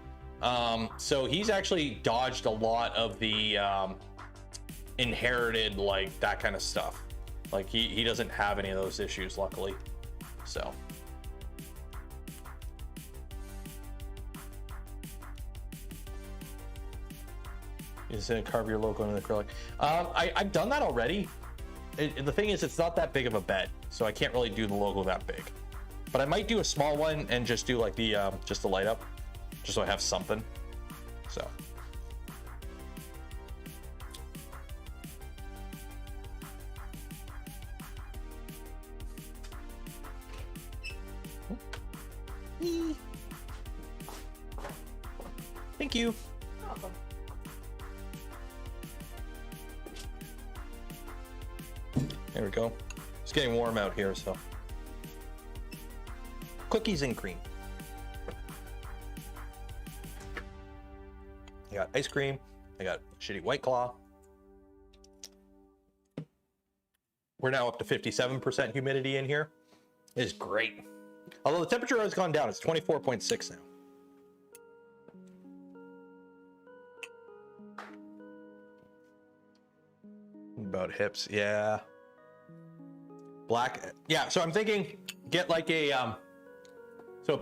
So he's actually dodged a lot of the inherited, like that kind of stuff. Like he doesn't have any of those issues, luckily. So. Is to carve your logo in acrylic. I've done that already. The thing is, it's not that big of a bed, so I can't really do the logo that big. But I might do a small one and just do like the just the light up, just so I have something. So. Thank you. Welcome. There we go. It's getting warm out here, so. Cookies and cream. I got ice cream. I got shitty White Claw. We're now up to 57% humidity in here. It is great. Although the temperature has gone down, it's 24.6 now. About hips, yeah. Black, yeah, so I'm thinking get like a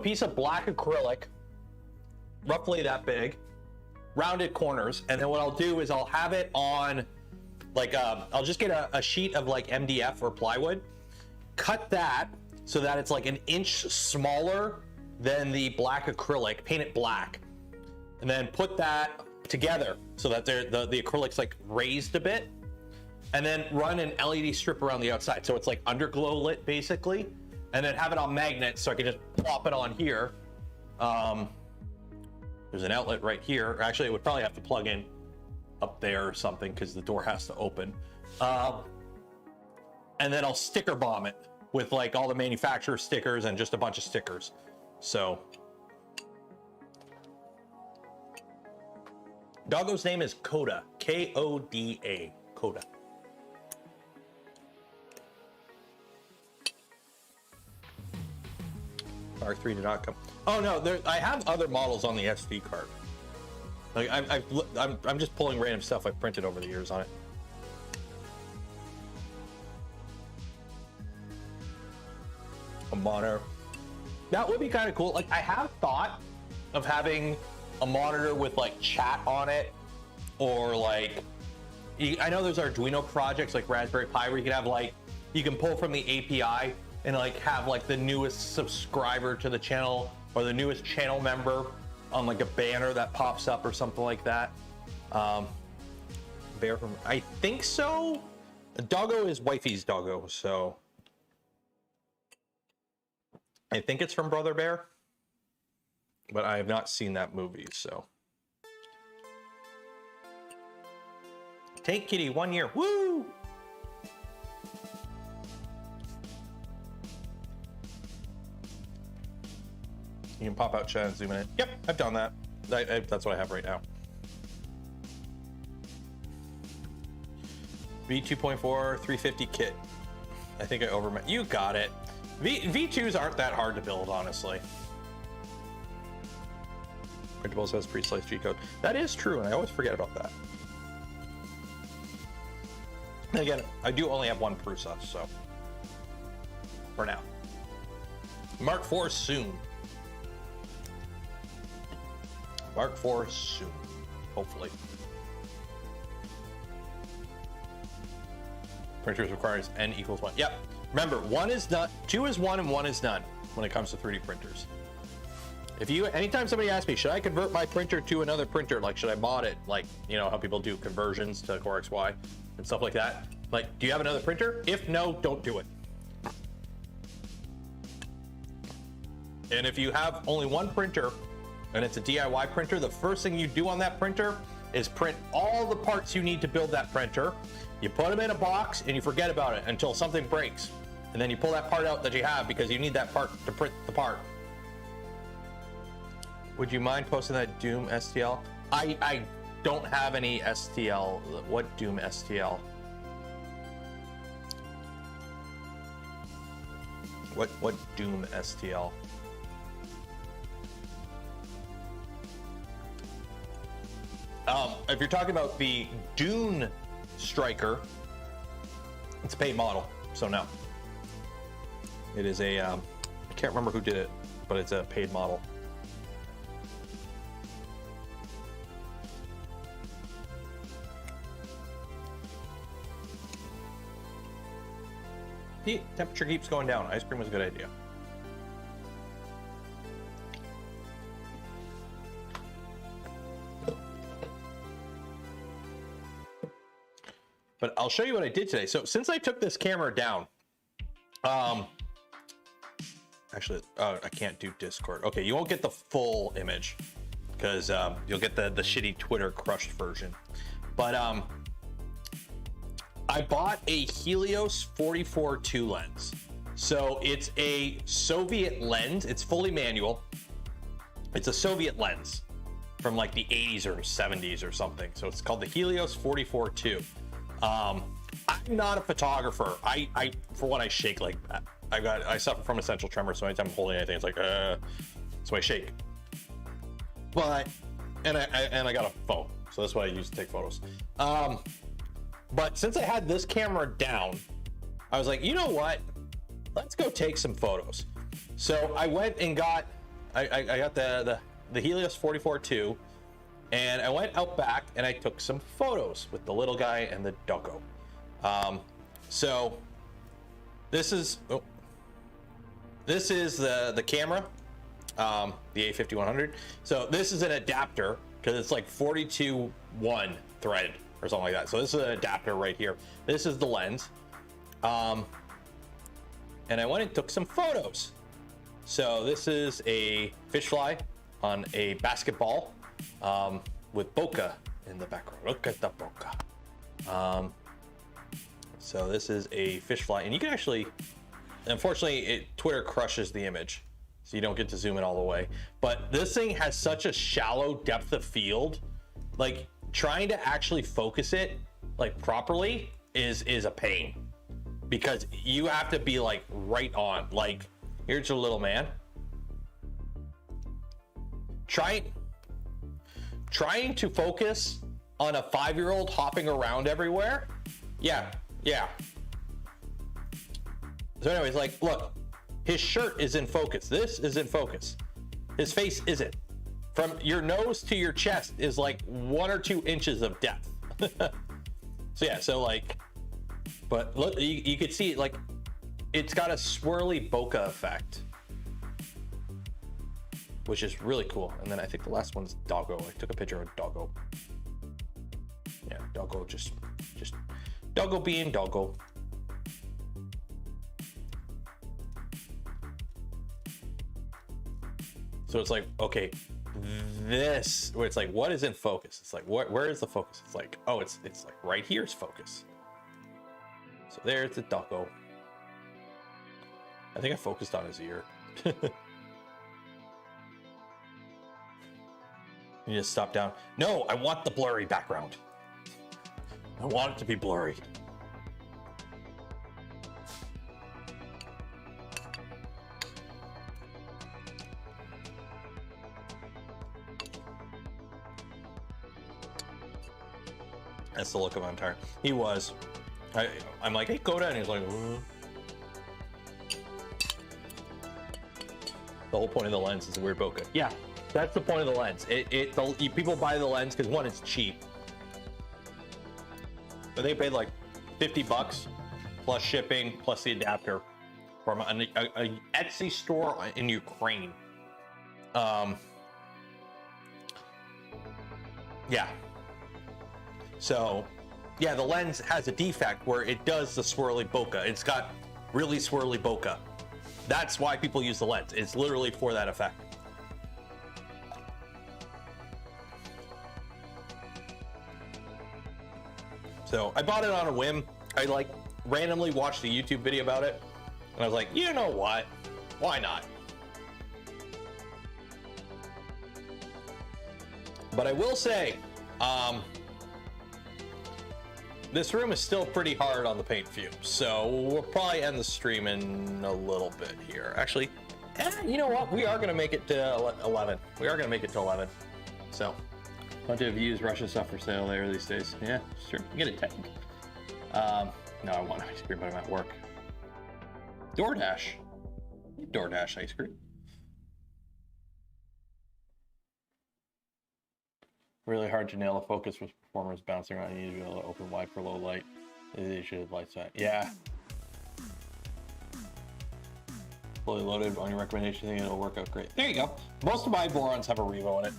piece of black acrylic, roughly that big, rounded corners, and then what I'll do is I'll have it on like I'll just get a sheet of like MDF or plywood, cut that so that it's like an inch smaller than the black acrylic, paint it black, and then put that together so that the acrylic's like raised a bit. And then run an LED strip around the outside. So it's like underglow lit basically. And then have it on magnets so I can just plop it on here. There's an outlet right here. Actually, it would probably have to plug in up there or something because the door has to open. And then I'll sticker bomb it with like all the manufacturer stickers and just a bunch of stickers. So. Doggo's name is Coda, K-O-D-A, Coda. R3 did not come. Oh no, I have other models on the SD card. Like I'm just pulling random stuff I've printed over the years on it. A monitor. That would be kind of cool. Like I have thought of having a monitor with like chat on it, or like I know there's Arduino projects like Raspberry Pi where you can have like, you can pull from the API and like have like the newest subscriber to the channel or the newest channel member on like a banner that pops up or something like that. Bear from, I think so. Doggo is wifey's doggo, so I think it's from Brother Bear, but I have not seen that movie, so. Take Kitty 1 year, woo! You can pop out chat and zoom in. Yep, I've done that. That's what I have right now. V2.4 350 kit. I think I overmet. You got it. V2s aren't that hard to build, honestly. Printables has pre-sliced G code. That is true, and I always forget about that. And again, I do only have one Prusa, so for now. Mark IV soon. Mark IV soon, hopefully. Printers requires n equals 1. Yep. Remember, 1 is not, 2 is 1 and 1 is none when it comes to 3D printers. If you, anytime somebody asks me, should I convert my printer to another printer? Like, should I mod it? Like, you know how people do conversions to Core XY and stuff like that. Like, do you have another printer? If no, don't do it. And if you have only one printer and it's a DIY printer, the first thing you do on that printer is print all the parts you need to build that printer. You put them in a box and you forget about it until something breaks. And then you pull that part out that you have because you need that part to print the part. Would you mind posting that Doom STL? I don't have any STL. What Doom STL? What Doom STL? If you're talking about the Dune Striker, it's a paid model, so no. It is a, I can't remember who did it, but it's a paid model. The temperature keeps going down. Ice cream was a good idea. But I'll show you what I did today. So since I took this camera down, actually, I can't do Discord. Okay, you won't get the full image because you'll get the shitty Twitter crushed version. But I bought a Helios 44-2 lens. So it's a Soviet lens. It's fully manual. It's a Soviet lens from like the 80s or 70s or something. So it's called the Helios 44-2. I'm not a photographer. I for one, I shake like that. I suffer from essential tremor, so anytime I'm holding anything, it's like so I shake. But and I got a phone, so that's what I use to take photos. But since I had this camera down, I was like, you know what? Let's go take some photos. So I went and got I got the Helios 44-2. And I went out back and I took some photos with the little guy and the doggo. So this is the camera, the A5100. So this is an adapter because it's like 42-1 thread or something like that. So this is an adapter right here. This is the lens. And I went and took some photos. So this is a fish fly on a basketball. With bokeh in the background. Look at the bokeh. So this is a fish fly, and you can actually, unfortunately, Twitter crushes the image, so you don't get to zoom in all the way. But this thing has such a shallow depth of field, like trying to actually focus it like properly is a pain because you have to be like right on. Like, here's your little man. Trying to focus on a 5-year-old hopping around everywhere. Yeah. So anyways, like, look, his shirt is in focus. This is in focus. His face isn't. From your nose to your chest is like 1 or 2 inches of depth. So yeah, so like, but look, you could see like, it's got a swirly bokeh effect, which is really cool. And then I think the last one's Doggo. I took a picture of Doggo. Yeah, Doggo, just Doggo being Doggo. So it's like, okay, this, where it's like, what is in focus? It's like, where is the focus? It's like, oh, it's like right here's focus. So there's the Doggo. I think I focused on his ear. You just stop down. No, I want the blurry background. I want it to be blurry. That's the look of Empire. He was. I'm like, hey, go down. He's like, the whole point of the lens is a weird bokeh. Yeah, that's the point of the lens. People buy the lens because one, it's cheap. But they paid like 50 bucks plus shipping plus the adapter from a Etsy store in Ukraine. Yeah. So, yeah, the lens has a defect where it does the swirly bokeh. It's got really swirly bokeh. That's why people use the lens. It's literally for that effect. So I bought it on a whim. I like randomly watched a YouTube video about it. And I was like, you know what? Why not? But I will say, this room is still pretty hard on the paint fumes, so we'll probably end the stream in a little bit here. Actually, you know what? We are going to make it to 11. We are going to make it to 11. So, plenty of used Russian stuff for sale there these days. Yeah, sure. Get a tank. No, I want ice cream, but I'm at work. DoorDash. DoorDash ice cream. Really hard to nail a focus with performers bouncing around. You need to be able to open wide for low light. They should have lights on. Yeah. Fully loaded on your recommendation thing, it'll work out great. There you go. Most of my Borons have a Revo in it.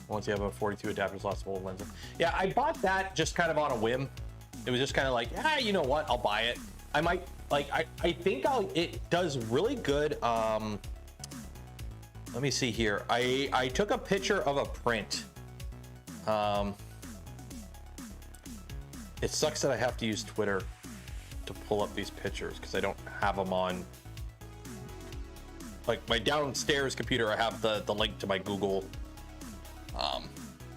Once you have a 42 adapters, lots of old lenses. Yeah, I bought that just kind of on a whim. It was just kind of like, you know what? I'll buy it. I might, like, I think it does really good. Let me see here. I took a picture of a print. It sucks that I have to use Twitter to pull up these pictures because I don't have them on, like, my downstairs computer. I have the link to my Google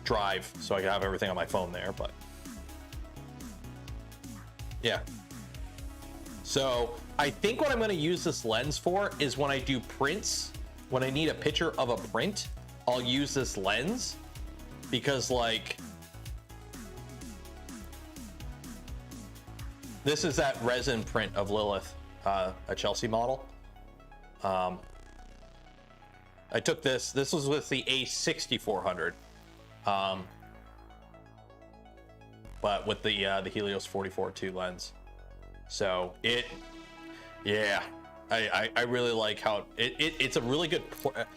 Drive, so I can have everything on my phone there. But yeah. So I think what I'm going to use this lens for is when I do prints. When I need a picture of a print, I'll use this lens because, like, this is that resin print of Lilith, a Chelsea model. I took this. This was with the A6400, but with the Helios 44-2 lens. So yeah. I really like how it's a really good, what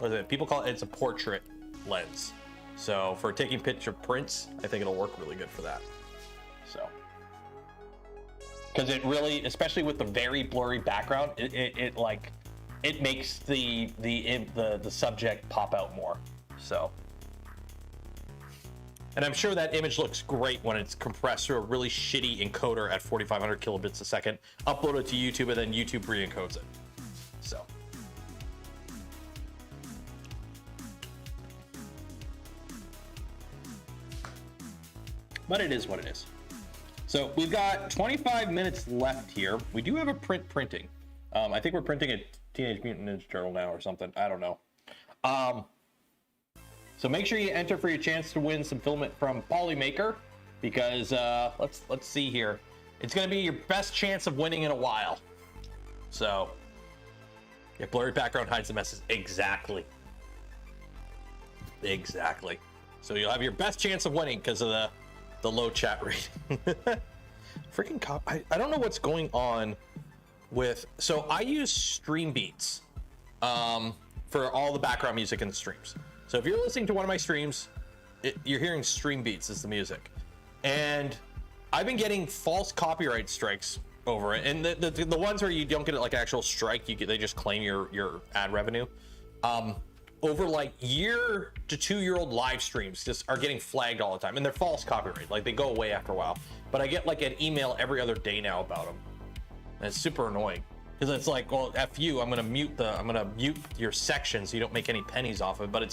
is it? People call it, it's a portrait lens. So for taking picture prints, I think it'll work really good for that. So, because it really, especially with the very blurry background, it makes the subject pop out more. So, and I'm sure that image looks great when it's compressed through a really shitty encoder at 4,500 kilobits a second, uploaded to YouTube, and then YouTube re-encodes it. So. But it is what it is. So we've got 25 minutes left here. We do have a printing. I think we're printing a Teenage Mutant Ninja Turtle now or something. I don't know. So make sure you enter for your chance to win some filament from Polymaker, because let's see here. It's going to be your best chance of winning in a while. So, yeah, blurry background hides the message. Exactly. So you'll have your best chance of winning because of the low chat rating. Freaking I don't know what's going on with, so I use Stream Beats for all the background music in the streams. So if you're listening to one of my streams, you're hearing Stream Beats as the music. And I've been getting false copyright strikes over it. And the ones where you don't get like actual strike, they just claim your ad revenue. Over like 1 to 2 year old live streams just are getting flagged all the time, and they're false copyright. Like they go away after a while, but I get like an email every other day now about them, and it's super annoying because it's like, well, F you, I'm gonna mute your section so you don't make any pennies off of it. But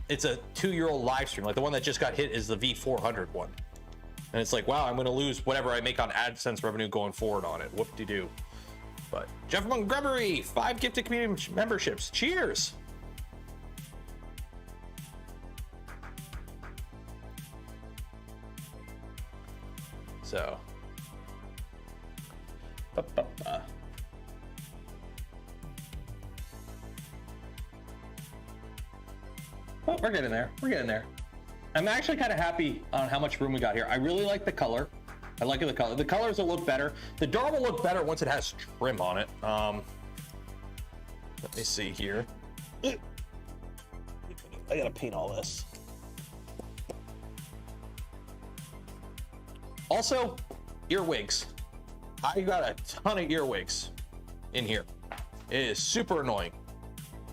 it's a 2 year old live stream. Like the one that just got hit is the V400 one, and it's like, wow, I'm gonna lose whatever I make on AdSense revenue going forward on it. Whoop-de-doo. But Jeff Montgomery, 5 gifted community memberships. Cheers. So, oh, we're getting there. We're getting there. I'm actually kind of happy on how much room we got here. I really like the color. I like the color. The colors will look better. The door will look better once it has trim on it. Let me see here. I gotta paint all this. Also, earwigs. I got a ton of earwigs in here. It is super annoying.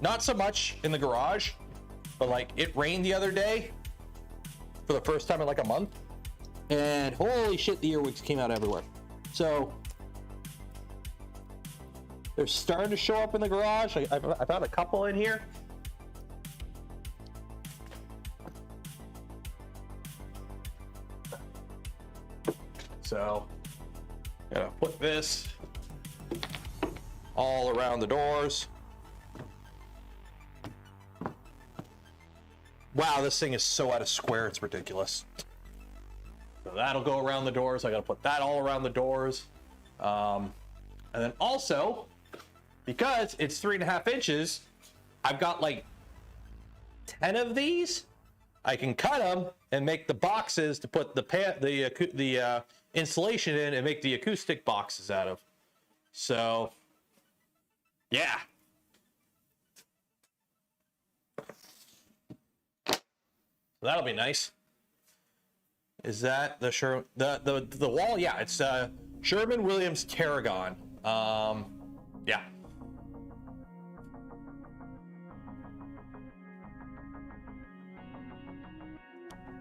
Not so much in the garage, but like it rained the other day for the first time in like a month, and holy shit, the earwigs came out everywhere. So they're starting to show up in the garage. I found a couple in here. So, gotta put this all around the doors. Wow, this thing is so out of square, it's ridiculous. So that'll go around the doors. I gotta put that all around the doors. And then also, because it's 3.5 inches, I've got like 10 of these. I can cut them and make the boxes to put the insulation in and make the acoustic boxes out of. So, yeah. That'll be nice. Is that the the wall? Yeah, it's Sherwin-Williams Tarragon. Yeah.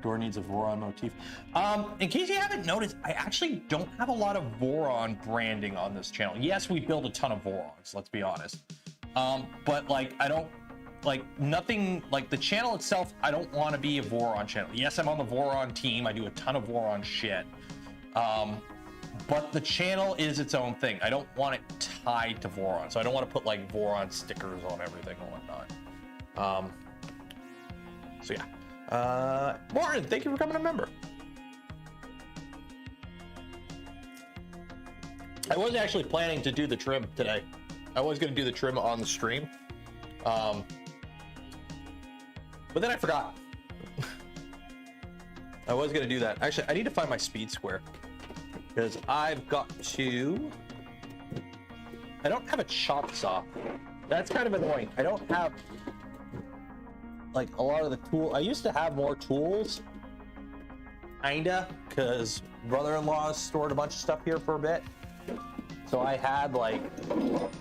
Door needs a Voron motif. In case you haven't noticed, I actually don't have a lot of Voron branding on this channel. Yes, we build a ton of Vorons, let's be honest. But like, I don't, like nothing, like the channel itself, I don't want to be a Voron channel. Yes, I'm on the Voron team. I do a ton of Voron shit. But the channel is its own thing. I don't want it tied to Voron. So I don't want to put like Voron stickers on everything and whatnot. So yeah. Warren, thank you for becoming a member. I wasn't actually planning to do the trim today. I was going to do the trim on the stream. But then I forgot. I was going to do that. Actually, I need to find my speed square because I've got to... I don't have a chop saw. That's kind of annoying. I don't have like a lot of the tool. I used to have more tools, kinda, because brother-in-law stored a bunch of stuff here for a bit. So I had like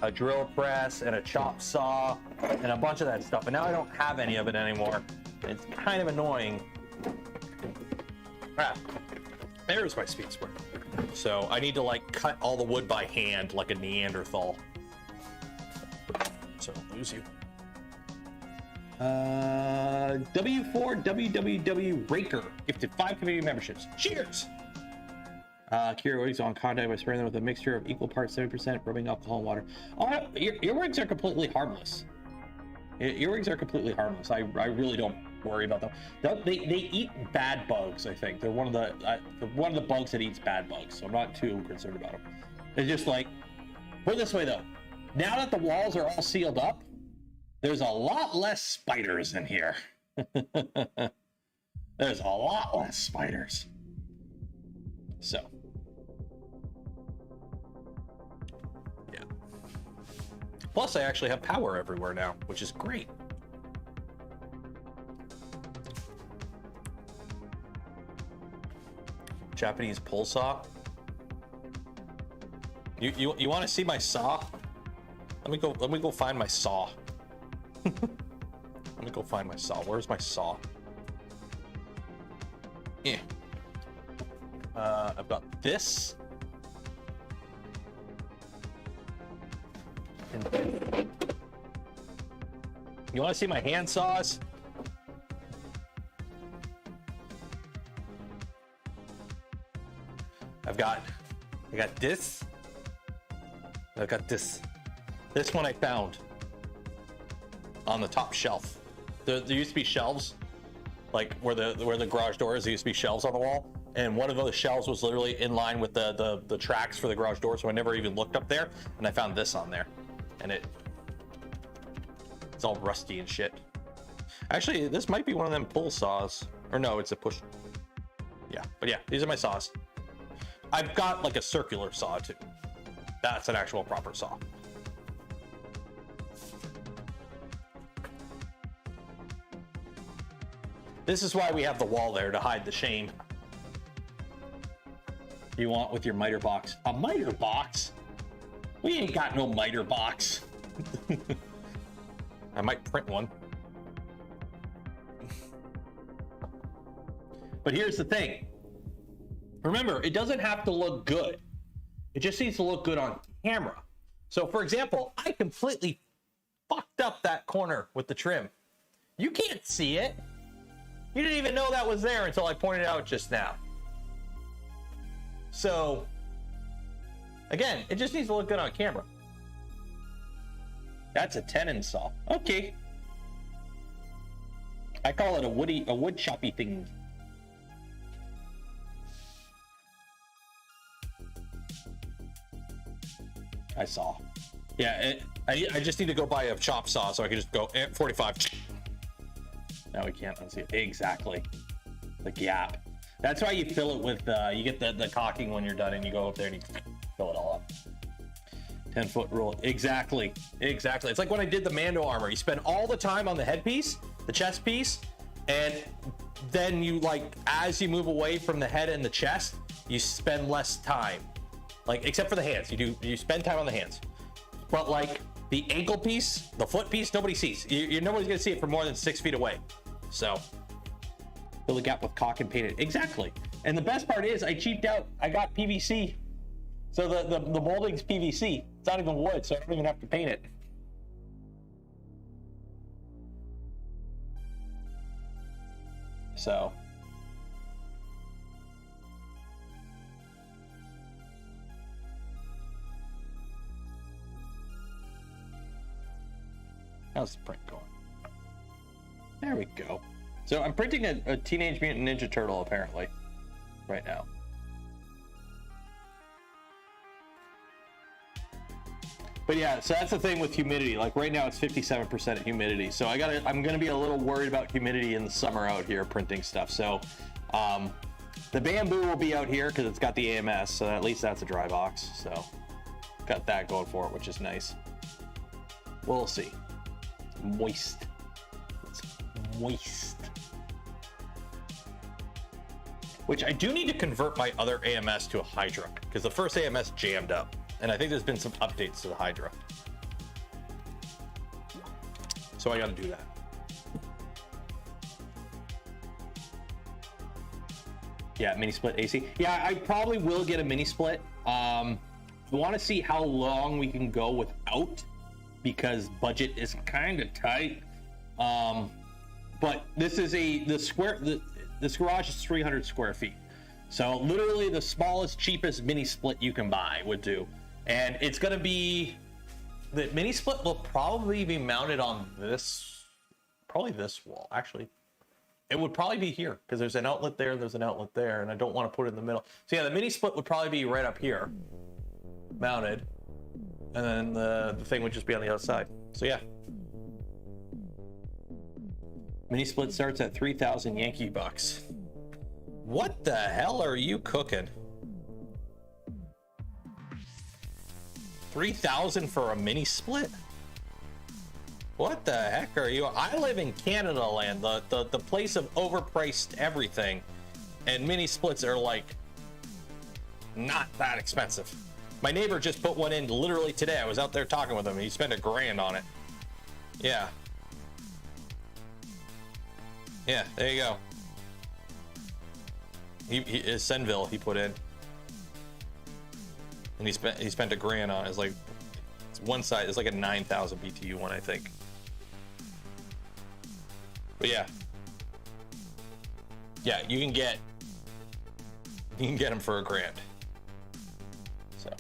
a drill press and a chop saw and a bunch of that stuff, and now I don't have any of it anymore. It's kind of annoying. Ah, there's my speed square. So I need to like cut all the wood by hand like a Neanderthal. So lose you. W4WWW Raker gifted 5 community memberships. Cheers! Earwigs on contact by spraying them with a mixture of equal parts 70% rubbing alcohol and water. Oh, earwigs are completely harmless. Earwigs are completely harmless. I really don't worry about them. They eat bad bugs. I think they're one of the bugs that eats bad bugs. So I'm not too concerned about them. They're just like, put it this way though. Now that the walls are all sealed up, there's a lot less spiders in here. There's a lot less spiders. So, yeah. Plus, I actually have power everywhere now, which is great. Japanese pull saw. You want to see my saw? Let me go find my saw. Let me go find my saw. Where's my saw? Yeah. I've got this. And you want to see my hand saws? I got this. I got this. This one I found on the top shelf. There used to be shelves, like where the garage door is. There used to be shelves on the wall, and one of those shelves was literally in line with the tracks for the garage door. So I never even looked up there, and I found this on there, and it's all rusty and shit. Actually, this might be one of them pull saws, or no, it's a push. Yeah, but yeah, these are my saws. I've got like a circular saw too. That's an actual proper saw. This is why we have the wall there, to hide the shame. You want with your miter box? A miter box? We ain't got no miter box. I might print one. But here's the thing. Remember, it doesn't have to look good. It just needs to look good on camera. So for example, I completely fucked up that corner with the trim. You can't see it. You didn't even know that was there until I pointed it out just now. So again, it just needs to look good on camera. That's a tenon saw. Okay. I call it a wood choppy thing. I saw. Yeah, I just need to go buy a chop saw so I can just go 45. Now we can't unsee it. Exactly. The gap. That's why you fill it with, you get the caulking when you're done, and you go up there and you fill it all up. 10-foot rule. Exactly. Exactly. It's like when I did the Mando armor. You spend all the time on the headpiece, the chest piece, and then you, like, as you move away from the head and the chest, you spend less time. Like, except for the hands. You spend time on the hands. But like the ankle piece, the foot piece, nobody sees. Nobody's gonna see it from more than 6 feet away. So fill the gap with caulk and paint it. Exactly. And the best part is I cheaped out. I got PVC. So the molding's PVC. It's not even wood, so I don't even have to paint it. So how's the print going? There we go. So I'm printing a Teenage Mutant Ninja Turtle apparently right now. But yeah, so that's the thing with humidity. Like right now it's 57% humidity. So I'm gonna be a little worried about humidity in the summer out here printing stuff. So the bamboo will be out here because it's got the AMS, so at least that's a dry box. So got that going for it, which is nice. We'll see. Moist. It's moist. Which I do need to convert my other AMS to a Hydra because the first AMS jammed up, and I think there's been some updates to the Hydra. So I got to do that. Yeah, mini split AC. Yeah, I probably will get a mini split. I want to see how long we can go without, because budget is kind of tight. But this is this garage is 300 square feet. So literally the smallest, cheapest mini split you can buy would do. And it's gonna be, the mini split will probably be mounted on this, probably this wall. Actually, it would probably be here because there's an outlet there, there's an outlet there, and I don't want to put it in the middle. So yeah, the mini split would probably be right up here, mounted. And then the thing would just be on the other side. So yeah. Mini split starts at 3,000 Yankee bucks. What the hell are you cooking? $3,000 for a mini split? What the heck are you? I live in Canada land, the place of overpriced everything, and mini splits are like not that expensive. My neighbor just put one in literally today. I was out there talking with him, and he spent $1,000 on it. Yeah. Yeah, there you go. His Senville he put in, and he spent $1,000 on it. It's like, it's one side. It's like a 9,000 BTU one, I think. But yeah, you can get them for $1,000. So.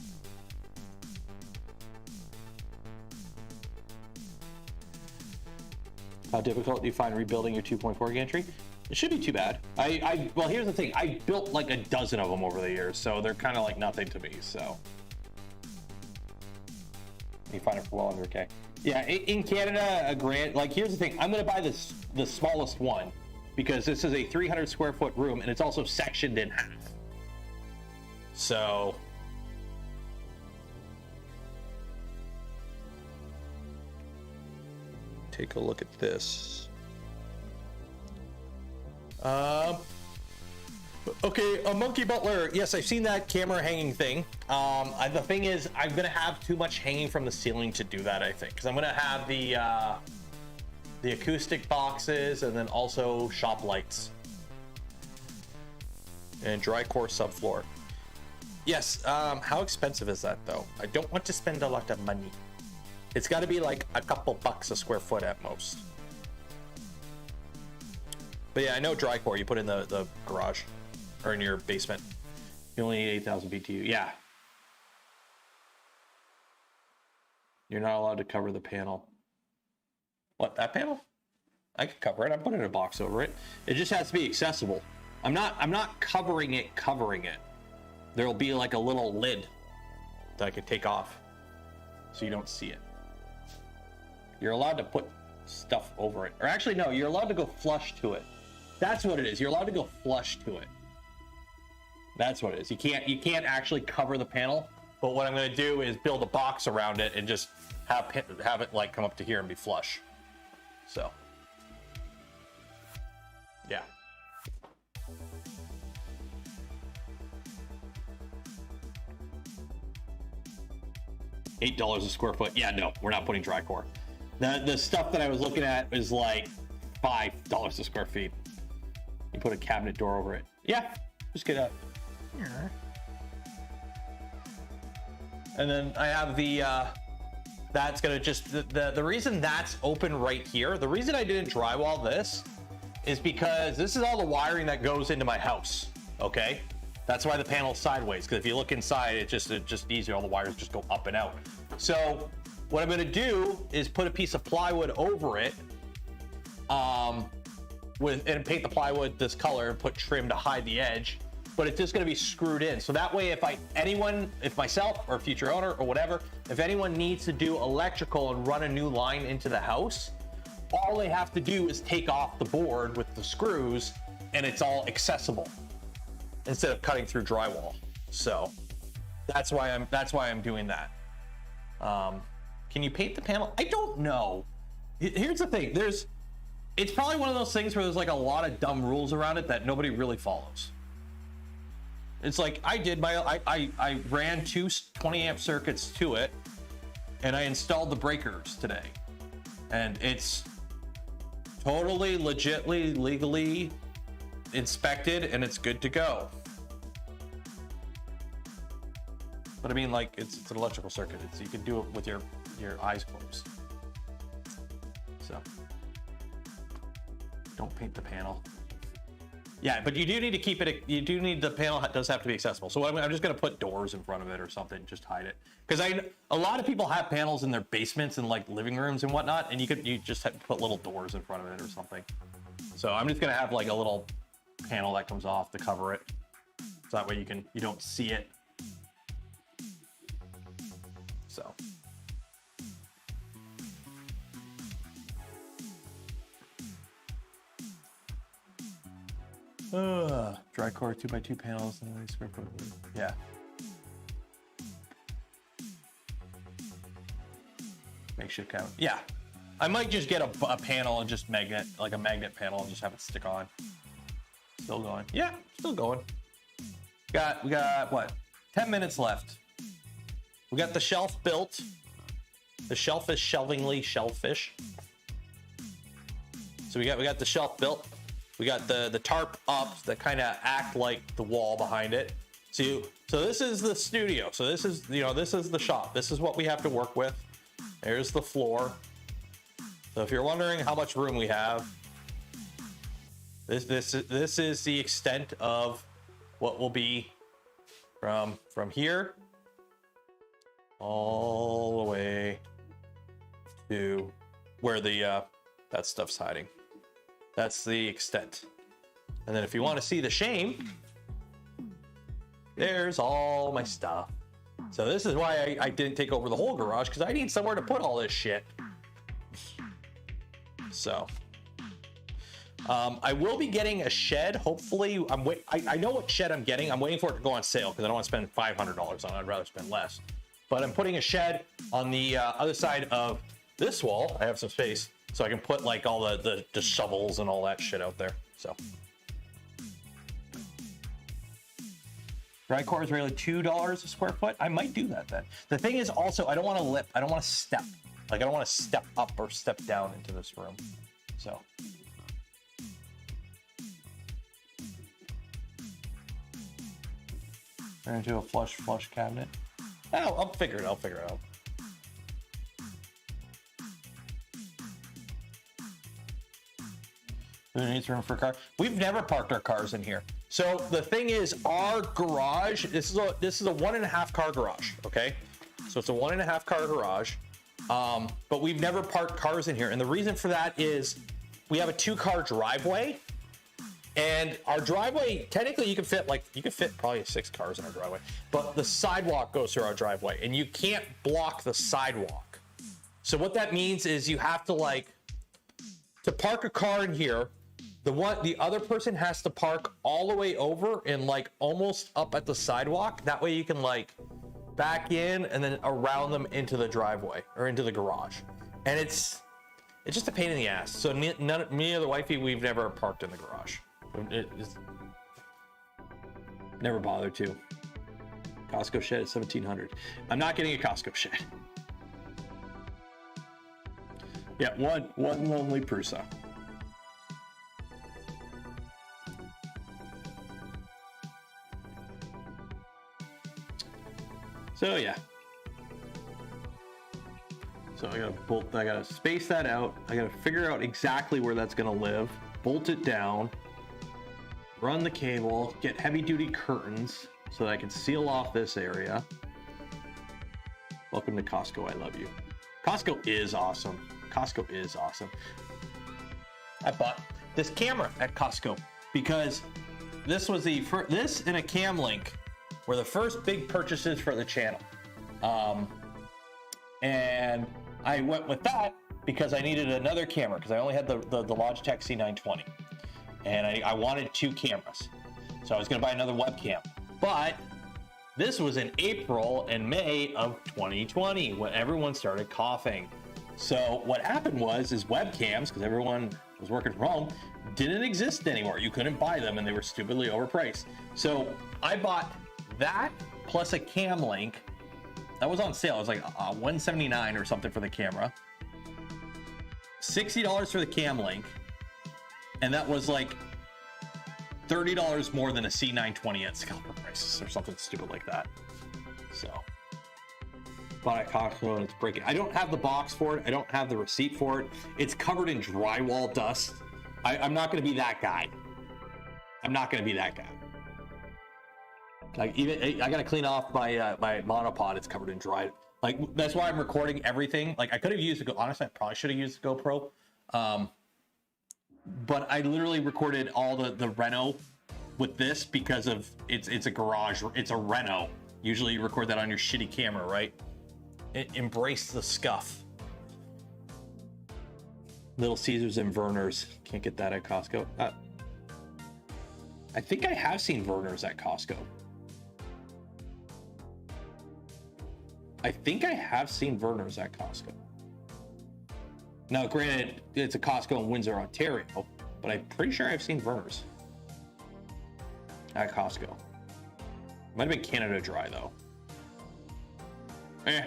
How difficult do you find rebuilding your 2.4 gantry? It should be too bad. Well, here's the thing. I built like a dozen of them over the years, so they're kind of like nothing to me. So you find it for well under $1,000. Yeah, in Canada, $1,000. Like, here's the thing. I'm gonna buy the smallest one because this is a 300 square foot room, and it's also sectioned in half. So take a look at this. Okay, a Monkey Butler. Yes, I've seen that camera hanging thing. The thing is, I'm gonna have too much hanging from the ceiling to do that, I think, because I'm gonna have the acoustic boxes and then also shop lights and dry core subfloor. Yes. How expensive is that though? I don't want to spend a lot of money. It's got to be like a couple bucks a square foot at most. But yeah, I know dry core you put in the garage or in your basement. You only need 8,000 BTU. Yeah. You're not allowed to cover the panel. What, that panel? I could cover it. I'm putting a box over it. It just has to be accessible. I'm not covering it. There'll be like a little lid that I could take off so you don't see it. You're allowed to put stuff over it. Or actually, no, you're allowed to go flush to it. That's what it is. You're allowed to go flush to it. That's what it is. You can't actually cover the panel, but what I'm going to do is build a box around it and just have it like come up to here and be flush. So, yeah. $8 a square foot. Yeah, no, we're not putting dry core. The stuff that I was looking at is like $5 a square feet. You put a cabinet door over it. Yeah, just get up. Yeah. And then I have that's gonna just, the reason that's open right here, the reason I didn't drywall this is because this is all the wiring that goes into my house, okay? That's why the panel's sideways, because if you look inside, it's just easier, all the wires just go up and out. So what I'm gonna do is put a piece of plywood over it, and paint the plywood this color and put trim to hide the edge, but it's just gonna be screwed in. So that way, if myself or future owner or whatever, if anyone needs to do electrical and run a new line into the house, all they have to do is take off the board with the screws and it's all accessible instead of cutting through drywall. So that's why I'm doing that. Can you paint the panel? I don't know. Here's the thing. It's probably one of those things where there's like a lot of dumb rules around it that nobody really follows. It's like I ran two 20 amp circuits to it and I installed the breakers today, and it's totally legitly legally inspected and it's good to go. But I mean, like, it's an electrical circuit. You can do it with your eyes closed. So don't paint the panel. Yeah, but you do need to keep it. You do need the panel does have to be accessible. So I'm just gonna put doors in front of it or something, just hide it. Because a lot of people have panels in their basements and like living rooms and whatnot, and you just have to put little doors in front of it or something. So I'm just gonna have like a little panel that comes off to cover it, so that way you don't see it. So. Dry core 2x2 panels and square foot. Yeah. Makeshift cabinet. Yeah, I might just get a panel and just magnet, like a magnet panel, and just have it stick on. Still going. Yeah, still going. We got what? 10 minutes left. We got the shelf built. The shelf is shelvingly shellfish. So we got the shelf built. We got the tarp up that kind of act like the wall behind it. So this is the studio. So this is, you know, this is the shop. This is what we have to work with. There's the floor. So if you're wondering how much room we have, this is the extent of what will be from here all the way to where the that stuff's hiding. That's the extent. And then if you want to see the shame, there's all my stuff. So this is why I didn't take over the whole garage, because I need somewhere to put all this shit. So I will be getting a shed. Hopefully, I know what shed I'm getting. I'm waiting for it to go on sale because I don't want to spend $500 on it. I'd rather spend less. But I'm putting a shed on the other side of this wall. I have some space, so I can put like all the shovels and all that shit out there. So dry core is really $2 a square foot. I might do that then. The thing is also, I don't want to lip. I don't want to step. Like, I don't want to step up or step down into this room. So turn into a flush cabinet. Oh, I'll figure it out. Who needs room for a car? We've never parked our cars in here. So the thing is, our garage, this is a 1.5 car garage, okay? So it's a 1.5 car garage, but we've never parked cars in here. And the reason for that is we have a 2-car driveway, and our driveway, technically you can fit probably 6 cars in our driveway, but the sidewalk goes through our driveway and you can't block the sidewalk. So what that means is you have to to park a car in here, the other person has to park all the way over and almost up at the sidewalk. That way you can back in and then around them into the driveway or into the garage. And it's just a pain in the ass. So me or the wifey, we've never parked in the garage. It's never bothered to. Costco shed at $1,700. I'm not getting a Costco shed. Yeah, one lonely Prusa. So yeah. So I gotta space that out. I gotta figure out exactly where that's gonna live, bolt it down, run the cable, get heavy duty curtains so that I can seal off this area. Welcome to Costco, I love you. Costco is awesome. Costco is awesome. I bought this camera at Costco because this was this and a cam link were the first big purchases for the channel. And I went with that because I needed another camera because I only had the Logitech C920. And I wanted 2 cameras. So I was gonna buy another webcam. But this was in April and May of 2020 when everyone started coughing. So what happened was webcams, because everyone was working from home, didn't exist anymore. You couldn't buy them and they were stupidly overpriced. So I bought that plus a cam link. That was on sale. It was like $179 or something for the camera. $60 for the cam link. And that was like $30 more than a C920 at scalper prices or something stupid like that. So bought at Costco and it's breaking. I don't have the box for it. I don't have the receipt for it. It's covered in drywall dust. I'm not going to be that guy. I'm not going to be that guy. I got to clean off my my monopod. It's covered in dry. That's why I'm recording everything. I could have used honestly, I probably should have used the GoPro. But I literally recorded all the reno with this because of it's a garage. It's a reno. Usually you record that on your shitty camera, right? Embrace the scuff. Little Caesars and Vernors. Can't get that at Costco. I think I have seen Vernors at Costco. I think I have seen Vernors at Costco. Now, granted, it's a Costco in Windsor, Ontario, but I'm pretty sure I've seen Vernors at Costco. Might have been Canada Dry though. Eh.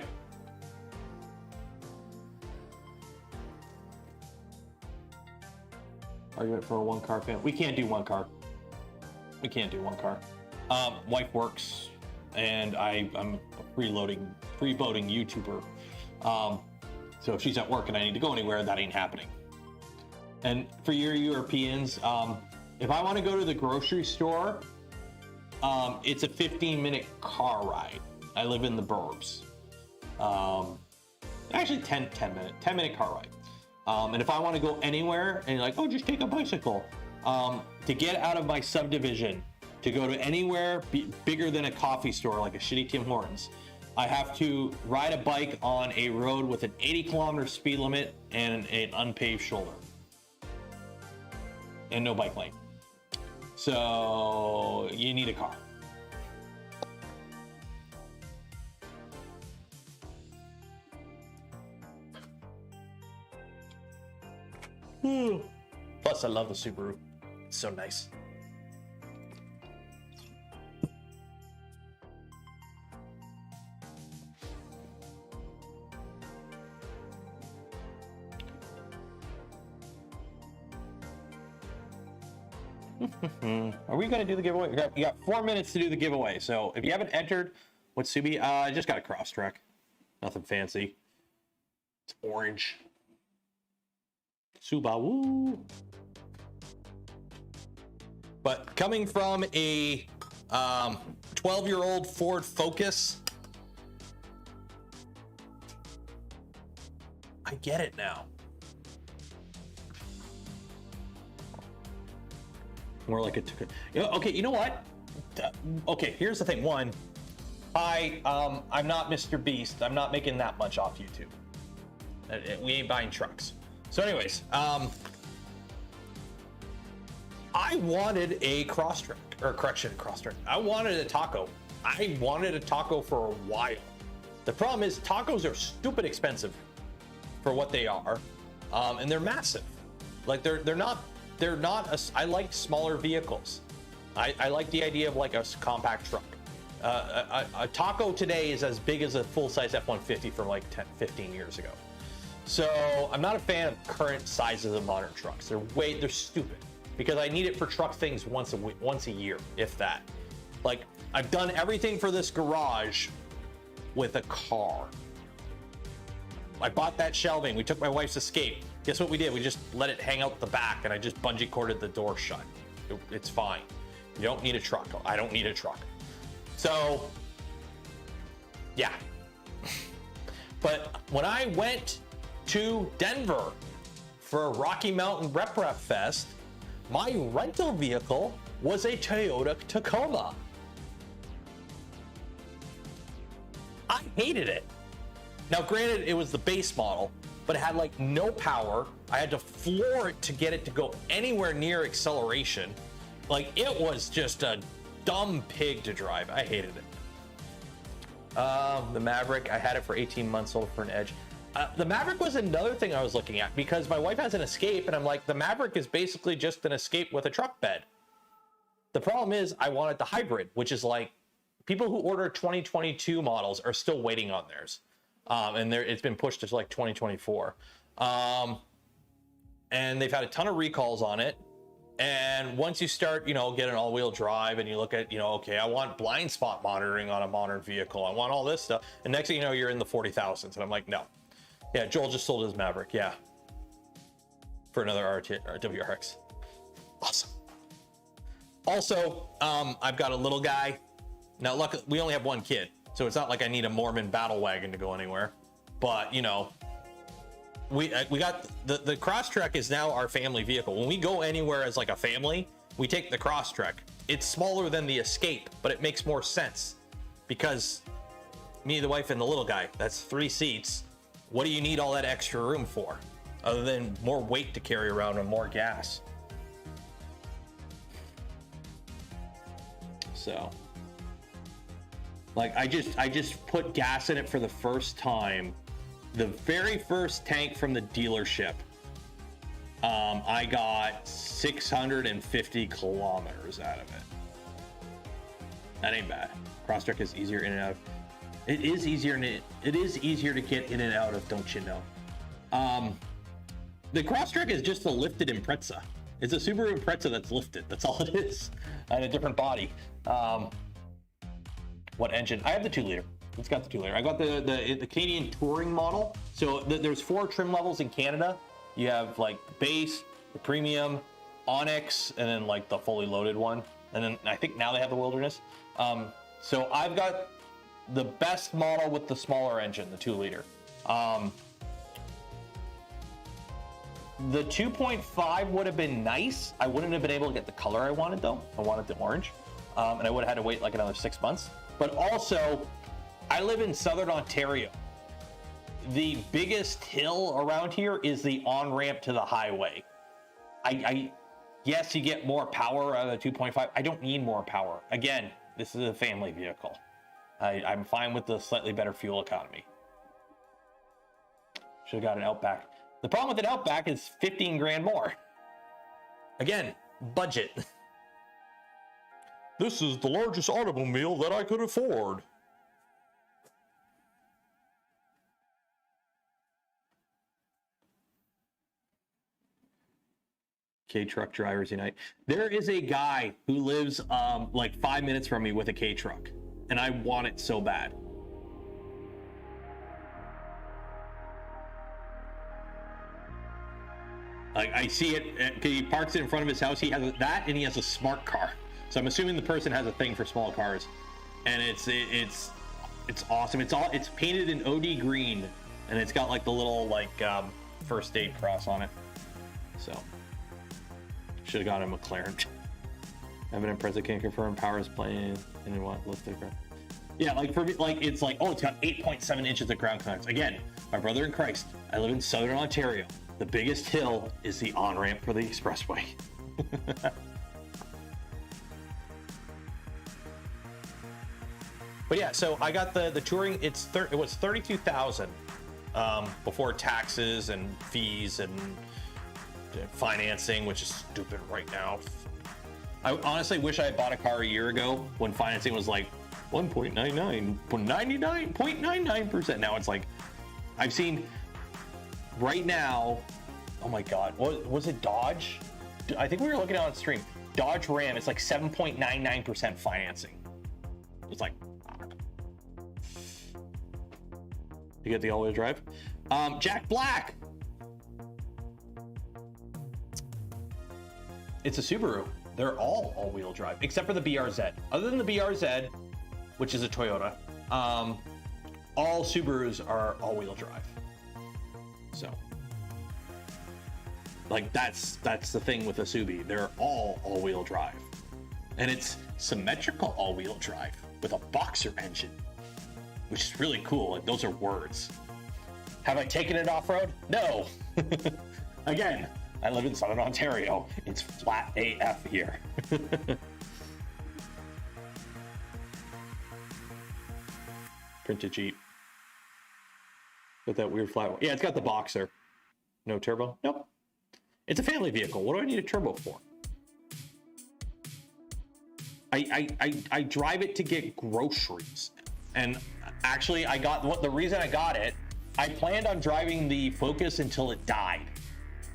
Argument for a one car fan. We can't do one car. We can't do one car. Wife works, and I'm a freeloading YouTuber. So if she's at work and I need to go anywhere, that ain't happening. And for your Europeans, if I want to go to the grocery store, it's a 15-minute car ride. I live in the burbs. Actually 10-minute car ride. And if I want to go anywhere and you're like, oh, just take a bicycle, to get out of my subdivision, to go to anywhere bigger than a coffee store, like a shitty Tim Hortons, I have to ride a bike on a road with an 80-kilometer speed limit and an unpaved shoulder. And no bike lane. So you need a car. Plus, I love the Subaru. It's so nice. Are we going to do the giveaway? You got 4 minutes to do the giveaway. So if you haven't entered, what's Subi? I just got a Crosstrek. Nothing fancy. It's orange. Subaru. But coming from a 12-year-old Ford Focus, I get it now. More like it took it. Okay, you know what? Okay, here's the thing. One, I'm not Mr. Beast. I'm not making that much off YouTube. We ain't buying trucks. So anyways, I wanted a Crosstrek, or correction, Crosstrek. I wanted a taco. I wanted a taco for a while. The problem is tacos are stupid expensive for what they are, and they're massive. Like they're not I like smaller vehicles. I like the idea of like a compact truck. A taco today is as big as a full-size F-150 from like 15 years ago. So I'm not a fan of current sizes of modern trucks. They're stupid, because I need it for truck things once a year, if that. Like, I've done everything for this garage with a car. I bought that shelving. We took my wife's Escape. Guess what we did? We just let it hang out the back, and I just bungee corded the door shut. It's fine. You don't need a truck. I don't need a truck. So, yeah. But when I went to Denver for Rocky Mountain Rep Fest, my rental vehicle was a Toyota Tacoma. I hated it. Now, granted, it was the base model, but it had like no power. I had to floor it to get it to go anywhere near acceleration. Like, it was just a dumb pig to drive. I hated it. The Maverick, I had it for 18 months, sold it for an Edge. The Maverick was another thing I was looking at, because my wife has an Escape, and I'm like, the Maverick is basically just an Escape with a truck bed. The problem is I wanted the hybrid, which is like, people who order 2022 models are still waiting on theirs. And it's been pushed to like 2024. And they've had a ton of recalls on it. And once you start, get an all-wheel drive, and you look at, okay, I want blind spot monitoring on a modern vehicle. I want all this stuff. And next thing you know, you're in the 40,000s. And I'm like, no. Yeah, Joel just sold his Maverick. Yeah. For another WRX. Awesome. Also, I've got a little guy. Now, luckily, we only have one kid, so it's not like I need a Mormon battle wagon to go anywhere. But, we got the Crosstrek is now our family vehicle. When we go anywhere as like a family, we take the Crosstrek. It's smaller than the Escape, but it makes more sense because me, the wife, and the little guy, that's 3 seats. What do you need all that extra room for, other than more weight to carry around and more gas? So, like, I just put gas in it for the first time the very first tank from the dealership, I got 650 kilometers out of it. That ain't bad. Crosstrek is easier in and out. It is easier to get in and out of, don't you know? The Crosstrek is just a lifted Impreza. It's a Subaru Impreza that's lifted. That's all it is, and a different body. What engine? I have the 2-liter. It's got the 2-liter. I got the Canadian Touring model. So there's 4 trim levels in Canada. You have like the base, the premium, Onyx, and then like the fully loaded one. And then I think now they have the Wilderness. So I've got the best model with the smaller engine, the 2-liter. The 2.5 would have been nice. I wouldn't have been able to get the color I wanted though. I wanted the orange. And I would have had to wait like another 6 months. But also, I live in Southern Ontario. The biggest hill around here is the on-ramp to the highway. Yes, you get more power out of the 2.5. I don't need more power. Again, this is a family vehicle. I'm fine with the slightly better fuel economy. Should have got an Outback. The problem with an Outback is 15 grand more. Again, budget. This is the largest automobile that I could afford. K-Truck Drivers Unite. There is a guy who lives like 5 minutes from me with a K-Truck, and I want it so bad. Like, I see it, he parks it in front of his house. He has that, and he has a smart car. So I'm assuming the person has a thing for small cars, and it's awesome. It's painted in OD green, and it's got like the little like first aid cross on it. So should have got a McLaren. Evan and Impreza can't confirm power is playing and what lift the ground. Yeah, like for me, like it's like, oh, it's got 8.7 inches of ground clearance. Again, my brother in Christ, I live in Southern Ontario. The biggest hill is the on-ramp for the expressway. But yeah, so I got the Touring. It was 32,000 before taxes and fees and financing, which is stupid right now. I honestly wish I had bought a car a year ago when financing was like 1.99%. Now it's like, I've seen right now, oh my God, what was it, Dodge? I think we were looking at it on stream. Dodge Ram, it's like 7.99% financing. It's like, you get the all-wheel drive. Jack Black. It's a Subaru. They're all-wheel drive, except for the BRZ. Other than the BRZ, which is a Toyota, all Subarus are all-wheel drive. So, like that's the thing with a Subi. They're all-wheel drive, and it's symmetrical all-wheel drive with a boxer engine, which is really cool. Like, those are words. Have I taken it off-road? No. Again, I live in Southern Ontario. It's flat AF here. Printed Jeep. With that weird flat one. Yeah, it's got the boxer. No turbo? Nope. It's a family vehicle. What do I need a turbo for? I drive it to get groceries. And actually, the reason I got it, I planned on driving the Focus until it died.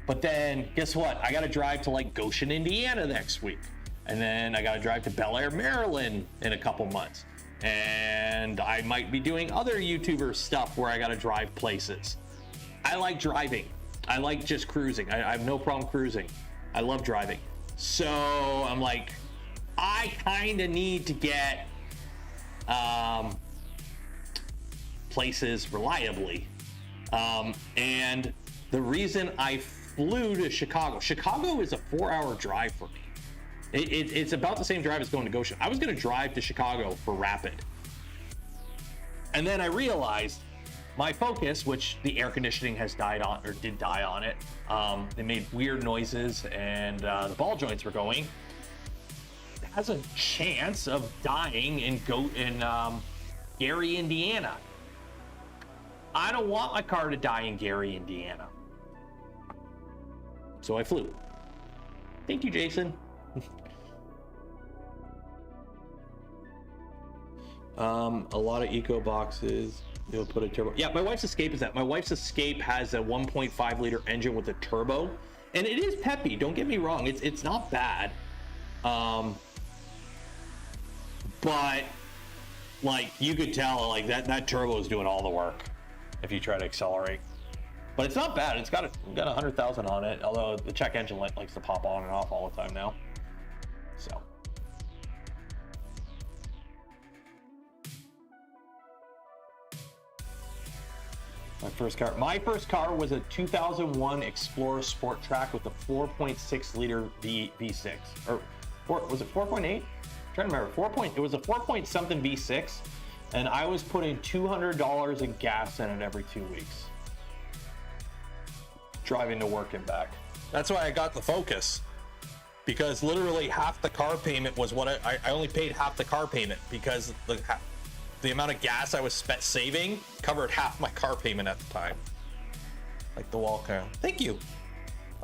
But then, guess what? I got to drive to like Goshen, Indiana next week. And then I got to drive to Bel Air, Maryland in a couple months. And I might be doing other YouTuber stuff where I got to drive places. I like driving. I like just cruising. I have no problem cruising. I love driving. So I'm like, I kind of need to get places reliably. And the reason I flew to Chicago is a 4-hour drive for me. It's about the same drive as going to Goshen. I was going to drive to Chicago for Rapid. And then I realized my Focus, which the air conditioning has died on, or did die on it, it made weird noises and the ball joints were going. It has a chance of dying in Gary, Indiana. I don't want my car to die in Gary, Indiana. So I flew. Thank you, Jason. A lot of eco boxes. You'll put a turbo. Yeah, my wife's Escape is that. My wife's Escape has a 1.5 liter engine with a turbo, and it is peppy. Don't get me wrong. It's not bad. But like you could tell, like that turbo is doing all the work if you try to accelerate. But it's not bad. It's got 100,000 on it. Although the check engine light likes to pop on and off all the time now. So. My first car was a 2001 Explorer Sport Track with a 4.6 liter V6, or was it 4.8? I'm trying to remember. It was a 4 point something V6, and I was putting $200 in gas in it every 2 weeks, driving to work and back. That's why I got the Focus, because literally half the car payment was what I only paid half the car payment because the amount of gas I was saving covered half my car payment at the time. Like the wall car. Thank you.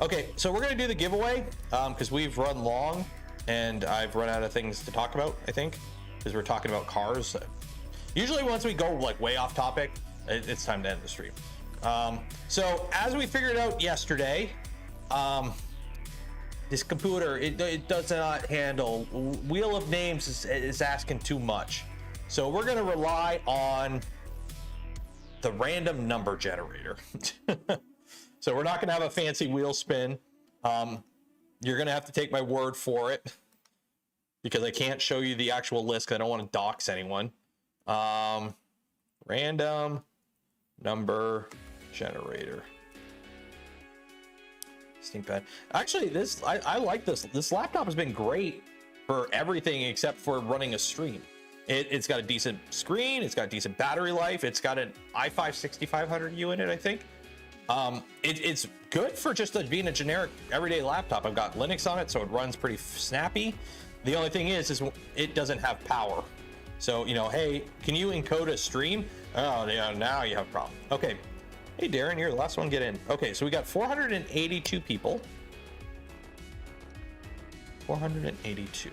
Okay, so we're gonna do the giveaway because we've run long and I've run out of things to talk about, I think, because we're talking about cars. Usually once we go like way off topic, it's time to end the stream. So as we figured out yesterday, this computer, it does not handle, Wheel of Names is asking too much. So we're gonna rely on the random number generator. So we're not gonna have a fancy wheel spin. You're gonna have to take my word for it because I can't show you the actual list because I don't want to dox anyone. Random number generator. ThinkPad. Actually, I like this. This laptop has been great for everything except for running a stream. It's got a decent screen. It's got decent battery life. It's got an i5 6500U in it, I think. It's good for just being a generic everyday laptop. I've got Linux on it, so it runs pretty snappy. The only thing is it doesn't have power. So, you know, hey, can you encode a stream? Oh, yeah, now you have a problem. Okay. Hey, Darren, you're the last one to get in. Okay, so we got 482 people. 482.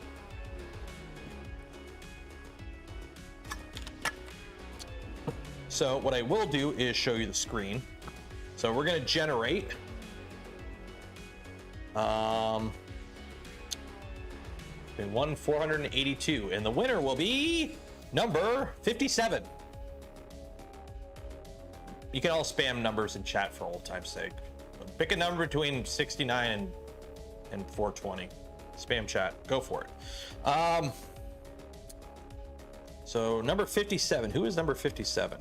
So what I will do is show you the screen. So we're gonna generate. 482, and the winner will be number 57. You can all spam numbers in chat for old time's sake. Pick a number between 69 and 420. Spam chat, go for it. So number 57, who is number 57?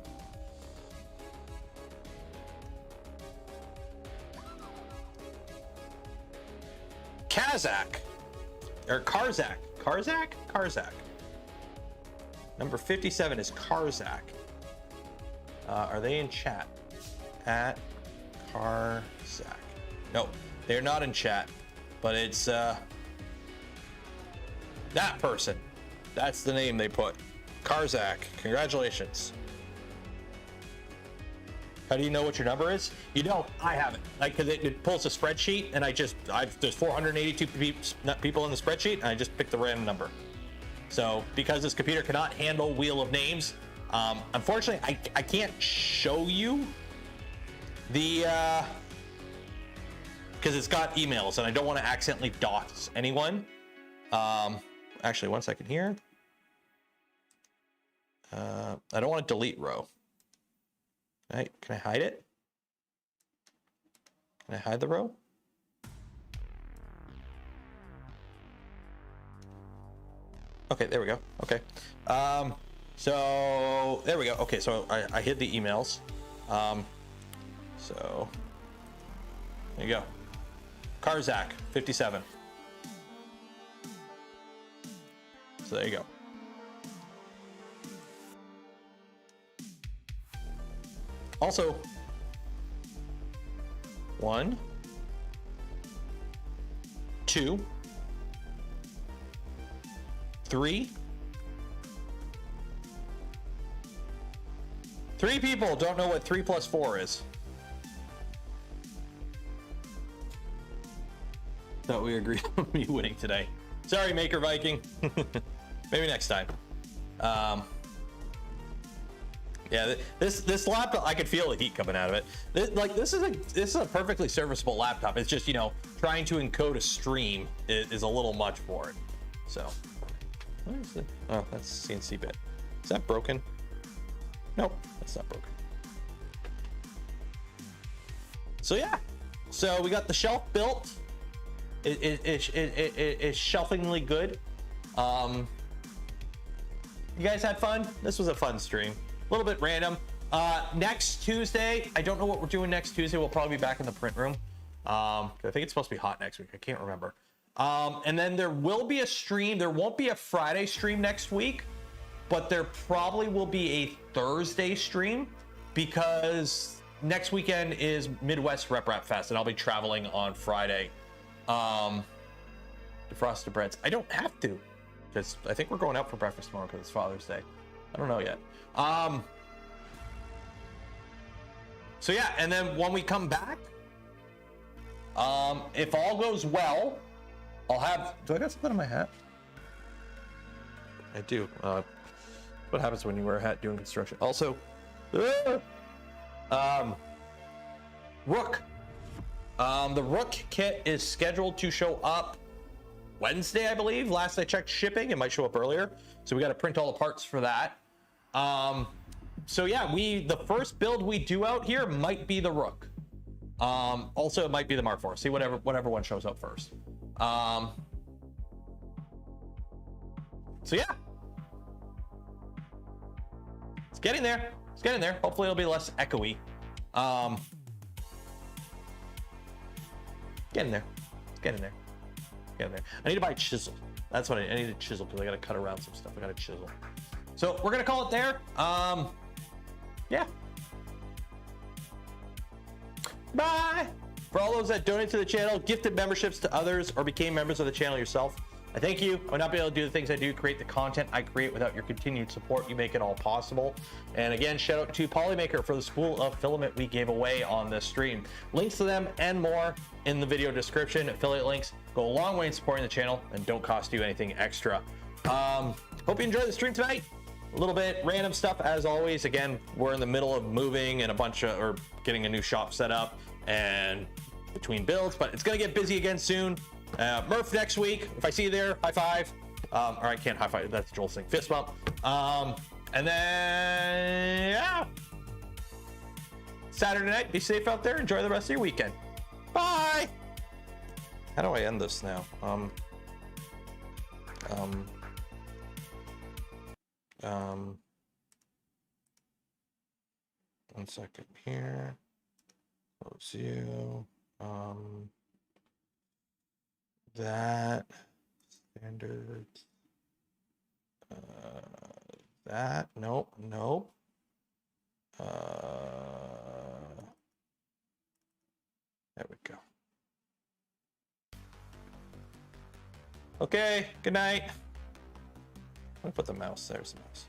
Kazakh, or Karzak. Karzak. Number 57 is Karzak. Are they in chat? At Karzak. No, they're not in chat, but it's that person. That's the name they put. Karzak. Congratulations. How do you know what your number is? You don't. I have it. Like, because it pulls a spreadsheet, and there's 482 people in the spreadsheet, and I just picked the random number. So because this computer cannot handle Wheel of Names, unfortunately, I can't show you the because it's got emails, and I don't want to accidentally dox anyone. Actually, one second here. I don't want to delete row. Right, can I hide it? Can I hide the row? Okay, there we go. Okay. So there we go. Okay, so I hid the emails. So there you go. Karzak 57. So there you go. Also, 1, 2, 3, 3 people don't know what 3 plus 4 is. Thought we agreed on me winning today. Sorry, Maker Viking. Maybe next time. Yeah, this laptop, I could feel the heat coming out of it. This is a perfectly serviceable laptop. It's just, you know, trying to encode a stream is a little much for it. So, what is it? Oh, that's CNC bit. Is that broken? Nope, that's not broken. So yeah, so we got the shelf built. It's shelvingly good. You guys had fun? This was a fun stream. A little bit random. Next Tuesday, I don't know what we're doing next Tuesday. We'll probably be back in the print room. I think it's supposed to be hot next week. I can't remember. And then there will be a stream. There won't be a Friday stream next week, but there probably will be a Thursday stream because next weekend is Midwest Rep Fest, and I'll be traveling on Friday. Defrosted breads. I don't have to, because I think we're going out for breakfast tomorrow because it's Father's Day. I don't know yet. So yeah, and then when we come back, if all goes well, I'll have. Do I got something on my hat? I do. What happens when you wear a hat doing construction? Also, Rook. The Rook kit is scheduled to show up Wednesday, I believe. Last I checked shipping, it might show up earlier. So we got to print all the parts for that. So yeah, the first build we do out here might be the Rook. Also, it might be the Mark IV. See whatever one shows up first. So yeah, it's getting there. It's getting there. Hopefully, it'll be less echoey. Getting there. It's getting there. Getting there. I need to buy a chisel. That's what I need a chisel because I got to cut around some stuff. I got a chisel. So we're gonna call it there. Yeah. Bye. For all those that donate to the channel, gifted memberships to others, or became members of the channel yourself, I thank you. I would not be able to do the things I do, create the content I create without your continued support. You make it all possible. And again, shout out to Polymaker for the spool of filament we gave away on this stream. Links to them and more in the video description. Affiliate links go a long way in supporting the channel and don't cost you anything extra. Hope you enjoyed the stream tonight. A little bit random stuff as always. Again, we're in the middle of moving and or getting a new shop set up and between builds, but it's gonna get busy again soon. Murph next week. If I see you there, high five. Or I can't high five. That's Joel's thing. Fist bump. And then yeah. Saturday night. Be safe out there. Enjoy the rest of your weekend. Bye. How do I end this now? 1 second here. Close you. That standards. That nope. There we go. Okay, good night. I'm gonna put the mouse. There's the mouse.